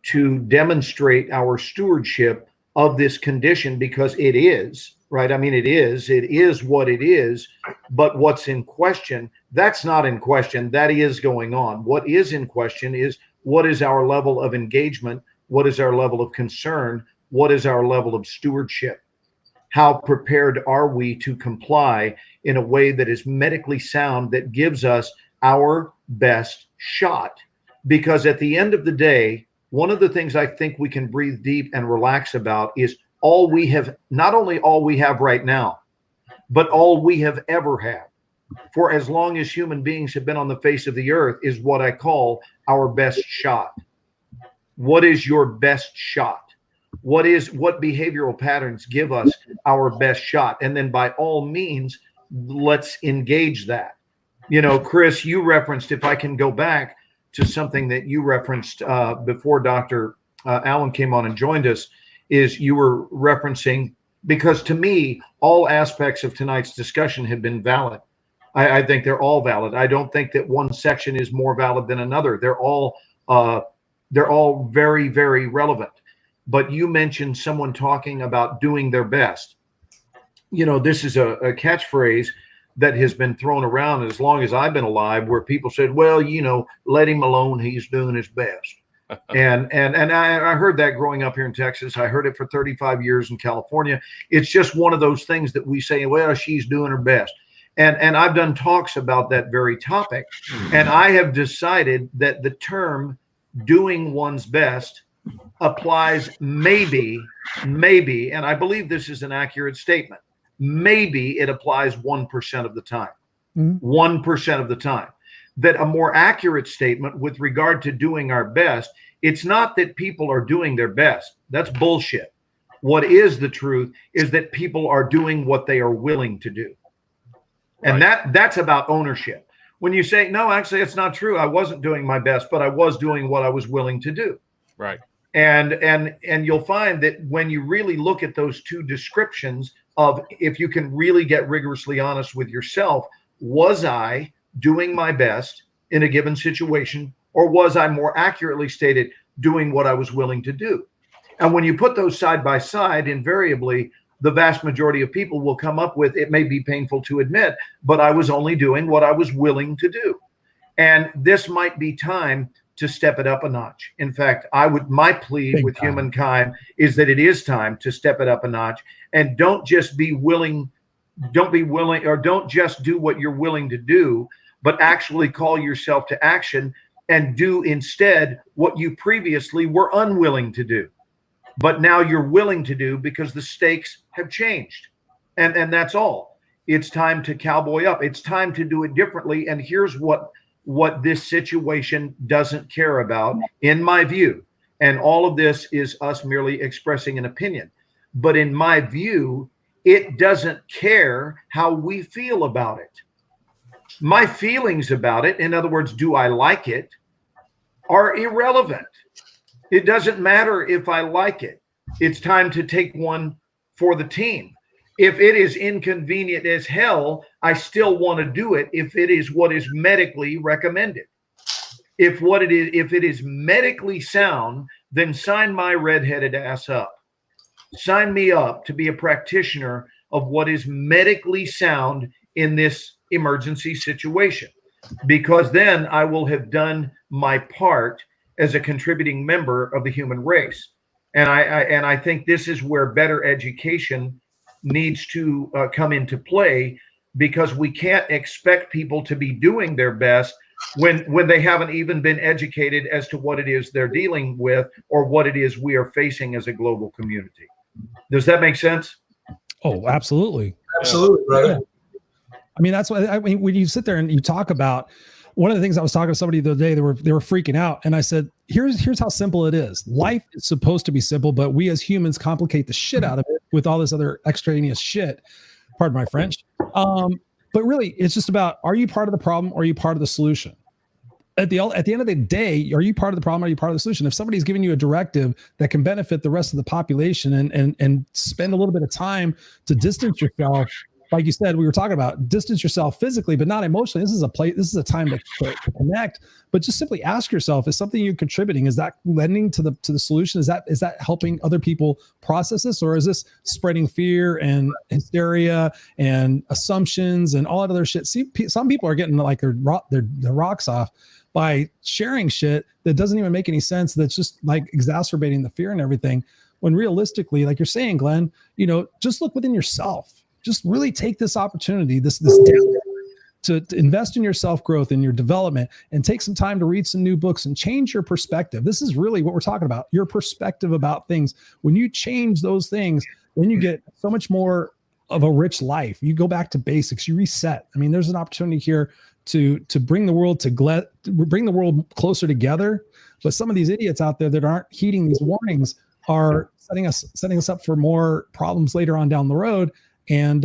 D: to demonstrate our stewardship of this condition? Because it is, right? I mean, it is what it is. But what's in question, that's not in question. That is going on. What is in question is, what is our level of engagement? What is our level of concern? What is our level of stewardship? How prepared are we to comply in a way that is medically sound, that gives us our best shot? Because at the end of the day, one of the things I think we can breathe deep and relax about is all we have, not only all we have right now, but all we have ever had for as long as human beings have been on the face of the earth, is what I call our best shot. What is your best shot? What behavioral patterns give us our best shot? And then by all means, let's engage that. You know, Chris, you referenced, if I can go back to something that you referenced before Dr. Allen came on and joined us, is you were referencing, because to me, all aspects of tonight's discussion have been valid. I think they're all valid. I don't think that one section is more valid than another. They're all very, very relevant. But you mentioned someone talking about doing their best. You know, this is a catchphrase that has been thrown around as long as I've been alive, where people said, well, you know, let him alone, he's doing his best. and I heard that growing up here in Texas. I heard it for 35 years in California. It's just one of those things that we say, well, she's doing her best. And I've done talks about that very topic. And I have decided that the term doing one's best applies maybe, and I believe this is an accurate statement, maybe it applies 1% of the time. 1% of the time. That a more accurate statement with regard to doing our best, it's not that people are doing their best. That's bullshit. What is the truth is that people are doing what they are willing to do. And that's about ownership. When you say, no, actually, it's not true. I wasn't doing my best, but I was doing what I was willing to do.
E: Right.
D: And you'll find that when you really look at those two descriptions of, if you can really get rigorously honest with yourself, was I doing my best in a given situation, or was I, more accurately stated, doing what I was willing to do? And when you put those side by side, invariably, the vast majority of people will come up with, it may be painful to admit, but I was only doing what I was willing to do. And this might be time to step it up a notch. In fact, my plea with humankind is that it is time to step it up a notch, and don't just be willing, or don't just do what you're willing to do, but actually call yourself to action and do instead what you previously were unwilling to do. But now you're willing to do because the stakes have changed. And that's all. It's time to cowboy up. It's time to do it differently. And here's what this situation doesn't care about, in my view. And all of this is us merely expressing an opinion. But in my view, it doesn't care how we feel about it. My feelings about it, in other words, do I like it, are irrelevant. It doesn't matter if I like it. It's time to take one for the team. If it is inconvenient as hell, I still want to do it if it is what is medically recommended. If it is medically sound, then sign my redheaded ass up. Sign me up to be a practitioner of what is medically sound in this emergency situation, because then I will have done my part as a contributing member of the human race. And I think this is where better education needs to come into play, because we can't expect people to be doing their best when they haven't even been educated as to what it is they're dealing with, or what it is we are facing as a global community. Does that make sense?
B: Oh, absolutely.
C: Absolutely, brother.
B: Yeah. I mean, that's why, I mean, when you sit there and you talk about, one of the things I was talking to somebody the other day, they were freaking out. And I said, here's how simple it is. Life is supposed to be simple, but we as humans complicate the shit out of it with all this other extraneous shit. Pardon my French. But really, it's just about, are you part of the problem or are you part of the solution? At the end of the day, are you part of the problem or are you part of the solution? If somebody's giving you a directive that can benefit the rest of the population and spend a little bit of time to distance yourself, like you said, we were talking about distance yourself physically, but not emotionally. This is a time to connect, but just simply ask yourself, is something you're contributing? Is that lending to the solution? Is that helping other people process this? Or is this spreading fear and hysteria and assumptions and all that other shit? See, some people are getting like their rocks off by sharing shit that doesn't even make any sense. That's just like exacerbating the fear and everything. When realistically, like you're saying, Glenn, just look within yourself. Just really take this opportunity, this to invest in your self-growth and your development, and take some time to read some new books and change your perspective. This is really what we're talking about, your perspective about things. When you change those things, then you get so much more of a rich life. You go back to basics, you reset. I mean, there's an opportunity here to bring the world bring the world closer together. But some of these idiots out there that aren't heeding these warnings are setting us up for more problems later on down the road. And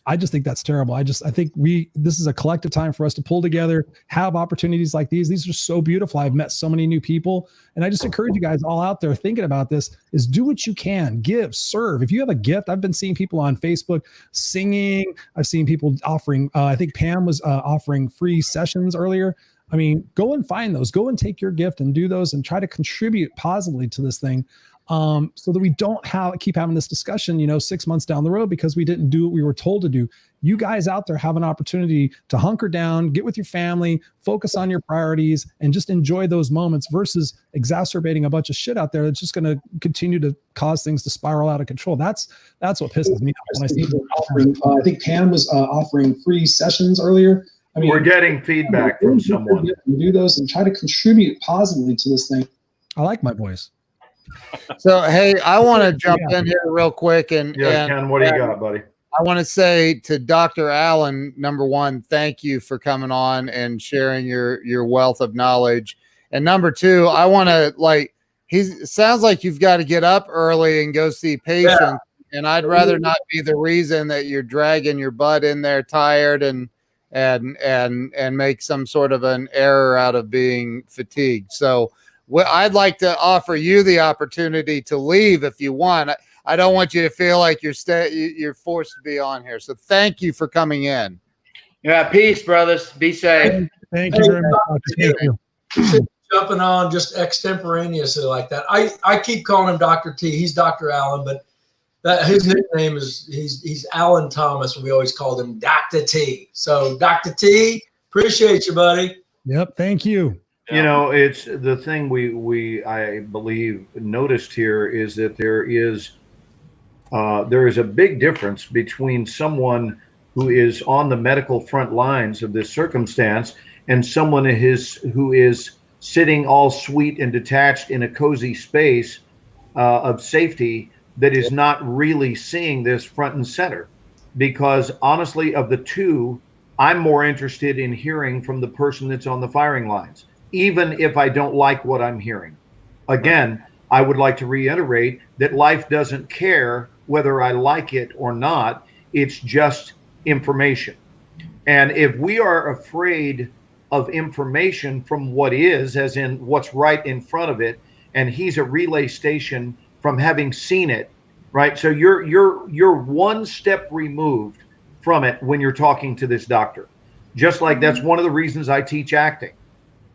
B: I just think that's terrible. I think this is a collective time for us to pull together, have opportunities like these. These are so beautiful. I've met so many new people, and I just encourage you guys all out there thinking about this is do what you can, give, serve. If you have a gift, I've been seeing people on Facebook singing. I've seen people offering, I think Pam was offering free sessions earlier. I mean, go and find those, go and take your gift and do those and try to contribute positively to this thing. So that we don't keep having this discussion, 6 months down the road because we didn't do what we were told to do. You guys out there have an opportunity to hunker down, get with your family, focus on your priorities, and just enjoy those moments versus exacerbating a bunch of shit out there that's just going to continue to cause things to spiral out of control. That's what pisses me off when I see
H: offering. I think Pam was offering free sessions earlier. I mean,
D: we're getting feedback from someone.
H: Do those and try to contribute positively to this thing.
B: I like my voice.
A: So, hey, I want to jump in here real quick.
D: Ken, what do you got, buddy?
A: I want to say to Dr. Allen, number one, thank you for coming on and sharing your wealth of knowledge. And number two, I want to sounds like you've got to get up early and go see patients. Yeah. And I'd rather not be the reason that you're dragging your butt in there tired and make some sort of an error out of being fatigued. So, I'd like to offer you the opportunity to leave if you want. I don't want you to feel like you're forced to be on here. So thank you for coming in.
G: Yeah, peace, brothers. Be safe.
B: Thank you very much. Thank you.
C: Jumping on just extemporaneously like that. I keep calling him Dr. T. He's Dr. Allen, but his nickname is he's Alan Thomas. We always called him Dr. T. So Dr. T, appreciate you, buddy.
B: Yep. Thank you.
D: It's the thing we I believe noticed here is that there is a big difference between someone who is on the medical front lines of this circumstance and someone who is sitting all sweet and detached in a cozy space of safety that is not really seeing this front and center. Because honestly, of the two, I'm more interested in hearing from the person that's on the firing lines, even if I don't like what I'm hearing. Again, I would like to reiterate that life doesn't care whether I like it or not. It's just information. And if we are afraid of information from what is, as in what's right in front of it, and he's a relay station from having seen it, right? So you're one step removed from it when you're talking to this doctor. Just like that's one of the reasons I teach acting.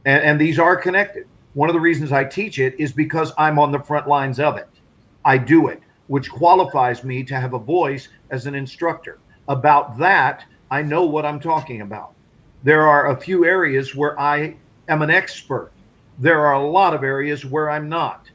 D: And these are connected. One of the reasons I teach it is because I'm on the front lines of it. I do it, which qualifies me to have a voice as an instructor. About that, I know what I'm talking about. There are a few areas where I am an expert. There are a lot of areas where I'm not.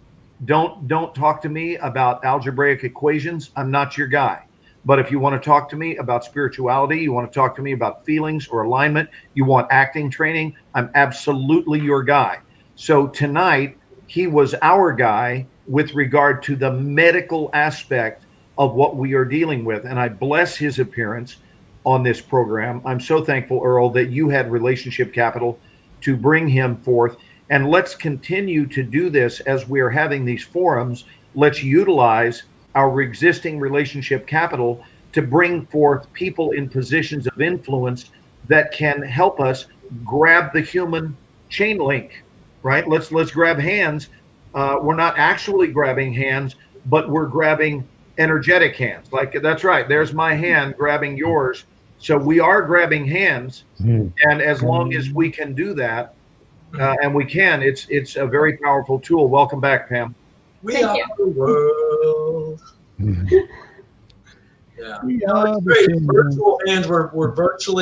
D: Don't talk to me about algebraic equations. I'm not your guy. But if you want to talk to me about spirituality, you want to talk to me about feelings or alignment, you want acting training, I'm absolutely your guy. So tonight, he was our guy with regard to the medical aspect of what we are dealing with. And I bless his appearance on this program. I'm so thankful, Earl, that you had relationship capital to bring him forth. And let's continue to do this as we are having these forums. Let's utilize our existing relationship capital to bring forth people in positions of influence that can help us grab the human chain link, right? Let's grab hands. We're not actually grabbing hands, but we're grabbing energetic hands. Like, that's right. There's my hand grabbing yours. So we are grabbing hands. And as long as we can do that, and we can, it's a very powerful tool. Welcome back, Pam.
C: We
F: Thank
C: are
F: you.
C: the world. Yeah.
B: We
C: No,
B: are
C: it's
B: the
C: great.
B: children.
C: Virtual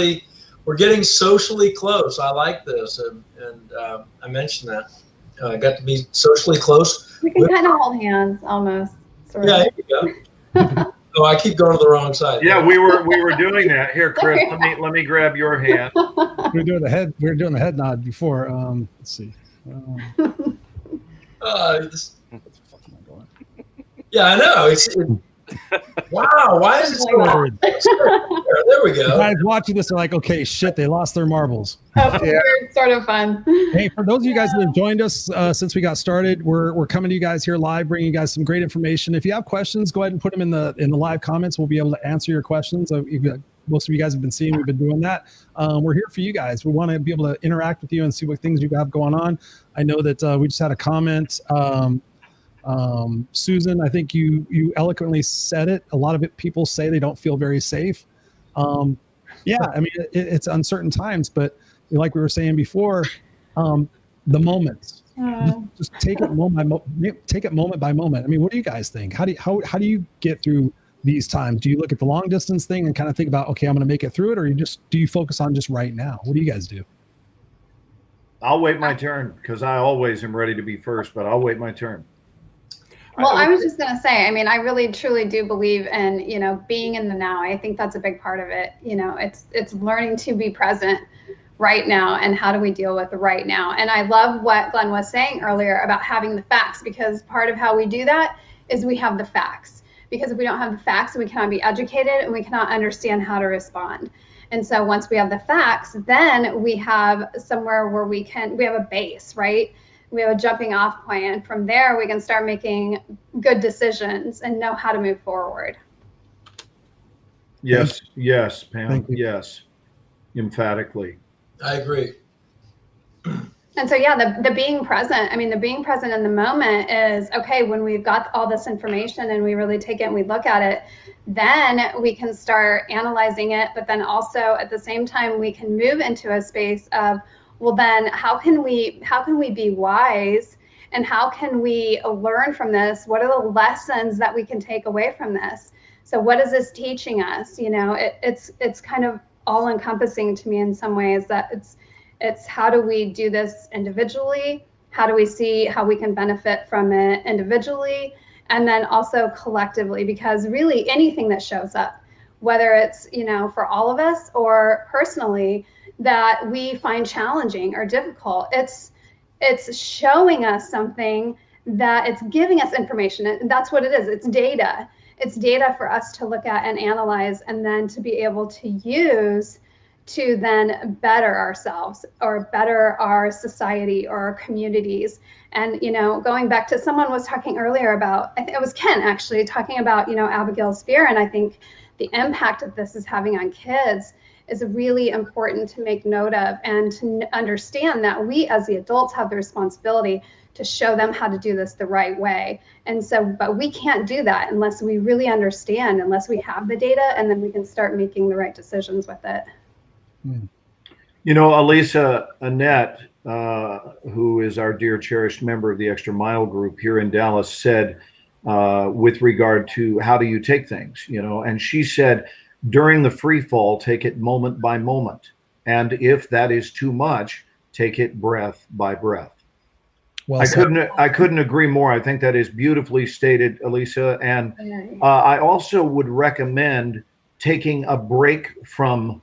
C: hands. We're getting socially close. I like this, and I mentioned that. I got to be socially close.
F: We can kind of hold hands almost. Sort
C: Yeah,
F: of.
C: here you go. Oh, I keep going to the wrong side.
D: Yeah, we were doing that. Here, Chris, let me grab your hand.
B: We were doing the head nod before. Let's see.
C: Yeah, I know. Wow. Why is it so hard? There we go.
B: Guys watching this are like, okay, shit, they lost their marbles.
F: Oh, weird, sort of fun.
B: Hey, for those of you guys that have joined us since we got started, we're coming to you guys here live, bringing you guys some great information. If you have questions, go ahead and put them in the live comments. We'll be able to answer your questions. Most of you guys have been seeing, we've been doing that. We're here for you guys. We want to be able to interact with you and see what things you have going on. I know that we just had a comment. Susan, I think you eloquently said it. A lot of people say they don't feel very safe. Yeah, I mean, it's uncertain times, but like we were saying before, the moments. Just take it moment by moment. I mean, what do you guys think? How do you get through these times? Do you look at the long distance thing and kind of think about, okay, I'm going to make it through it, or do you focus on just right now? What do you guys do?
D: I'll wait my turn because I always am ready to be first, but I'll wait my turn.
F: Well, I was just going to say, I mean, I really truly do believe in, being in the now. I think that's a big part of it. It's learning to be present right now, and how do we deal with the right now. And I love what Glenn was saying earlier about having the facts, because part of how we do that is we have the facts. Because if we don't have the facts, we cannot be educated and we cannot understand how to respond. And so once we have the facts, then we have somewhere where we have a base, right? We have a jumping off point. And from there, we can start making good decisions and know how to move forward.
D: Yes, Pam. Yes, emphatically.
C: I agree.
F: And so, yeah, the being present, I mean, the being present in the moment is, okay, when we've got all this information and we really take it and we look at it, then we can start analyzing it. But then also at the same time, we can move into a space of, well, then how can we be wise, and how can we learn from this? What are the lessons that we can take away from this? So what is this teaching us? It's kind of all encompassing to me in some ways, that it's how do we do this individually? How do we see how we can benefit from it individually? And then also collectively, because really anything that shows up, whether it's, for all of us or personally, that we find challenging or difficult, it's showing us something, that it's giving us information. And that's what it is. It's data. It's data for us to look at and analyze, and then to be able to use to then better ourselves or better our society or our communities. And, going back to, someone was talking earlier about, I think it was Ken actually talking about, Abigail's fear. And I think the impact that this is having on kids is really important to make note of, and to understand that we as the adults have the responsibility to show them how to do this the right way. And so, but we can't do that unless we really understand, unless we have the data, and then we can start making the right decisions with it.
D: Elisa Annette, who is our dear cherished member of the Extra Mile group here in Dallas, said with regard to how do you take things, and she said, during the free fall, take it moment by moment. And if that is too much, take it breath by breath. Well, I couldn't agree more. I think that is beautifully stated, Elisa. And I also would recommend taking a break from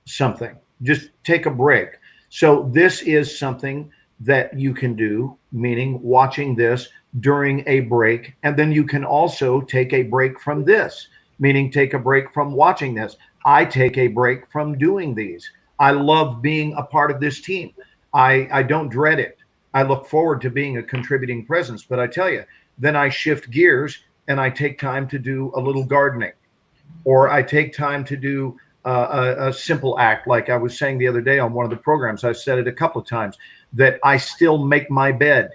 D: something. Just take a break. So this is something that you can do, meaning watching this during a break. And then you can also take a break from this, meaning take a break from watching this. I take a break from doing these. I love being a part of this team. I don't dread it. I look forward to being a contributing presence. But I tell you, then I shift gears and I take time to do a little gardening. or I take time to do a simple act. Like I was saying the other day on one of the programs, I've said it a couple of times, that I still make my bed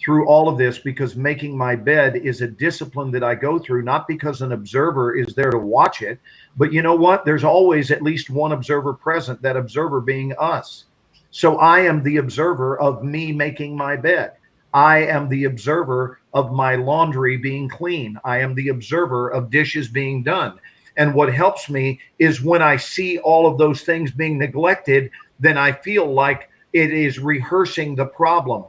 D: through all of this, because making my bed is a discipline that I go through, not because an observer is there to watch it, but you know what? There's always at least one observer present, that observer being us. So I am the observer of me making my bed. I am the observer of my laundry being clean. I am the observer of dishes being done. And what helps me is when I see all of those things being neglected, then I feel like it is rehearsing the problem.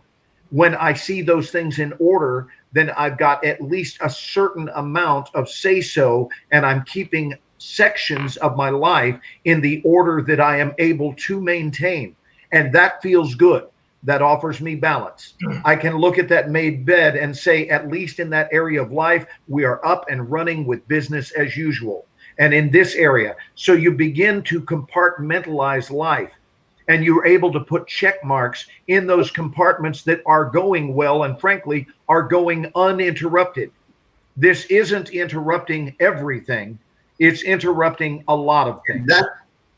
D: When I see those things in order, then I've got at least a certain amount of say-so, and I'm keeping sections of my life in the order that I am able to maintain. And that feels good. That offers me balance. I can look at that made bed and say, at least in that area of life, we are up and running with business as usual. And in this area, so you begin to compartmentalize life. And you're able to put check marks in those compartments that are going well and, frankly, are going uninterrupted. This isn't interrupting everything. It's interrupting a lot of things.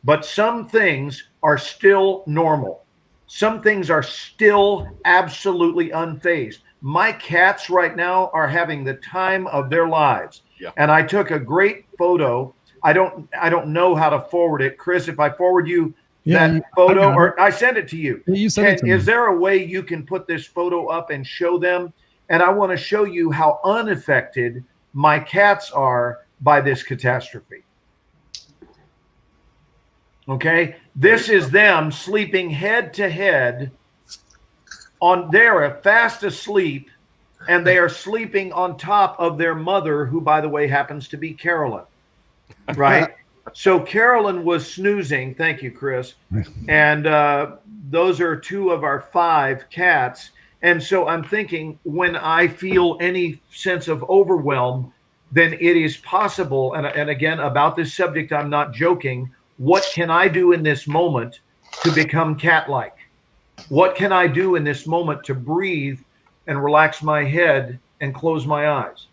D: But some things are still normal. Some things are still absolutely unfazed. My cats right now are having the time of their lives. Yeah. And I took a great photo. I don't know how to forward it. Chris, if I forward you that photo, or I send it to you.
B: You send it to me.
D: Is there a way you can put this photo up and show them? And I want to show you how unaffected my cats are by this catastrophe. Okay, this is them sleeping head to head they're fast asleep, and they are sleeping on top of their mother, who, by the way, happens to be Carolyn, right? So Carolyn was snoozing. Thank you, Chris. And those are 2 of our 5 cats. And so I'm thinking, when I feel any sense of overwhelm, then it is possible. And again, about this subject, I'm not joking. What can I do in this moment to become cat-like? What can I do in this moment to breathe and relax my head and close my eyes?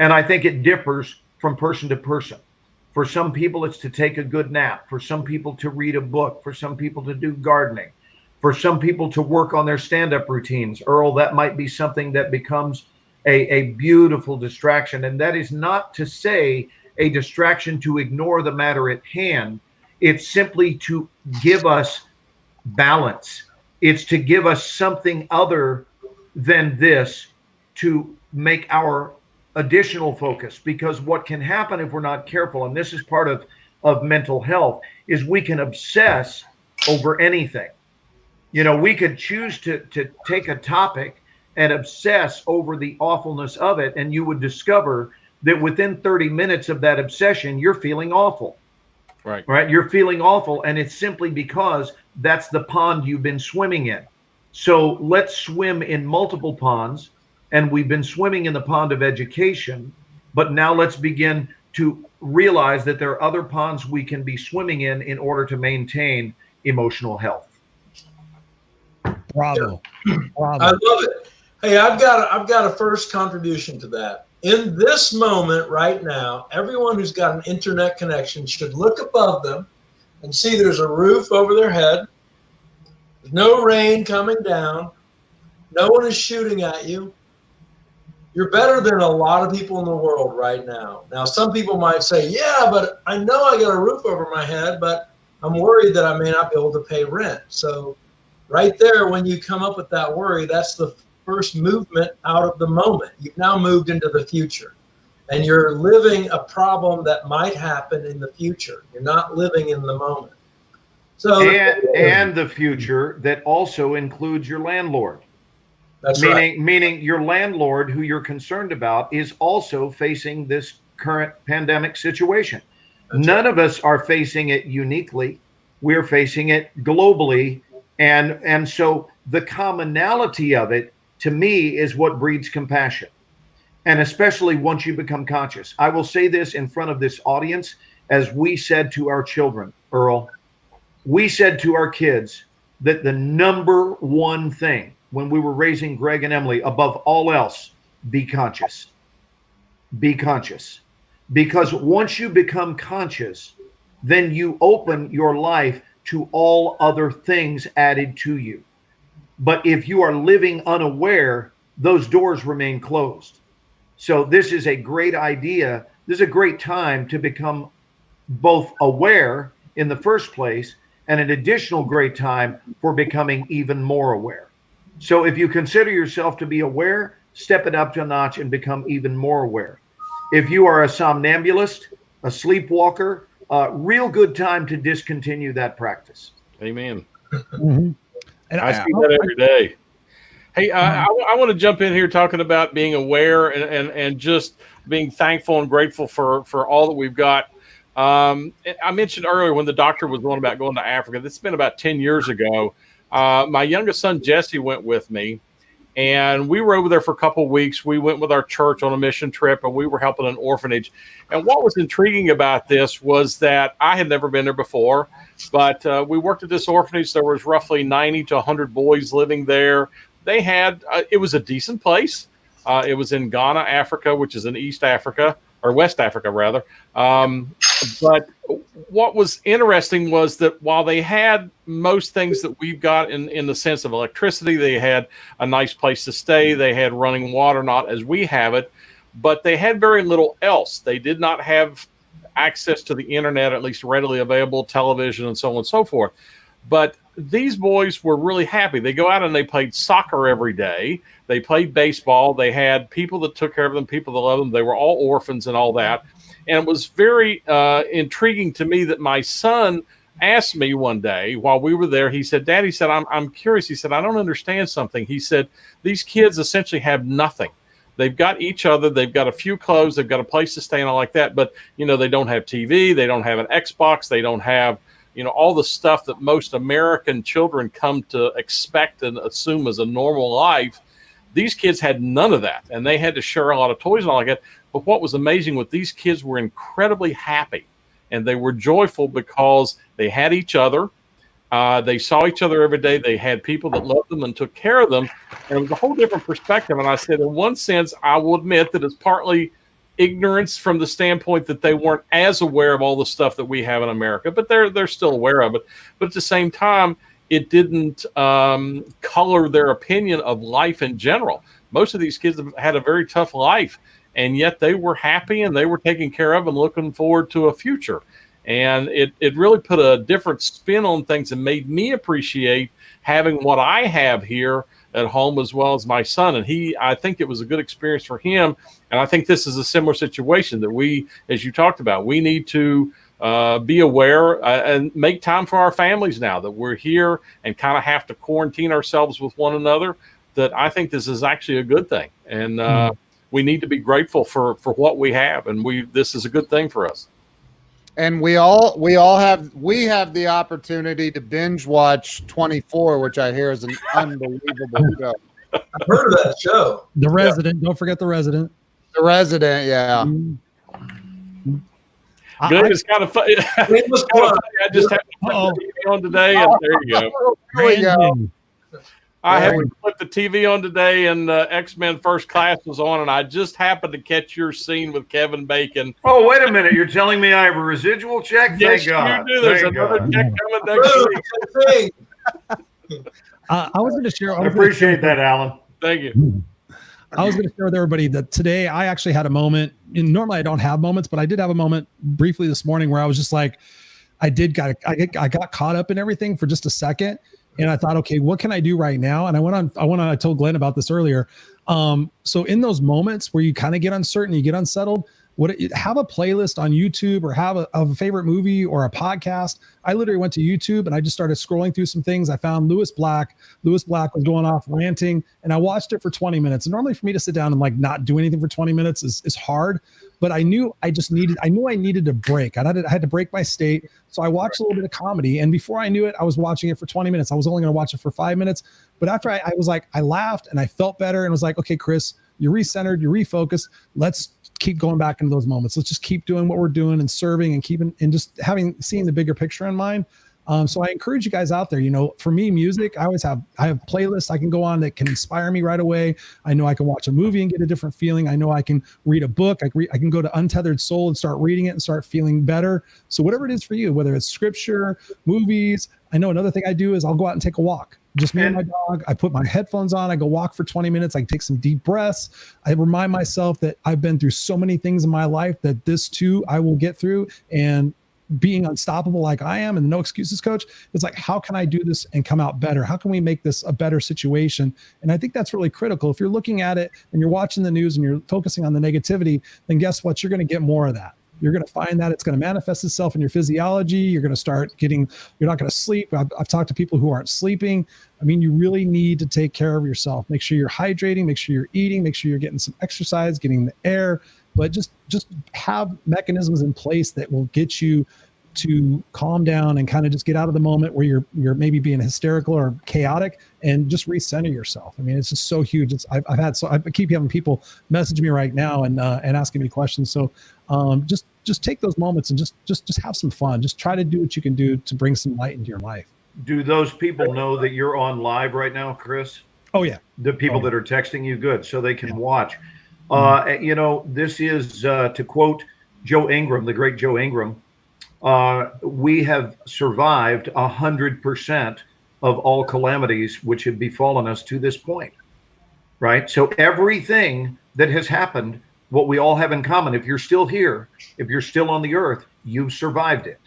D: And I think it differs from person to person. For some people, it's to take a good nap. For some people, to read a book. For some people, to do gardening. For some people, to work on their stand-up routines. Earl, that might be something that becomes a beautiful distraction. And that is not to say a distraction to ignore the matter at hand. It's simply to give us balance. It's to give us something other than this to make our additional focus, because what can happen if we're not careful, and this is part of mental health, is we can obsess over anything. You know, we could choose to take a topic and obsess over the awfulness of it, and you would discover that within 30 minutes of that obsession, you're feeling awful. Right? You're feeling awful, and it's simply because that's the pond you've been swimming in. So let's swim in multiple ponds. And we've been swimming in the pond of education, but now let's begin to realize that there are other ponds we can be swimming in order to maintain emotional health.
B: Bravo. Bravo.
C: I love it. Hey, I've got a first contribution to that. In this moment right now, everyone who's got an internet connection should look above them and see there's a roof over their head. There's no rain coming down. No one is shooting at you. You're better than a lot of people in the world right now. Now, some people might say, yeah, but I know I got a roof over my head, but I'm worried that I may not be able to pay rent. So right there, when you come up with that worry, that's the first movement out of the moment. You've now moved into the future, and you're living a problem that might happen in the future. You're not living in the moment. So
D: and the future that also includes your landlord.
C: That's
D: meaning your landlord, who you're concerned about, is also facing this current pandemic situation. None of us are facing it uniquely. We're facing it globally. And so the commonality of it, to me, is what breeds compassion. And especially once you become conscious. I will say this in front of this audience, as we said to our children, Earl, we said to our kids that the number one thing when we were raising Greg and Emily, above all else, be conscious. Be conscious. because once you become conscious, then you open your life to all other things added to you. But if you are living unaware, those doors remain closed. So this is a great idea. This is a great time to become both aware in the first place, and an additional great time for becoming even more aware. So if you consider yourself to be aware, step it up to a notch and become even more aware. If you are a somnambulist, a sleepwalker, real good time to discontinue that practice.
E: Amen.
B: Mm-hmm. And
E: I see that every day. Hey, I want to jump in here talking about being aware and just being thankful and grateful for all that we've got. I mentioned earlier when the doctor was on about going to Africa. This has been about 10 years ago. My youngest son, Jesse, went with me, and we were over there for a couple of weeks. We went with our church on a mission trip, and we were helping an orphanage. And what was intriguing about this was that I had never been there before, but we worked at this orphanage. There was roughly 90 to 100 boys living there. They had, it was a decent place. It was in Ghana, Africa, which is in East Africa, or West Africa, rather. But what was interesting was that while they had most things that we've got in the sense of electricity, they had a nice place to stay, they had running water, not as we have it, but they had very little else. They did not have access to the internet, at least readily available, television, and so on and so forth. But these boys were really happy. They go out and they played soccer every day. They played baseball. They had people that took care of them, people that loved them. They were all orphans and all that. And it was very intriguing to me that my son asked me one day while we were there, he said, Dad, he said, I'm curious. He said, I don't understand something. He said, these kids essentially have nothing. They've got each other. They've got a few clothes. They've got a place to stay and all like that. But, you know, they don't have TV. They don't have an Xbox. They don't have, you know, all the stuff that most American children come to expect and assume as a normal life. These kids had none of that, and they had to share a lot of toys and all like that. But what was amazing was these kids were incredibly happy, and they were joyful because they had each other. They saw each other every day. They had people that loved them and took care of them. And it was a whole different perspective. And I said, in one sense, I will admit that it's partly ignorance from the standpoint that they weren't as aware of all the stuff that we have in America, but they're still aware of it. But at the same time, it didn't color their opinion of life in general. Most of these kids have had a very tough life, and yet they were happy and they were taken care of and looking forward to a future. And it really put a different spin on things and made me appreciate having what I have here at home as well as my son. And I think it was a good experience for him. And I think this is a similar situation that we, as you talked about, we need to be aware and make time for our families now that we're here and kind of have to quarantine ourselves with one another. That I think this is actually a good thing. And we need to be grateful for what we have. And this is a good thing for us.
A: And we have the opportunity to binge watch 24, which I hear is an unbelievable show.
C: I've heard of that show.
B: The Resident. Don't forget The Resident.
A: The Resident, yeah.
E: Good. It's kind of fun. I just happened to put the TV on today, and there you go.
A: There we go.
E: I happened to put the TV on today, and X-Men First Class was on, and I just happened to catch your scene with Kevin Bacon.
D: Oh, wait a minute. You're telling me I have a residual check?
E: Yes,
D: Thank God.
E: you do. There's another check coming next week.
B: I was going to share.
D: I appreciate that, Alan.
E: Thank you.
B: I was going to share with everybody that today I actually had a moment. And normally I don't have moments, but I did have a moment briefly this morning where I was just like, I got caught up in everything for just a second. And I thought, okay, what can I do right now? And I told Glenn about this earlier. So in those moments where you kind of get uncertain, you get unsettled, have a playlist on YouTube or have a favorite movie or a podcast. I literally went to YouTube and I just started scrolling through some things. I found Lewis Black. Lewis Black was going off ranting, and I watched it for 20 minutes. And normally for me to sit down and like not do anything for 20 minutes is hard. But I knew I needed a break. I had to break my state. So I watched a little bit of comedy. And before I knew it, I was watching it for 20 minutes. I was only going to watch it for 5 minutes. But after I was like, I laughed and I felt better and was like, okay, Chris, you're recentered, you're refocused. Let's keep going back into those moments. Let's just keep doing what we're doing and serving and keeping and just seeing the bigger picture in mind. So I encourage you guys out there. For me, music, I have playlists I can go on that can inspire me right away. I know I can watch a movie and get a different feeling. I know I can read a book. I can go to Untethered Soul and start reading it and start feeling better. So whatever it is for you, whether it's scripture, movies. I know another thing I do is I'll go out and take a walk. Just me and my dog. I put my headphones on. I go walk for 20 minutes. I take some deep breaths. I remind myself that I've been through so many things in my life that this too I will get through. And being unstoppable like I am, and the no excuses coach, it's like, how can I do this and come out better? How can we make this a better situation? And I think that's really critical. If you're looking at it and you're watching the news and you're focusing on the negativity, then guess what? You're going to get more of that. You're going to find that it's going to manifest itself in your physiology. You're going to start you're not going to sleep. I've talked to people who aren't sleeping. I mean, you really need to take care of yourself. Make sure you're hydrating, make sure you're eating, make sure you're getting some exercise, getting the air, but just have mechanisms in place that will get you to calm down and kind of just get out of the moment where you're maybe being hysterical or chaotic, and just recenter yourself. I mean, it's just so huge. I keep having people message me right now and asking me questions. So just take those moments and just have some fun. Just try to do what you can do to bring some light into your life.
D: Do those people know that you're on live right now, Chris?
B: Oh yeah.
D: The people that are texting you, good, so they can watch. This is to quote Joe Ingram, the great Joe Ingram. We have survived 100% of all calamities which have befallen us to this point, right? So everything that has happened, what we all have in common, if you're still here, if you're still on the earth, you've survived it,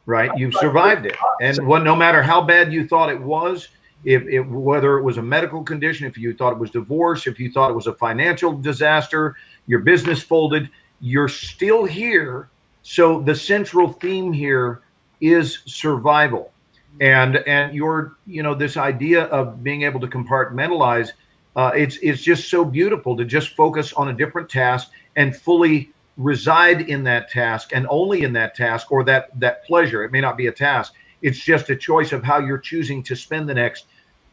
D: right? You've survived it. And no matter how bad you thought it was, whether it was a medical condition, if you thought it was divorce, if you thought it was a financial disaster, your business folded, you're still here. So the central theme here is survival, and this idea of being able to compartmentalize, it's just so beautiful to just focus on a different task and fully reside in that task and only in that task, or that pleasure. It may not be a task. It's just a choice of how you're choosing to spend the next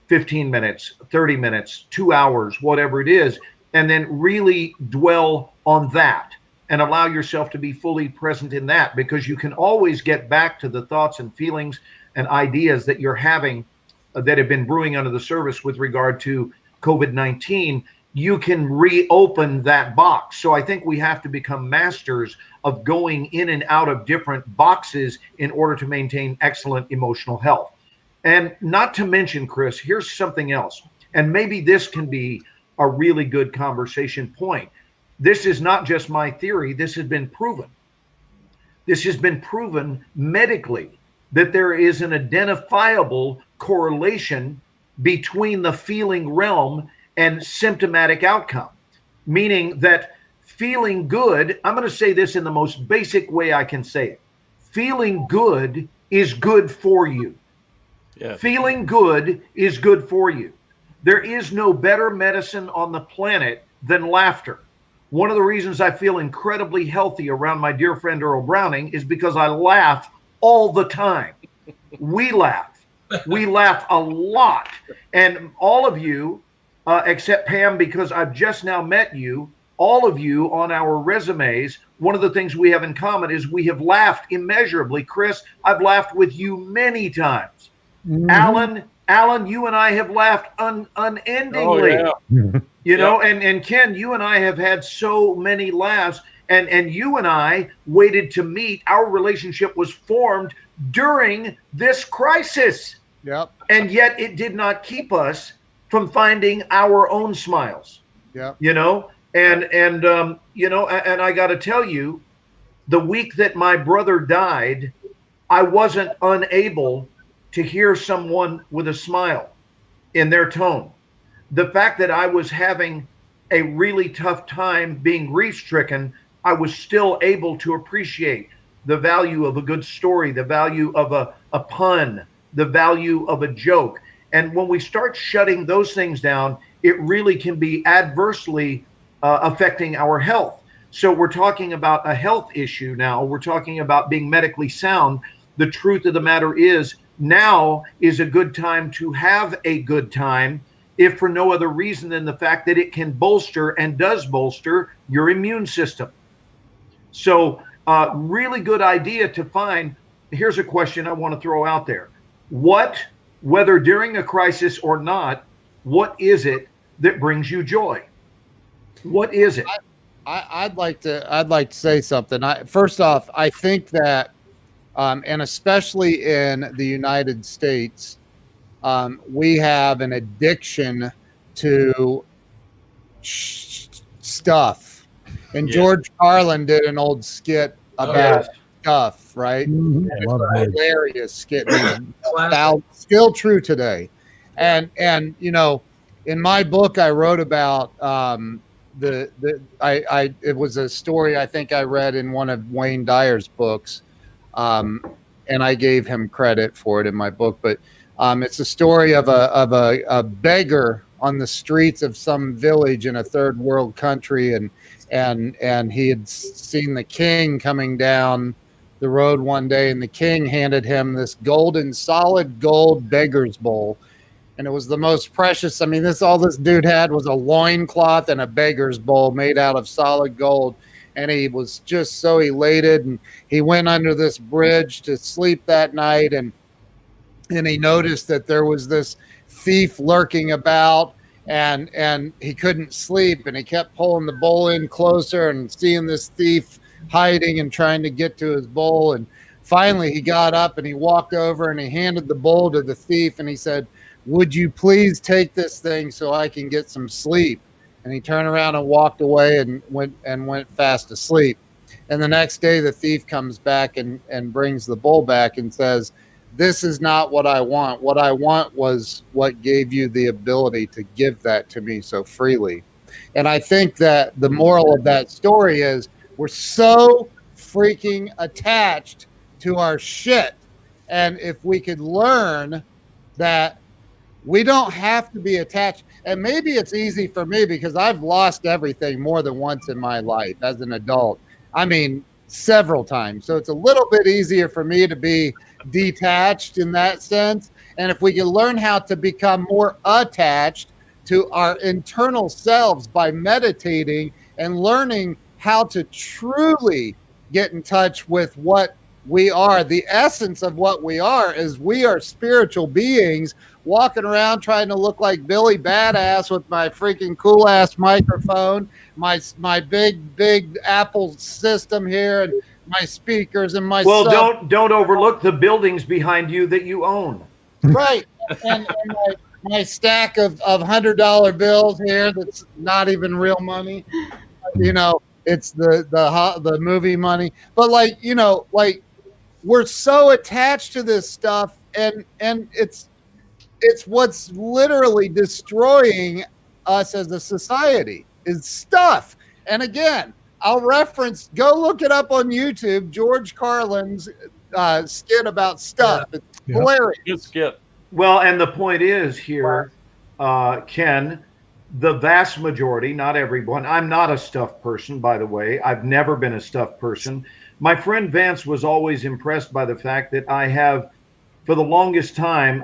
D: 15 minutes, 30 minutes, 2 hours, whatever it is, and then really dwell on that. And allow yourself to be fully present in that, because you can always get back to the thoughts and feelings and ideas that you're having that have been brewing under the surface with regard to COVID-19. You can reopen that box. So I think we have to become masters of going in and out of different boxes in order to maintain excellent emotional health. And not to mention, Chris, here's something else. And maybe this can be a really good conversation point. This is not just my theory. This has been proven. This has been proven medically that there is an identifiable correlation between the feeling realm and symptomatic outcome, meaning that feeling good, I'm going to say this in the most basic way I can say it. Feeling good is good for you. Yeah. Feeling good is good for you. There is no better medicine on the planet than laughter. One of the reasons I feel incredibly healthy around my dear friend Earl Browning is because I laugh all the time. We laugh. We laugh a lot. And all of you, except Pam, because I've just now met you, all of you on our resumes, one of the things we have in common is we have laughed immeasurably. Chris, I've laughed with you many times. Mm-hmm. Alan, you and I have laughed unendingly. Oh, yeah. You know, and Ken, you and I have had so many laughs, and you and I waited to meet. Our relationship was formed during this crisis.
A: Yep.
D: And yet it did not keep us from finding our own smiles.
A: Yep.
D: You know, and I got to tell you, the week that my brother died, I wasn't unable to hear someone with a smile in their tone. The fact that I was having a really tough time being grief-stricken, I was still able to appreciate the value of a good story, the value of a pun, the value of a joke. And when we start shutting those things down, it really can be adversely affecting our health. So we're talking about a health issue now. We're talking about being medically sound. The truth of the matter is, now is a good time to have a good time, if for no other reason than the fact that it can bolster and does bolster your immune system. So really good idea to find, here's a question I want to throw out there. What, whether during a crisis or not, what is it that brings you joy? What is it?
A: I'd like to say something. First off, I think that, and especially in the United States, we have an addiction to stuff. And
E: Yes.
A: George Carlin did an old skit about stuff, right?
B: Mhm. Love that.
A: Hilarious skit.
C: Classic.
A: Still true today. And you know, in my book, I wrote about it was a story I think I read in one of Wayne Dyer's books, and I gave him credit for it in my book. But it's a story of a beggar on the streets of some village in a third world country, and he had seen the king coming down the road one day, and the king handed him this solid gold beggar's bowl. And it was the most precious. I mean, all this dude had was a loincloth and a beggar's bowl made out of solid gold. And he was just so elated. And he went under this bridge to sleep that night. And he noticed that there was this thief lurking about, and he couldn't sleep. And he kept pulling the bowl in closer and seeing this thief hiding and trying to get to his bowl. And finally he got up and he walked over and he handed the bowl to the thief. And he said, "Would you please take this thing so I can get some sleep?" And he turned around and walked away and went fast asleep. And the next day the thief comes back and brings the bowl back and says, "This is not what I want. What I want was what gave you the ability to give that to me so freely." And I think that the moral of that story is we're so freaking attached to our shit. And if we could learn that we don't have to be attached. And maybe it's easy for me because I've lost everything more than once in my life as an adult. I mean, several times. So it's a little bit easier for me to be detached in that sense. And if we can learn how to become more attached to our internal selves by meditating and learning how to truly get in touch with what we are, the essence of what we are is we are spiritual beings walking around trying to look like Billy Badass with my freaking cool ass microphone, my big Apple system here, and my speakers and my
D: don't overlook the buildings behind you that you own.
A: Right. and my stack of $100 bills here that's not even real money. You know, it's the movie money. But like, you know, like we're so attached to this stuff, and it's what's literally destroying us as a society is stuff. And again, I'll reference, go look it up on YouTube, George Carlin's skit about stuff.
B: Yeah.
A: It's hilarious.
E: Good skit.
D: Well, and the point is here, Ken, the vast majority, not everyone. I'm not a stuffed person, by the way. I've never been a stuffed person. My friend Vance was always impressed by the fact that I have, for the longest time,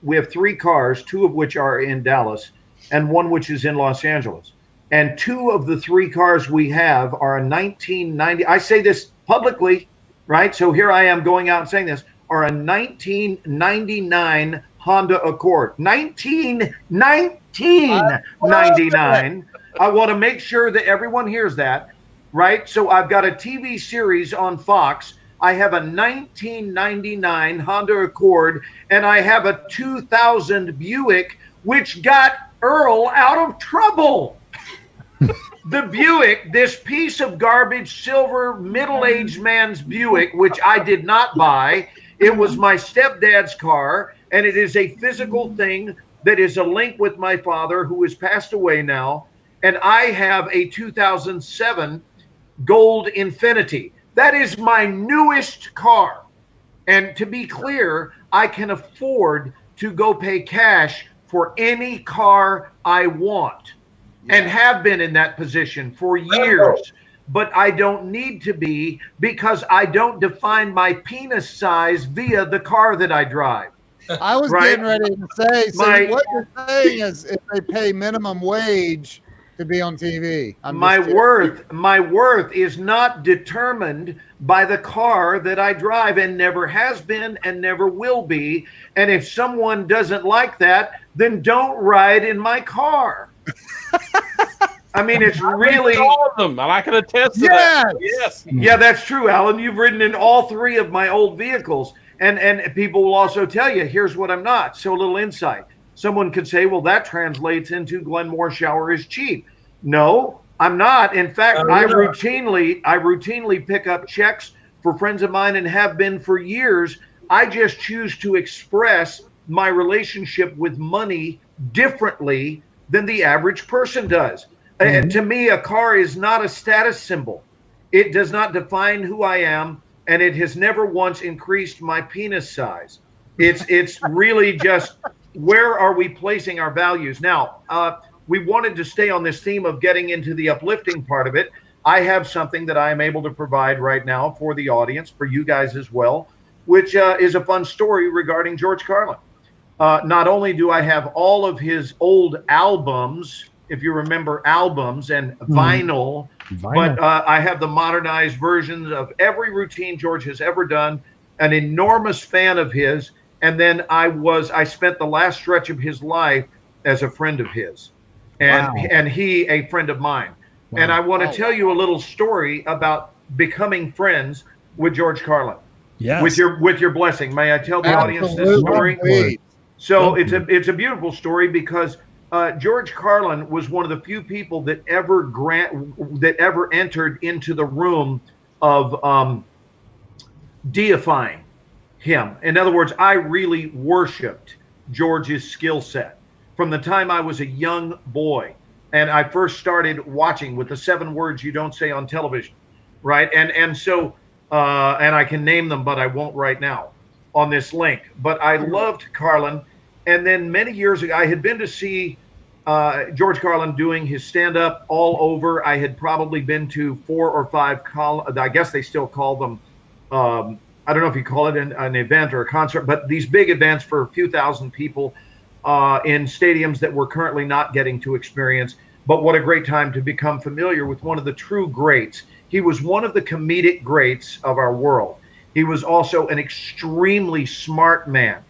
D: we have 3 cars, 2 of which are in Dallas and 1 which is in Los Angeles. And 2 of the 3 cars we have are a 1990. I say this publicly, right? So here I am going out and saying this, are a 1999 Honda Accord. 1999. I want to make sure that everyone hears that, right? So I've got a TV series on Fox. I have a 1999 Honda Accord, and I have a 2000 Buick, which got Earl out of trouble. The Buick, this piece of garbage, silver, middle-aged man's Buick, which I did not buy. It was my stepdad's car, and it is a physical thing that is a link with my father, who has passed away now. And I have a 2007 Gold Infiniti. That is my newest car. And to be clear, I can afford to go pay cash for any car I want, and have been in that position for years. But I don't need to be, because I don't define my penis size via the car that I drive.
A: I was
D: Right.
A: getting ready to say, so what you're saying is if they pay minimum wage to be on TV.
D: My worth is not determined by the car that I drive, and never has been and never will be. And if someone doesn't like that, then don't ride in my car. I mean, it's really
E: all of them, and I can attest to that. Yes.
D: Yeah, that's true, Alan. You've ridden in all three of my old vehicles, and people will also tell you, here's what I'm not. So a little insight. Someone could say, well, that translates into Glenn Morshower is cheap. No, I'm not. In fact, I routinely pick up checks for friends of mine and have been for years. I just choose to express my relationship with money differently than the average person does. And to me, a car is not a status symbol. It does not define who I am, and it has never once increased my penis size. It's really just, where are we placing our values? Now, we wanted to stay on this theme of getting into the uplifting part of it. I have something that I am able to provide right now for the audience, for you guys as well, which is a fun story regarding George Carlin. Not only do I have all of his old albums, if you remember albums and vinyl. But I have the modernized versions of every routine George has ever done, an enormous fan of his. And then I spent the last stretch of his life as a friend of his, and he a friend of mine. Wow. And I want to tell you a little story about becoming friends with George Carlin. Yes. With your blessing. May I tell the audience this story? Please. So it's a beautiful story because George Carlin was one of the few people that ever entered into the room of deifying him. In other words, I really worshipped George's skill set from the time I was a young boy, and I first started watching with the 7 words you don't say on television, right? And so and I can name them, but I won't right now on this link. But I loved Carlin. And then many years ago, I had been to see George Carlin doing his stand-up all over. I had probably been to 4 or 5, I guess they still call them, I don't know if you call it an event or a concert, but these big events for a few thousand people in stadiums that we're currently not getting to experience. But what a great time to become familiar with one of the true greats. He was one of the comedic greats of our world. He was also an extremely smart man.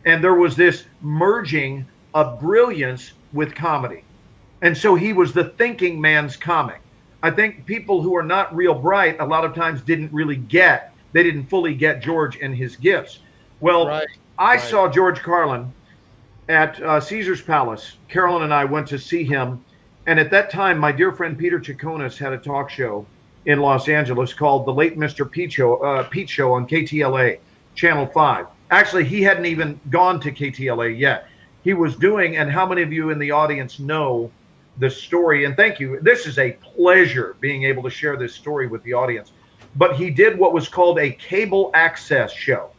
D: And there was this merging of brilliance with comedy. And so he was the thinking man's comic. I think people who are not real bright a lot of times didn't fully get George and his gifts. Well, I saw George Carlin at Caesar's Palace. Carolyn and I went to see him. And at that time, my dear friend Peter Chaconis had a talk show in Los Angeles called The Late Mr. Pete Show on KTLA, Channel 5. Actually, he hadn't even gone to KTLA yet. He was doing, and how many of you in the audience know the story? And thank you. This is a pleasure being able to share this story with the audience. But he did what was called a cable access show.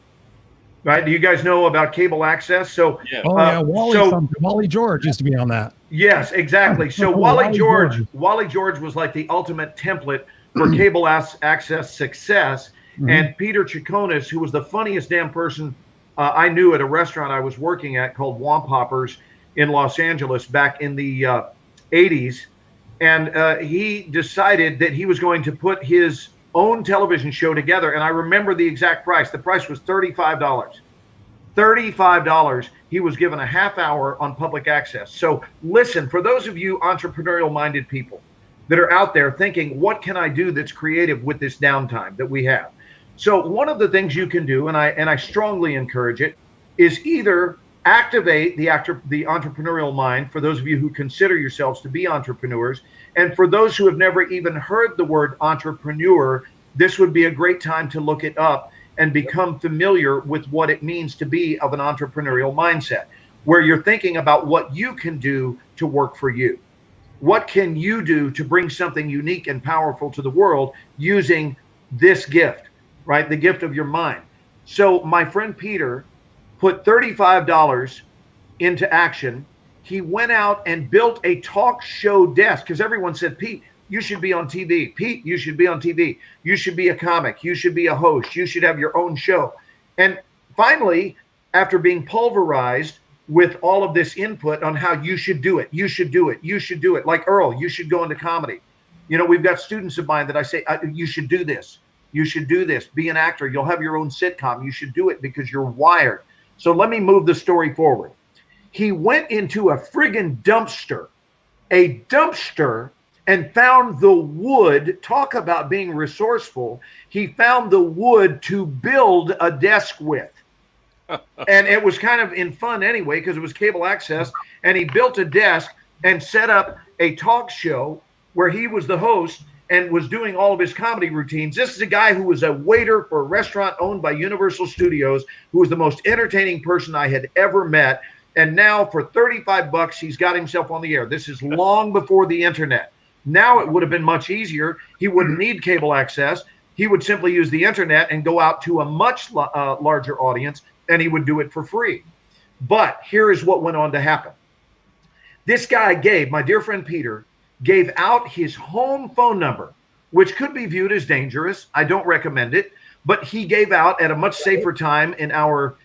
D: Right? Do you guys know about cable access? So,
B: Wally George used to be on that.
D: Yes, exactly. So Wally George was like the ultimate template for cable access success. Mm-hmm. And Peter Chaconis, who was the funniest damn person I knew at a restaurant I was working at called Womp Hoppers in Los Angeles back in the 80s. And he decided that he was going to put his own television show together. And I remember the exact price. The price was $35. $35. He was given a half hour on public access. So listen, for those of you entrepreneurial minded people that are out there thinking, what can I do that's creative with this downtime that we have? So one of the things you can do, and I strongly encourage it, is either activate the entrepreneurial mind for those of you who consider yourselves to be entrepreneurs. And for those who have never even heard the word entrepreneur, this would be a great time to look it up and become familiar with what it means to be of an entrepreneurial mindset, where you're thinking about what you can do to work for you. What can you do to bring something unique and powerful to the world using this gift, right? The gift of your mind. So my friend Peter put $35 into action. He went out and built a talk show desk because everyone said, Pete, you should be on TV. Pete, you should be on TV. You should be a comic. You should be a host. You should have your own show. And finally, after being pulverized with all of this input on how you should do it. You should do it. You should do it. Like Earl, you should go into comedy. You know, we've got students of mine that I say, you should do this. You should do this. Be an actor. You'll have your own sitcom. You should do it because you're wired. So let me move the story forward. He went into a friggin' dumpster, and found the wood. Talk about being resourceful. He found the wood to build a desk with. And it was kind of in fun anyway, because it was cable access. And he built a desk and set up a talk show where he was the host and was doing all of his comedy routines. This is a guy who was a waiter for a restaurant owned by Universal Studios, who was the most entertaining person I had ever met. And now for $35, he's got himself on the air. This is long before the internet. Now it would have been much easier. He wouldn't need cable access. He would simply use the internet and go out to a much larger audience, and he would do it for free. But here is what went on to happen. This guy my dear friend Peter, gave out his home phone number, which could be viewed as dangerous. I don't recommend it, but he gave out at a much safer time in our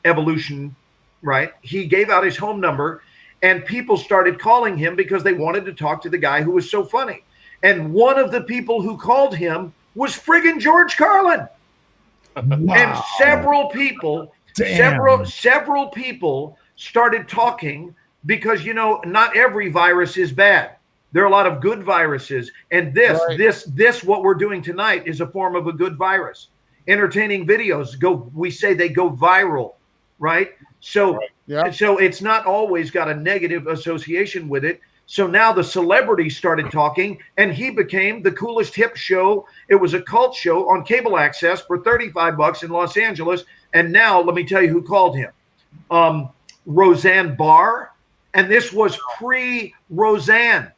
D: evolution, right? He gave out his home number, and people started calling him because they wanted to talk to the guy who was so funny. And one of the people who called him was friggin' George Carlin. Wow. And several people started talking because, you know, not every virus is bad. There are a lot of good viruses. And this, what we're doing tonight is a form of a good virus. Entertaining videos we say they go viral, right? So, so it's not always got a negative association with it. So now the celebrities started talking, and he became the coolest hip show. It was a cult show on cable access for $35 in Los Angeles. And now let me tell you who called him. Roseanne Barr. And this was pre-Roseanne.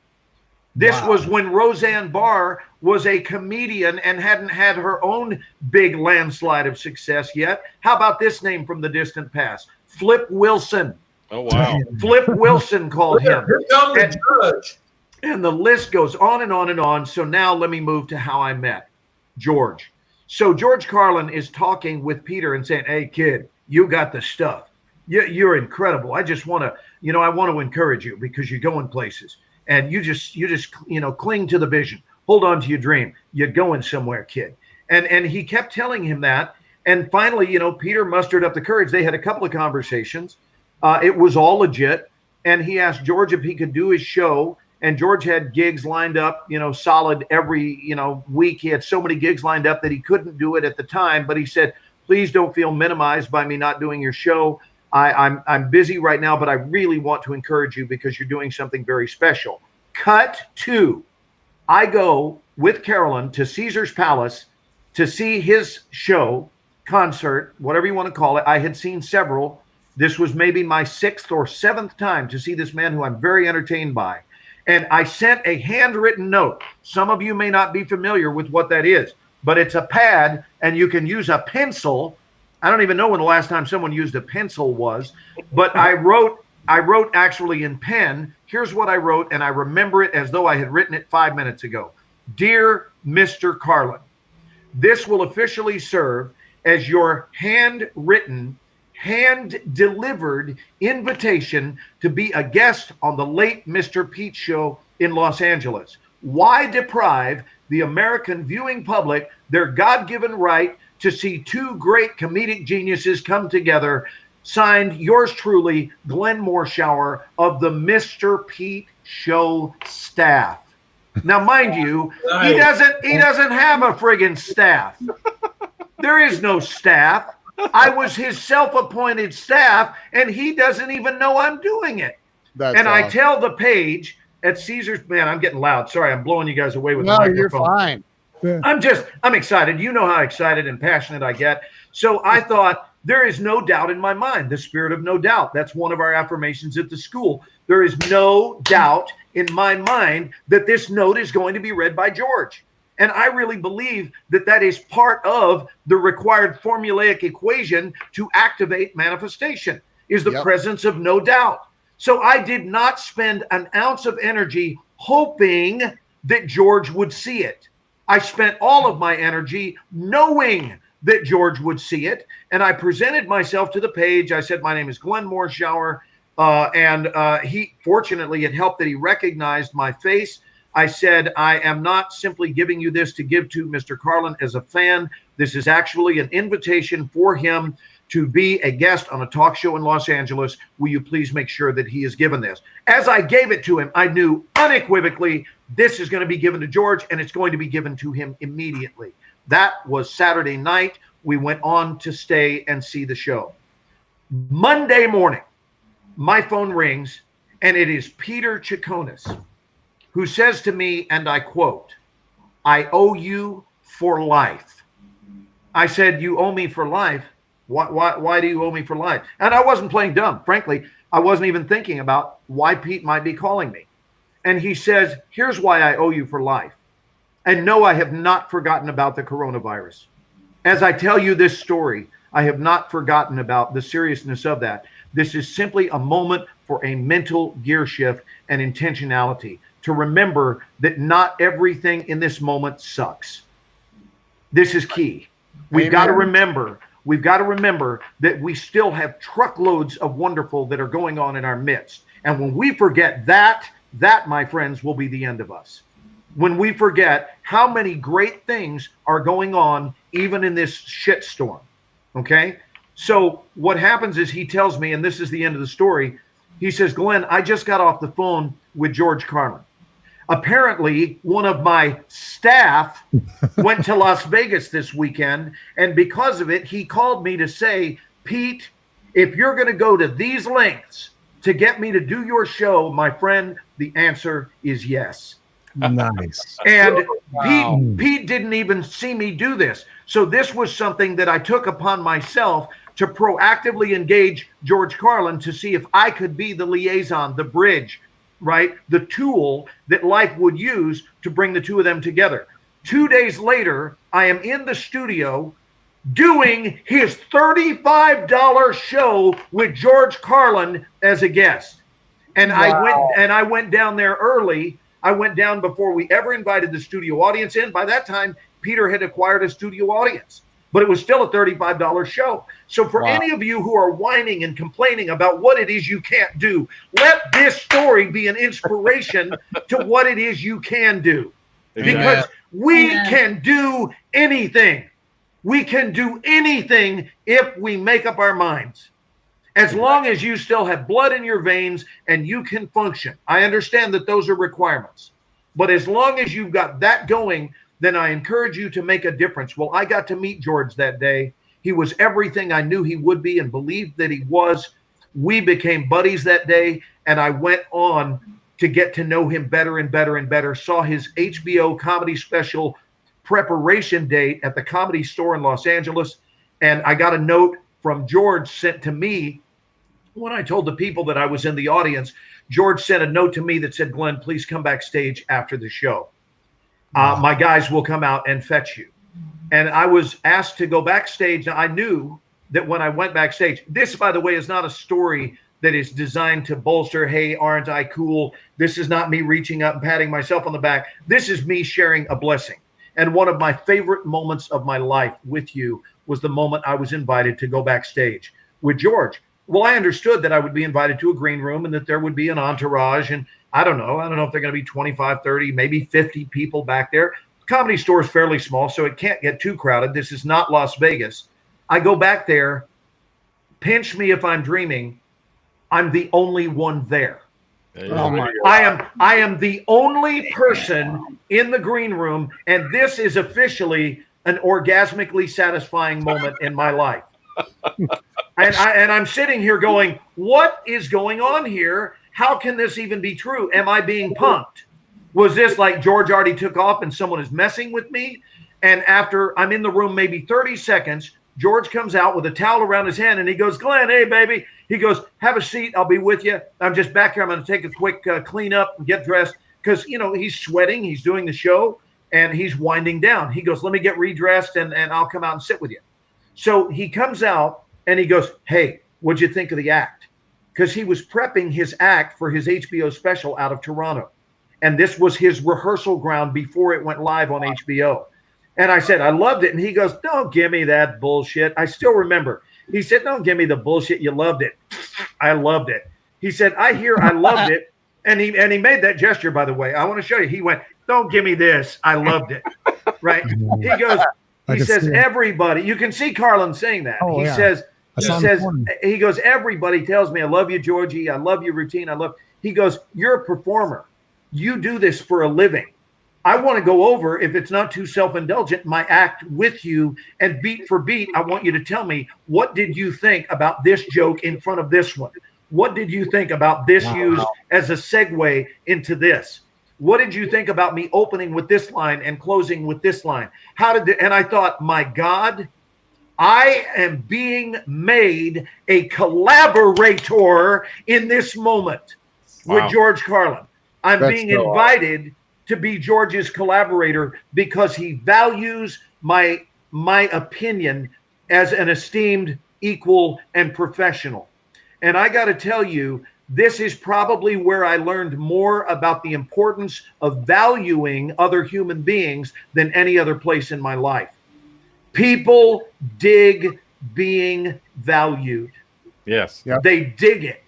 D: This was when Roseanne Barr was a comedian and hadn't had her own big landslide of success yet. How about this name from the distant past? Flip Wilson.
E: Oh, wow.
D: Flip Wilson called him.
C: Here comes the judge.
D: And the list goes on and on and on. So now let me move to how I met George. So George Carlin is talking with Peter and saying, hey, kid, you got the stuff. You're incredible. I just want to, I want to encourage you because you're going places. And you just cling to the vision. Hold on to your dream. You're going somewhere, kid. And he kept telling him that. And finally, Peter mustered up the courage. They had a couple of conversations. It was all legit. And he asked George if he could do his show. And George had gigs lined up, solid every, week. He had so many gigs lined up that he couldn't do it at the time. But he said, please don't feel minimized by me not doing your show. I'm busy right now, but I really want to encourage you because you're doing something very special. Cut to, I go with Carolyn to Caesar's Palace to see his show, concert, whatever you want to call it. I had seen several. This was maybe my 6th or 7th time to see this man who I'm very entertained by. And I sent a handwritten note. Some of you may not be familiar with what that is, but it's a pad and you can use a pencil. I don't even know when the last time someone used a pencil was, but I wrote actually in pen. Here's what I wrote, and I remember it as though I had written it 5 minutes ago. Dear Mr. Carlin, this will officially serve as your handwritten, hand-delivered invitation to be a guest on the late Mr. Pete show in Los Angeles. Why deprive the American viewing public their God-given right to see two great comedic geniuses come together? Signed, yours truly, Glenn Morshower of the Mr. Pete Show staff. Now, mind you, he doesn't have a friggin' staff. There is no staff. I was his self-appointed staff, and he doesn't even know I'm doing it. That's awesome. I tell the page at Caesar's, man, I'm getting loud. Sorry, I'm blowing you guys away with the microphone. No, you're fine. I'm excited. You know how excited and passionate I get. So I thought, there is no doubt in my mind, the spirit of no doubt. That's one of our affirmations at the school. There is no doubt in my mind that this note is going to be read by George. And I really believe that that is part of the required formulaic equation to activate manifestation, is the presence of no doubt. So I did not spend an ounce of energy hoping that George would see it. I spent all of my energy knowing that George would see it. And I presented myself to the page. I said, my name is Glenn Morshower. And he, fortunately, it helped that he recognized my face. I said, I am not simply giving you this to give to Mr. Carlin as a fan. This is actually an invitation for him to be a guest on a talk show in Los Angeles. Will you please make sure that he is given this? As I gave it to him, I knew unequivocally this is going to be given to George, and it's going to be given to him immediately. That was Saturday night. We went on to stay and see the show. Monday morning, my phone rings, and it is Peter Chaconis, who says to me, and I quote, "I owe you for life." I said, "You owe me for life? Why do you owe me for life?" And I wasn't playing dumb. Frankly, I wasn't even thinking about why Pete might be calling me. And he says, "Here's why I owe you for life. And no, I have not forgotten about the coronavirus. As I tell you this story, I have not forgotten about the seriousness of that. This is simply a moment for a mental gear shift and intentionality to remember that not everything in this moment sucks. This is key. We've got to remember that we still have truckloads of wonderful that are going on in our midst. And when we forget that, my friends, will be the end of us. When we forget how many great things are going on, even in this shitstorm. Okay? So what happens is he tells me, and this is the end of the story, he says, "Glenn, I just got off the phone with George Carlin. Apparently, one of my staff went to Las Vegas this weekend, and because of it, he called me to say, Pete, if you're going to go to these lengths to get me to do your show, my friend, the answer is yes."
B: Nice.
D: And
E: Wow.
D: Pete didn't even see me do this. So this was something that I took upon myself to proactively engage George Carlin to see if I could be the liaison, the bridge, right? The tool that life would use to bring the two of them together. 2 days later, I am in the studio doing his $35 show with George Carlin as a guest. And I went down there early. I went down before we ever invited the studio audience in. By that time, Peter had acquired a studio audience, but it was still a $35 show. So for any of you who are whining and complaining about what it is you can't do, let this story be an inspiration to what it is you can do. Because we can do anything. We can do anything if we make up our minds. As long as you still have blood in your veins and you can function. I understand that those are requirements. But as long as you've got that going, then I encourage you to make a difference. Well, I got to meet George that day. He was everything I knew he would be and believed that he was. We became buddies that day, and I went on to get to know him better and better and better. Saw his HBO comedy special preparation date at the Comedy Store in Los Angeles, and I got a note from George sent to me. When I told the people that I was in the audience, George sent a note to me that said, "Glenn, please come backstage after the show. My guys will come out and fetch you." And I was asked to go backstage. Now, I knew that when I went backstage, this, by the way, is not a story that is designed to bolster, hey, aren't I cool? This is not me reaching up and patting myself on the back. This is me sharing a blessing. And one of my favorite moments of my life with you was the moment I was invited to go backstage with George. Well, I understood that I would be invited to a green room and that there would be an entourage. And I don't know if they're going to be 25, 30, maybe 50 people back there. Comedy Store is fairly small, so it can't get too crowded. This is not Las Vegas. I go back there, pinch me if I'm dreaming. I'm the only one there.
A: Oh my
D: I am the only person in the green room, and this is officially an orgasmically satisfying moment in my life. And I'm sitting here going, what is going on here? How can this even be true? Am I being punked? Was this like George already took off and someone is messing with me? And after I'm in the room maybe 30 seconds, George comes out with a towel around his hand and he goes, "Glenn, hey, baby." He goes, "Have a seat. I'll be with you. I'm just back here. I'm going to take a quick clean up and get dressed." Because, he's sweating. He's doing the show and he's winding down. He goes, "Let me get redressed and I'll come out and sit with you." So he comes out and he goes, "Hey, what'd you think of the act?" Because he was prepping his act for his HBO special out of Toronto. And this was his rehearsal ground before it went live on HBO. And I said, I loved it. And he goes, don't give me that bullshit. I still remember. He said, don't give me the bullshit. You loved it. I loved it. He said, I loved it. And he made that gesture, by the way. I want to show you. He went, don't give me this. I loved it. Right. He goes, he says, everybody, you can see Carlin saying that.
B: Oh,
D: he
B: yeah.
D: says, he goes, everybody tells me, I love you, Georgie. I love your routine. He goes, you're a performer. You do this for a living. I want to go over, if it's not too self-indulgent, my act with you, and beat for beat, I want you to tell me, what did you think about this joke in front of this one? What did you think about this used as a segue into this? What did you think about me opening with this line and closing with this line? And I thought, my God, I am being made a collaborator in this moment with George Carlin. I'm being invited to be George's collaborator because he values my opinion as an esteemed equal and professional. And I got to tell you, this is probably where I learned more about the importance of valuing other human beings than any other place in my life. People dig being valued.
E: Yes.
A: Yep.
D: They dig it.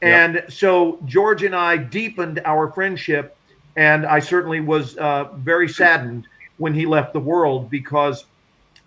D: And so George and I deepened our friendship, and I certainly was very saddened when he left the world because,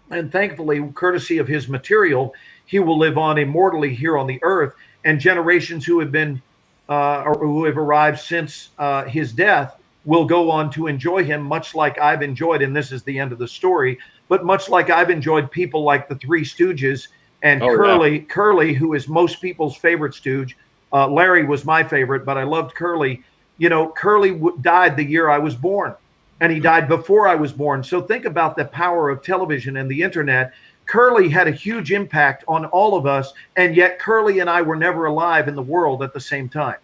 D: and thankfully, courtesy of his material, he will live on immortally here on the earth, and generations who have been or who have arrived since his death will go on to enjoy him, much like I've enjoyed, and this is the end of the story, but much like I've enjoyed people like the Three Stooges and Curly, who is most people's favorite stooge. Larry was my favorite, but I loved Curly. You know, Curly died the year I was born, and he died before I was born. So think about the power of television and the internet. Curly had a huge impact on all of us, and yet Curly and I were never alive in the world at the same time.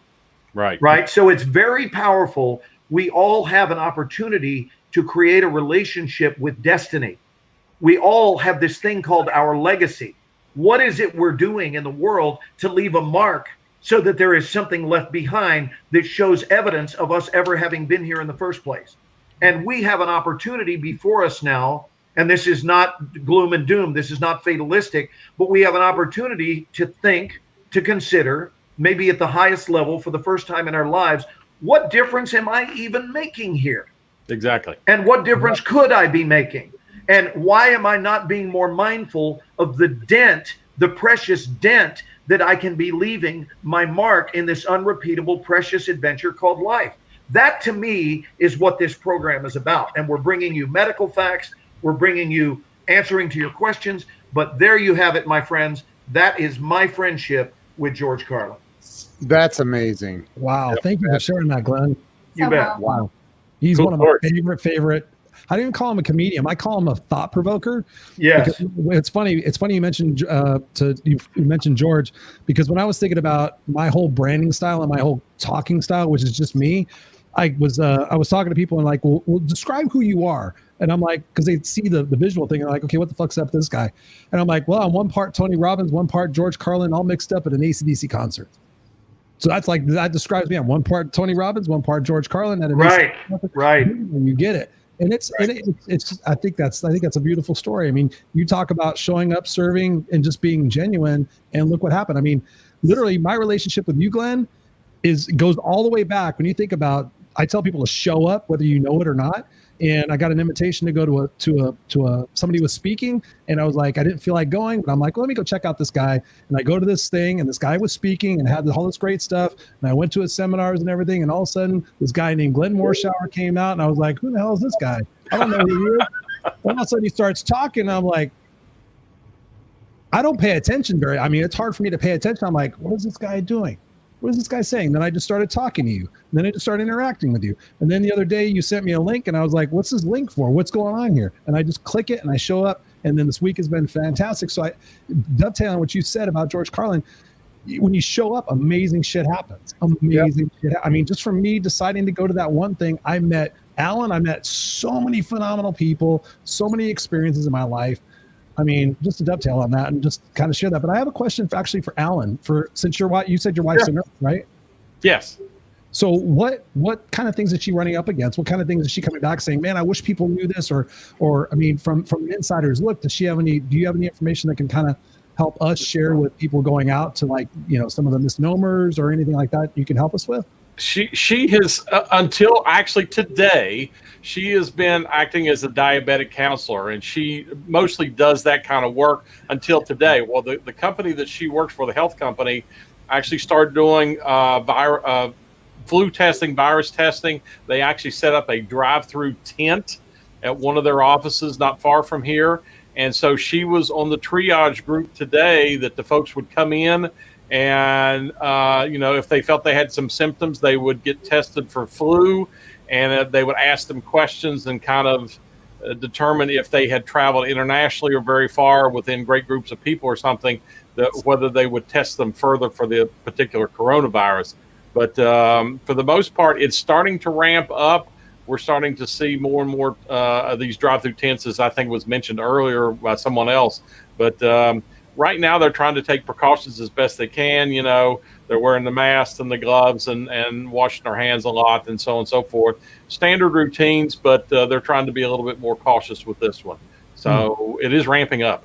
D: Right. So it's very powerful. We all have an opportunity to create a relationship with destiny. We all have this thing called our legacy. What is it we're doing in the world to leave a mark so that there is something left behind that shows evidence of us ever having been here in the first place? And we have an opportunity before us now, and this is not gloom and doom, this is not fatalistic, but we have an opportunity to think, to consider, maybe at the highest level for the first time in our lives, what difference am I even making here?
E: Exactly.
D: And what difference could I be making? And why am I not being more mindful of the dent, the precious dent that I can be leaving my mark in this unrepeatable, precious adventure called life? That to me is what this program is about. And we're bringing you medical facts. We're bringing you answering to your questions. But there you have it, my friends. That is my friendship with George Carlin.
A: That's amazing.
B: Wow. Thank you for sharing that, Glenn.
D: You bet.
B: Wow. He's one of my favorite. I didn't even call him a comedian. I call him a thought provoker.
D: Yes.
B: It's funny. You mentioned you mentioned George, because when I was thinking about my whole branding style and my whole talking style, which is just me, I was talking to people and like, well, describe who you are. And I'm like, because they see the visual thing and like, okay, what the fuck's up with this guy? And I'm like, well, I'm one part Tony Robbins, one part George Carlin, all mixed up at an AC/DC concert. So that describes me. I'm one part Tony Robbins, one part George Carlin at an AC/DC concert. Right. And you get it. And it's I think that's a beautiful story. I mean, you talk about showing up, serving, and just being genuine, and look what happened. I mean, literally, my relationship with you, Glenn, goes all the way back. When you think about, I tell people to show up, whether you know it or not. And I got an invitation to go to somebody was speaking, and I was like, I didn't feel like going, but I'm like, well, let me go check out this guy. And I go to this thing, and this guy was speaking and had all this great stuff. And I went to his seminars and everything, and all of a sudden, this guy named Glenn Morshower came out, and I was like, who the hell is this guy? I don't know who he is. All of a sudden, he starts talking, and I'm like, I don't pay attention it's hard for me to pay attention. I'm like, what is this guy doing? What is this guy saying? Then I just started talking to you. And then I just started interacting with you. And then the other day you sent me a link and I was like, what's this link for? What's going on here? And I just click it and I show up. And then this week has been fantastic. So dovetailing on what you said about George Carlin, when you show up, amazing shit happens. Amazing shit. I mean, just from me deciding to go to that one thing, I met Alan. I met so many phenomenal people, so many experiences in my life. I mean, just to dovetail on that and just kind of share that. But I have a question for Alan. Since you said your wife's a nurse, right?
E: Yes.
B: So what kind of things is she running up against? What kind of things is she coming back saying, man, I wish people knew this? Or I mean, from an insider's look, do you have any information that can kind of help us share with people going out to, like, you know, some of the misnomers or anything like that you can help us with?
E: She has until actually today, she has been acting as a diabetic counselor, and she mostly does that kind of work until today. Well, the company that she works for, the health company, actually started doing flu testing, virus testing. They actually set up a drive-through tent at one of their offices not far from here. And so she was on the triage group today that the folks would come in and, you know, if they felt they had some symptoms, they would get tested for flu, and they would ask them questions and kind of determine if they had traveled internationally or very far within great groups of people or something, whether they would test them further for the particular coronavirus. But for the most part, it's starting to ramp up. We're starting to see more and more of these drive-through tents, as I think was mentioned earlier by someone else. But right now, they're trying to take precautions as best they can. You know, they're wearing the masks and the gloves and washing their hands a lot and so on and so forth. Standard routines, but they're trying to be a little bit more cautious with this one. So it is ramping up.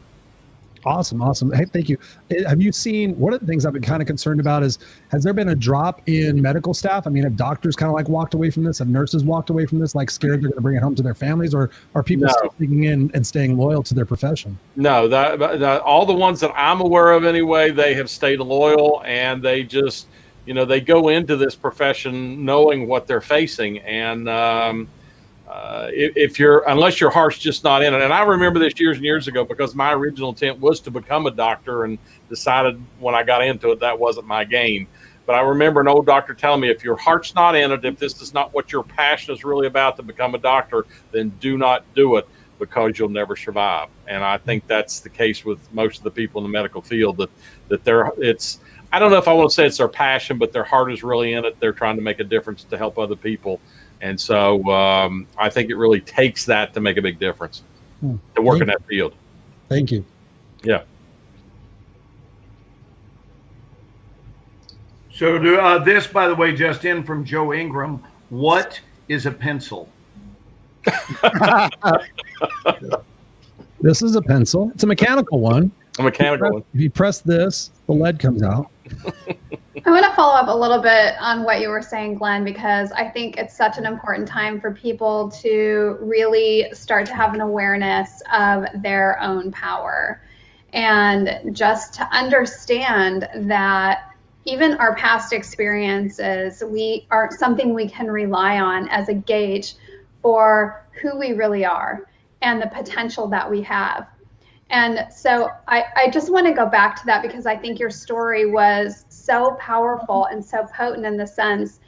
B: Awesome. Hey, thank you. Have you seen, one of the things I've been kind of concerned about is, has there been a drop in medical staff? I mean, have doctors kind of like walked away from this? Have nurses walked away from this, like scared they're going to bring it home to their families? Or are people still sticking in and staying loyal to their profession?
E: No, all the ones that I'm aware of anyway, they have stayed loyal, and they just, you know, they go into this profession knowing what they're facing. And unless your heart's just not in it. And I remember this years and years ago, because my original intent was to become a doctor, and decided when I got into it, that wasn't my game. But I remember an old doctor telling me, if your heart's not in it, if this is not what your passion is really about to become a doctor, then do not do it, because you'll never survive. And I think that's the case with most of the people in the medical field, that I don't know if I want to say it's their passion, but their heart is really in it. They're trying to make a difference to help other people. And so I think it really takes that to make a big difference to work in that field.
B: Thank you.
E: Yeah.
D: So this, by the way, just in from Joe Ingram, what is a pencil?
B: This is a pencil. It's a mechanical one.
E: A mechanical one.
B: If you press this, the lead comes out.
F: I want to follow up a little bit on what you were saying, Glenn, because I think it's such an important time for people to really start to have an awareness of their own power, and just to understand that even our past experiences, we are something we can rely on as a gauge for who we really are and the potential that we have. And so I just want to go back to that, because I think your story was so powerful and so potent in the sense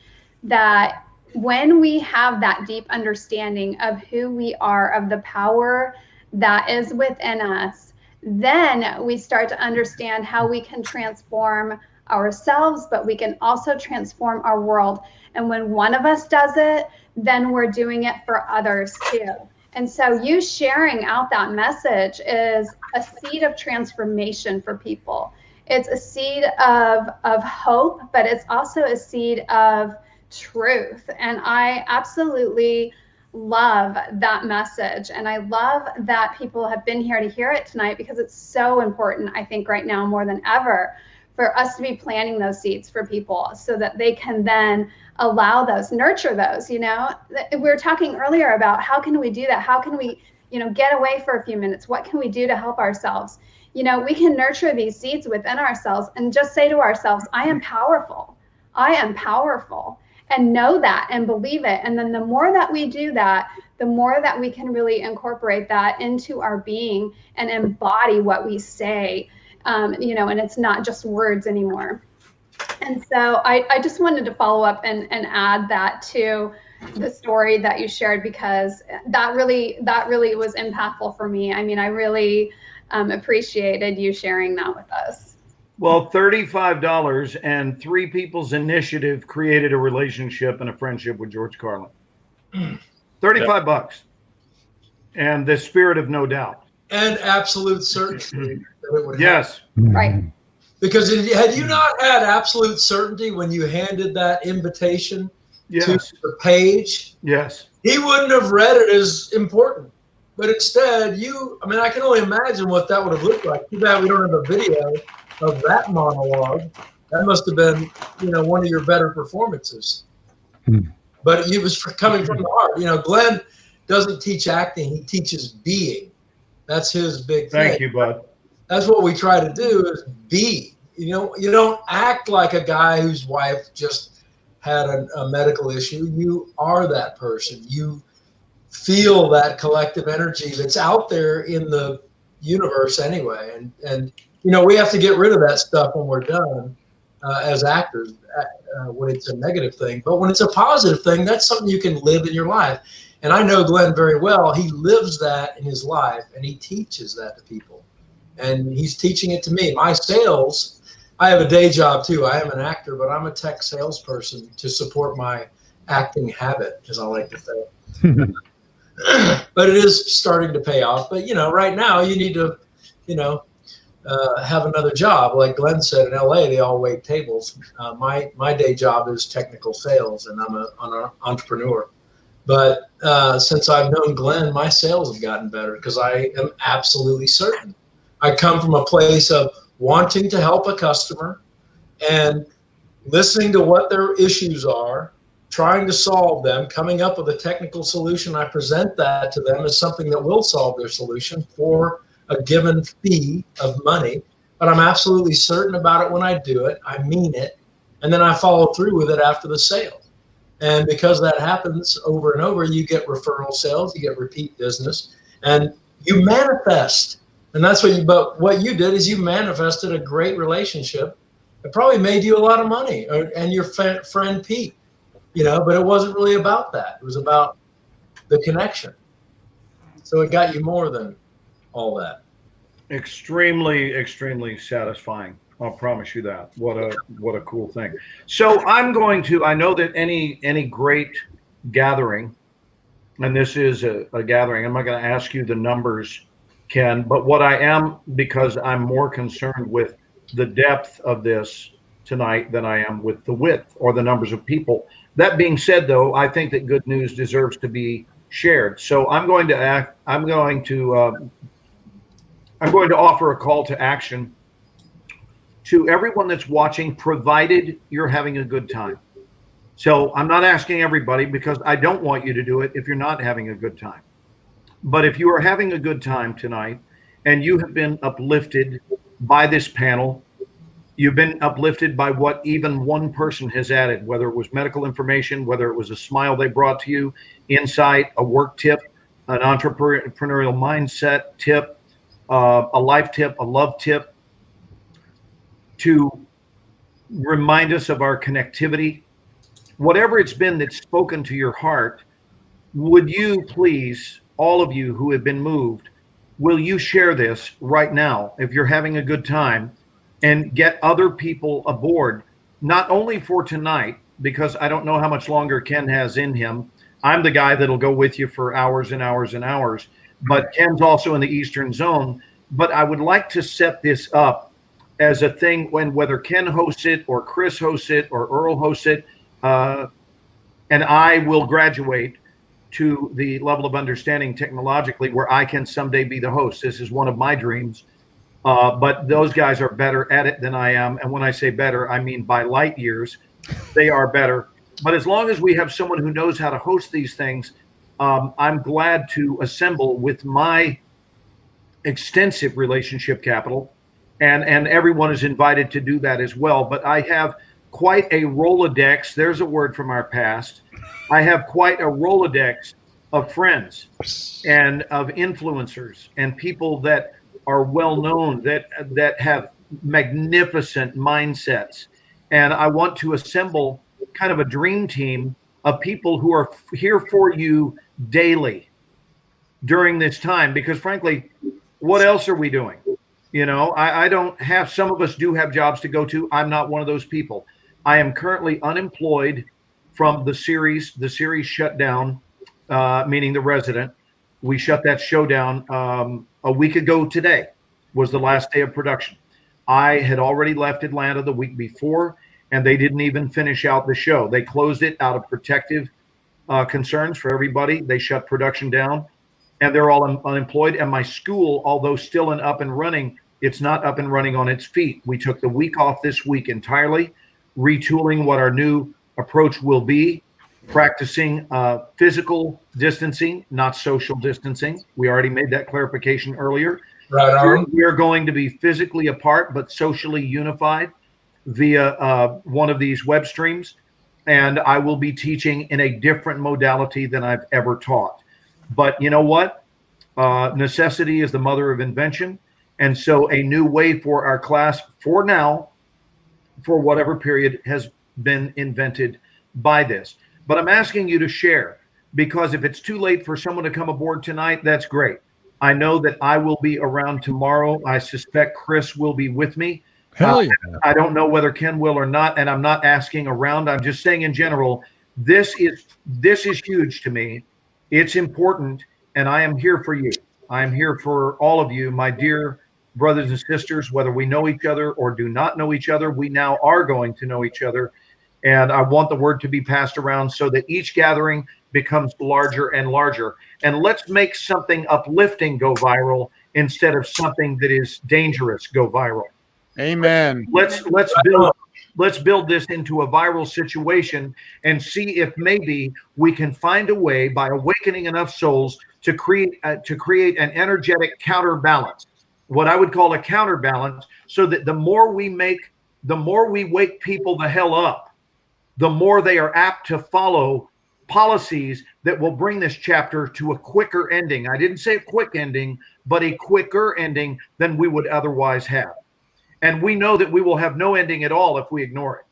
F: that when we have that deep understanding of who we are, of the power that is within us, then we start to understand how we can transform ourselves, but we can also transform our world. And when one of us does it, then we're doing it for others too. And so you sharing out that message is a seed of transformation for people. It's a seed of hope, but it's also a seed of truth. And I absolutely love that message. And I love that people have been here to hear it tonight, because it's so important, I think, right now more than ever, for us to be planting those seeds for people so that they can then allow those, nurture those. You know, we were talking earlier about how can we do that? How can we, you know, get away for a few minutes? What can we do to help ourselves? You know, we can nurture these seeds within ourselves and just say to ourselves, I am powerful. I am powerful. And know that and believe it. And then the more that we do that, the more that we can really incorporate that into our being and embody what we say. You know, and it's not just words anymore. And so I just wanted to follow up and add that to the story that you shared, because that really was impactful for me. I mean, I really appreciated you sharing that with us.
D: Well, $35 and 3 people's initiative created a relationship and a friendship with George Carlin. $35 and the spirit of no doubt.
C: And absolute certainty.
D: Yes.
F: Right.
C: Because had you not had absolute certainty when you handed that invitation to the page, he wouldn't have read it as important. But instead, I can only imagine what that would have looked like. Too bad we don't have a video of that monologue. That must have been, one of your better performances. But it was coming from the heart. Glenn doesn't teach acting; he teaches being. That's his big thing.
D: Thank you, bud.
C: That's what we try to do is be. You don't act like a guy whose wife just had a medical issue. You are that person. You feel that collective energy that's out there in the universe anyway. And we have to get rid of that stuff when we're done as actors when it's a negative thing. But when it's a positive thing, that's something you can live in your life. And I know Glenn very well. He lives that in his life, and he teaches that to people. And he's teaching it to me. My sales, I have a day job too. I am an actor, but I'm a tech salesperson to support my acting habit, as I like to say. But it is starting to pay off. But, right now you need to, have another job. Like Glenn said, in LA, they all wait tables. My day job is technical sales, and I'm an entrepreneur. But since I've known Glenn, my sales have gotten better because I am absolutely certain. I come from a place of wanting to help a customer and listening to what their issues are, trying to solve them, coming up with a technical solution. I present that to them as something that will solve their solution for a given fee of money. But I'm absolutely certain about it when I do it. I mean it. And then I follow through with it after the sale. And because that happens over and over, you get referral sales, you get repeat business, and you manifest. And that's what you did is you manifested a great relationship. It probably made you a lot of money, and your friend Pete, but it wasn't really about that. It was about the connection. So it got you more than all that.
D: Extremely, extremely satisfying. I'll promise you that. What a cool thing. So I know that any great gathering, and this is a gathering, I'm not going to ask you the numbers, Ken, but what I am, because I'm more concerned with the depth of this tonight than I am with the width or the numbers of people. That being said, though, I think that good news deserves to be shared. So I'm going to offer a call to action to everyone that's watching, provided you're having a good time. So I'm not asking everybody because I don't want you to do it if you're not having a good time. But if you are having a good time tonight and you have been uplifted by this panel, you've been uplifted by what even one person has added, whether it was medical information, whether it was a smile they brought to you, insight, a work tip, an entrepreneurial mindset tip, a life tip, a love tip, to remind us of our connectivity, whatever it's been that's spoken to your heart, would you please, all of you who have been moved, will you share this right now if you're having a good time and get other people aboard, not only for tonight, because I don't know how much longer Ken has in him. I'm the guy that'll go with you for hours and hours and hours, but Ken's also in the Eastern Zone. But I would like to set this up as a thing whether Ken hosts it or Chris hosts it or Earl hosts it, and I will graduate to the level of understanding technologically where I can someday be the host. This is one of my dreams, but those guys are better at it than I am. And when I say better, I mean by light years. They are better. But as long as we have someone who knows how to host these things, I'm glad to assemble with my extensive relationship capital, and everyone is invited to do that as well. But I have quite a Rolodex. There's a word from our past. I have quite a Rolodex of friends and of influencers and people that are well known, that have magnificent mindsets. And I want to assemble kind of a dream team of people who are here for you daily during this time, because frankly, what else are we doing? I don't have, some of us do have jobs to go to. I'm not one of those people. I am currently unemployed from the series. The series shut down, meaning The Resident. We shut that show down a week ago today was the last day of production. I had already left Atlanta the week before, and they didn't even finish out the show. They closed it out of protective concerns for everybody. They shut production down, and they're all unemployed. And my school, although still up and running, it's not up and running on its feet. We took the week off this week entirely, retooling what our new approach will be, practicing physical distancing, not social distancing. We already made that clarification earlier.
C: Right on.
D: We are going to be physically apart but socially unified via one of these web streams. And I will be teaching in a different modality than I've ever taught. But you know what? Necessity is the mother of invention. And so a new way for our class for now, for whatever period, has been invented by this. But I'm asking you to share, because if it's too late for someone to come aboard tonight, that's great. I know that I will be around tomorrow. I suspect Chris will be with me.
B: Hell yeah.
D: I don't know whether Ken will or not, and I'm not asking around. I'm just saying in general, this is huge to me. It's important, and I am here for you. I am here for all of you, my dear brothers and sisters, whether we know each other or do not know each other. We now are going to know each other. And I want the word to be passed around so that each gathering becomes larger and larger. And let's make something uplifting go viral instead of something that is dangerous go viral.
A: Amen.
D: Let's build this into a viral situation and see if maybe we can find a way, by awakening enough souls, to create an energetic counterbalance, what I would call a counterbalance, so that the more we wake people the hell up, the more they are apt to follow policies that will bring this chapter to a quicker ending. I didn't say a quick ending, but a quicker ending than we would otherwise have. And we know that we will have no ending at all if we ignore it.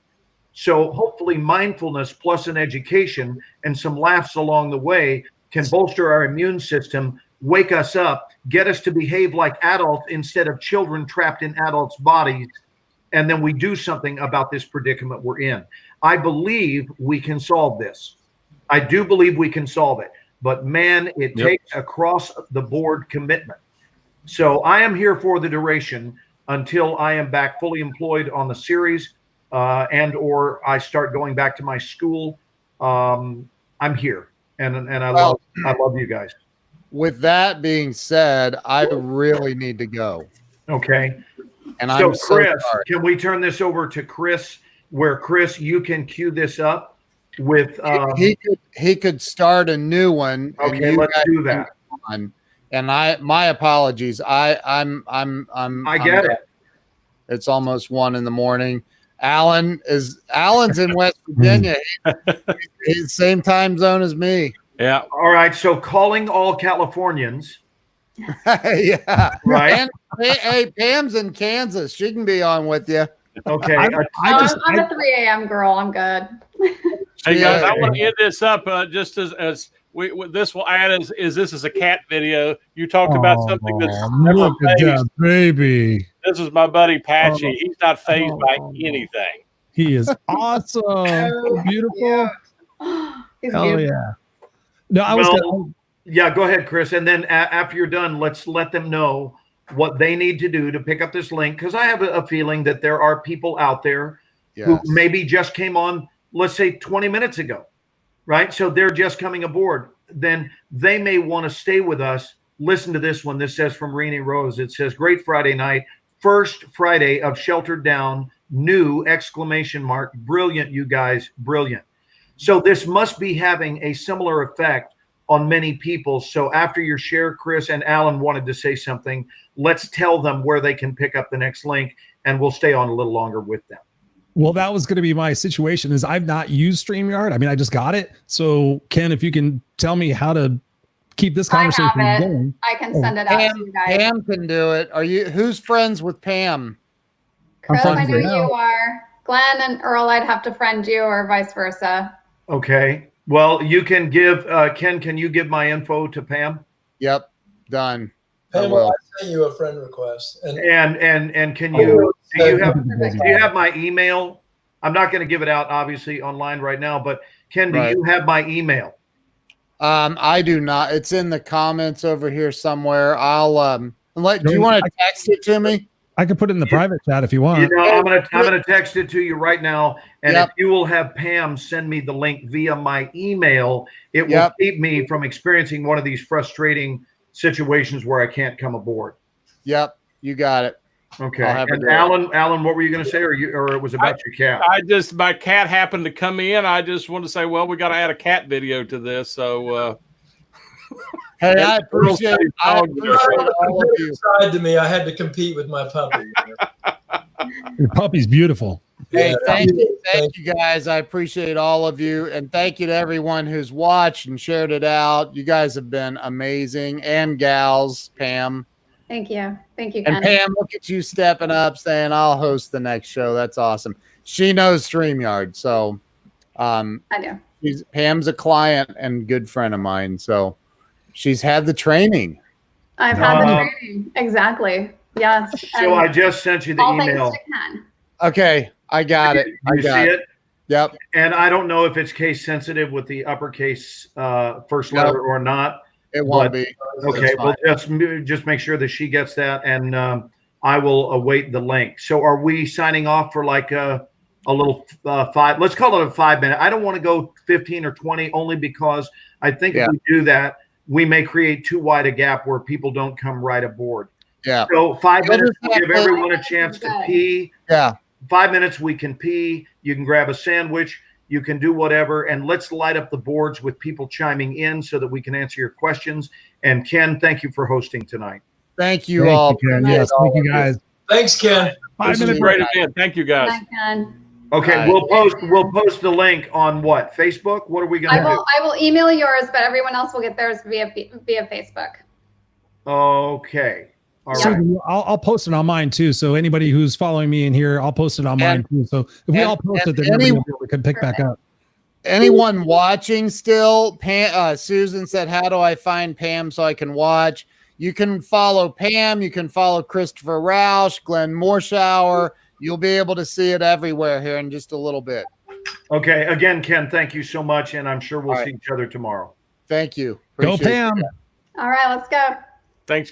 D: So hopefully mindfulness plus an education and some laughs along the way can bolster our immune system, wake us up, get us to behave like adults instead of children trapped in adults' bodies. And then we do something about this predicament we're in. I believe we can solve this. I do believe we can solve it. But man, it takes across the board commitment. So I am here for the duration until I am back fully employed on the series and or I start going back to my school. I'm here. And I love you guys.
A: With that being said, I really need to go.
D: Okay.
A: And
D: so
A: I'm so
D: Chris,
A: sorry.
D: can we turn this over to Chris, where Chris, you can cue this up with
A: he could start a new one.
D: Okay, let's do that.
A: And my apologies. I'm
D: get it.
A: It's almost 1 a.m. Alan's in West Virginia. He's same time zone as me.
E: Yeah.
D: All right. So calling all Californians.
A: Yeah.
D: Right.
A: And hey, Pam's in Kansas. She can be on with you.
D: Okay.
F: I'm a 3 a.m. girl. I'm good.
E: Hey guys, I want to end this up just as this will add is this is a cat video. You talked about something that's
B: look at that baby.
E: This is my buddy Patchy. He's not fazed by anything.
B: He is awesome. So beautiful.
F: He's
B: Hell
F: beautiful.
B: yeah. No,
D: yeah, go ahead, Chris. And then after you're done, let's let them know what they need to do to pick up this link. Because I have a feeling that there are people out there who maybe just came on, let's say 20 minutes ago, right? So they're just coming aboard. Then they may want to stay with us. Listen to this one. This says from Renee Rose. It says, great Friday night. First Friday of Sheltered Down. New ! Brilliant, you guys. Brilliant. So this must be having a similar effect on many people. So after your share, Chris and Alan wanted to say something. Let's tell them where they can pick up the next link, and we'll stay on a little longer with them.
B: Well, that was going to be my situation. Is I've not used StreamYard. I mean, I just got it. So Ken, if you can tell me how to keep this conversation going.
F: I can send it out to you guys.
A: Pam can do it. Who's friends with Pam?
F: Chris, I know you are. Glenn and Earl, I'd have to friend you, or vice versa.
D: Okay. Well, you can give Ken. Can you give my info to Pam?
A: Yep, done.
C: Pam, I sent you a friend request. And
D: can you do you have my email? I'm not going to give it out obviously online right now, but Ken, do you have my email?
A: I do not. It's in the comments over here somewhere. I'll do you want to text it to me?
B: I can put it in the private chat if you want.
D: You know, I'm gonna text it to you right now, and
A: Yep.
D: if you will have Pam send me the link via my email, it will
A: Yep.
D: keep me from experiencing one of these frustrating situations where I can't come aboard.
A: Yep, you got it.
D: Okay.
A: I'll have her
D: And
A: do it.
D: Alan, what were you going to say, or it was about your cat?
E: My cat happened to come in. I just want to say, well, we got to add a cat video to this. So,
A: Hey, I appreciate all of you.
C: Side to me, I had to compete with my puppy.
B: Your puppy's beautiful.
A: Hey, thank you guys. I appreciate all of you, and thank you to everyone who's watched and shared it out. You guys have been amazing, and gals, Pam.
F: Thank you. Thank you,
A: And
F: Ken.
A: Pam, look at you stepping up, saying, "I'll host the next show." That's awesome. She knows StreamYard, so
F: I do.
A: Pam's a client and good friend of mine, so she's had the training.
F: I've had the training. Exactly. Yes.
D: So I just sent you the
F: all
D: email.
F: thanks to Ken.
A: Okay, I got it.
D: You see it?
A: Yep.
D: And I don't know if it's case sensitive with the uppercase first letter or not.
A: It won't be.
D: Okay, well, just make sure that she gets that, and I will await the link. So, are we signing off for like a little 5? Let's call it a 5-minute. I don't want to go 15 or 20, only because I think if we do that, we may create too wide a gap where people don't come right aboard.
A: Yeah.
D: So 5 minutes will give everyone a chance to pee.
A: Yeah.
D: 5 minutes we can pee. You can grab a sandwich. You can do whatever, and let's light up the boards with people chiming in so that we can answer your questions. And Ken, thank you for hosting tonight.
A: Thank you all.
B: Yes, thank you guys.
C: Thanks, Ken.
E: 5 minutes great event. Thank you guys.
F: Bye, Ken.
D: Okay, we'll post the link on what? Facebook? What are we going to do?
F: I will email yours, but everyone else will get theirs via Facebook.
D: Okay. All
B: So
D: right.
B: I'll post it on mine too. So anybody who's following me in here, I'll post it on mine too. So if we all post it, then we can pick back up.
A: Anyone watching still? Susan said, "How do I find Pam so I can watch?" You can follow Pam. You can follow Christopher Roush, Glenn Morshower. You'll be able to see it everywhere here in just a little bit.
D: Okay. Again, Ken, thank you so much, and I'm sure we'll see each other tomorrow.
A: Thank you.
B: Go Pam.
F: All right, let's go.
E: Thanks, guys.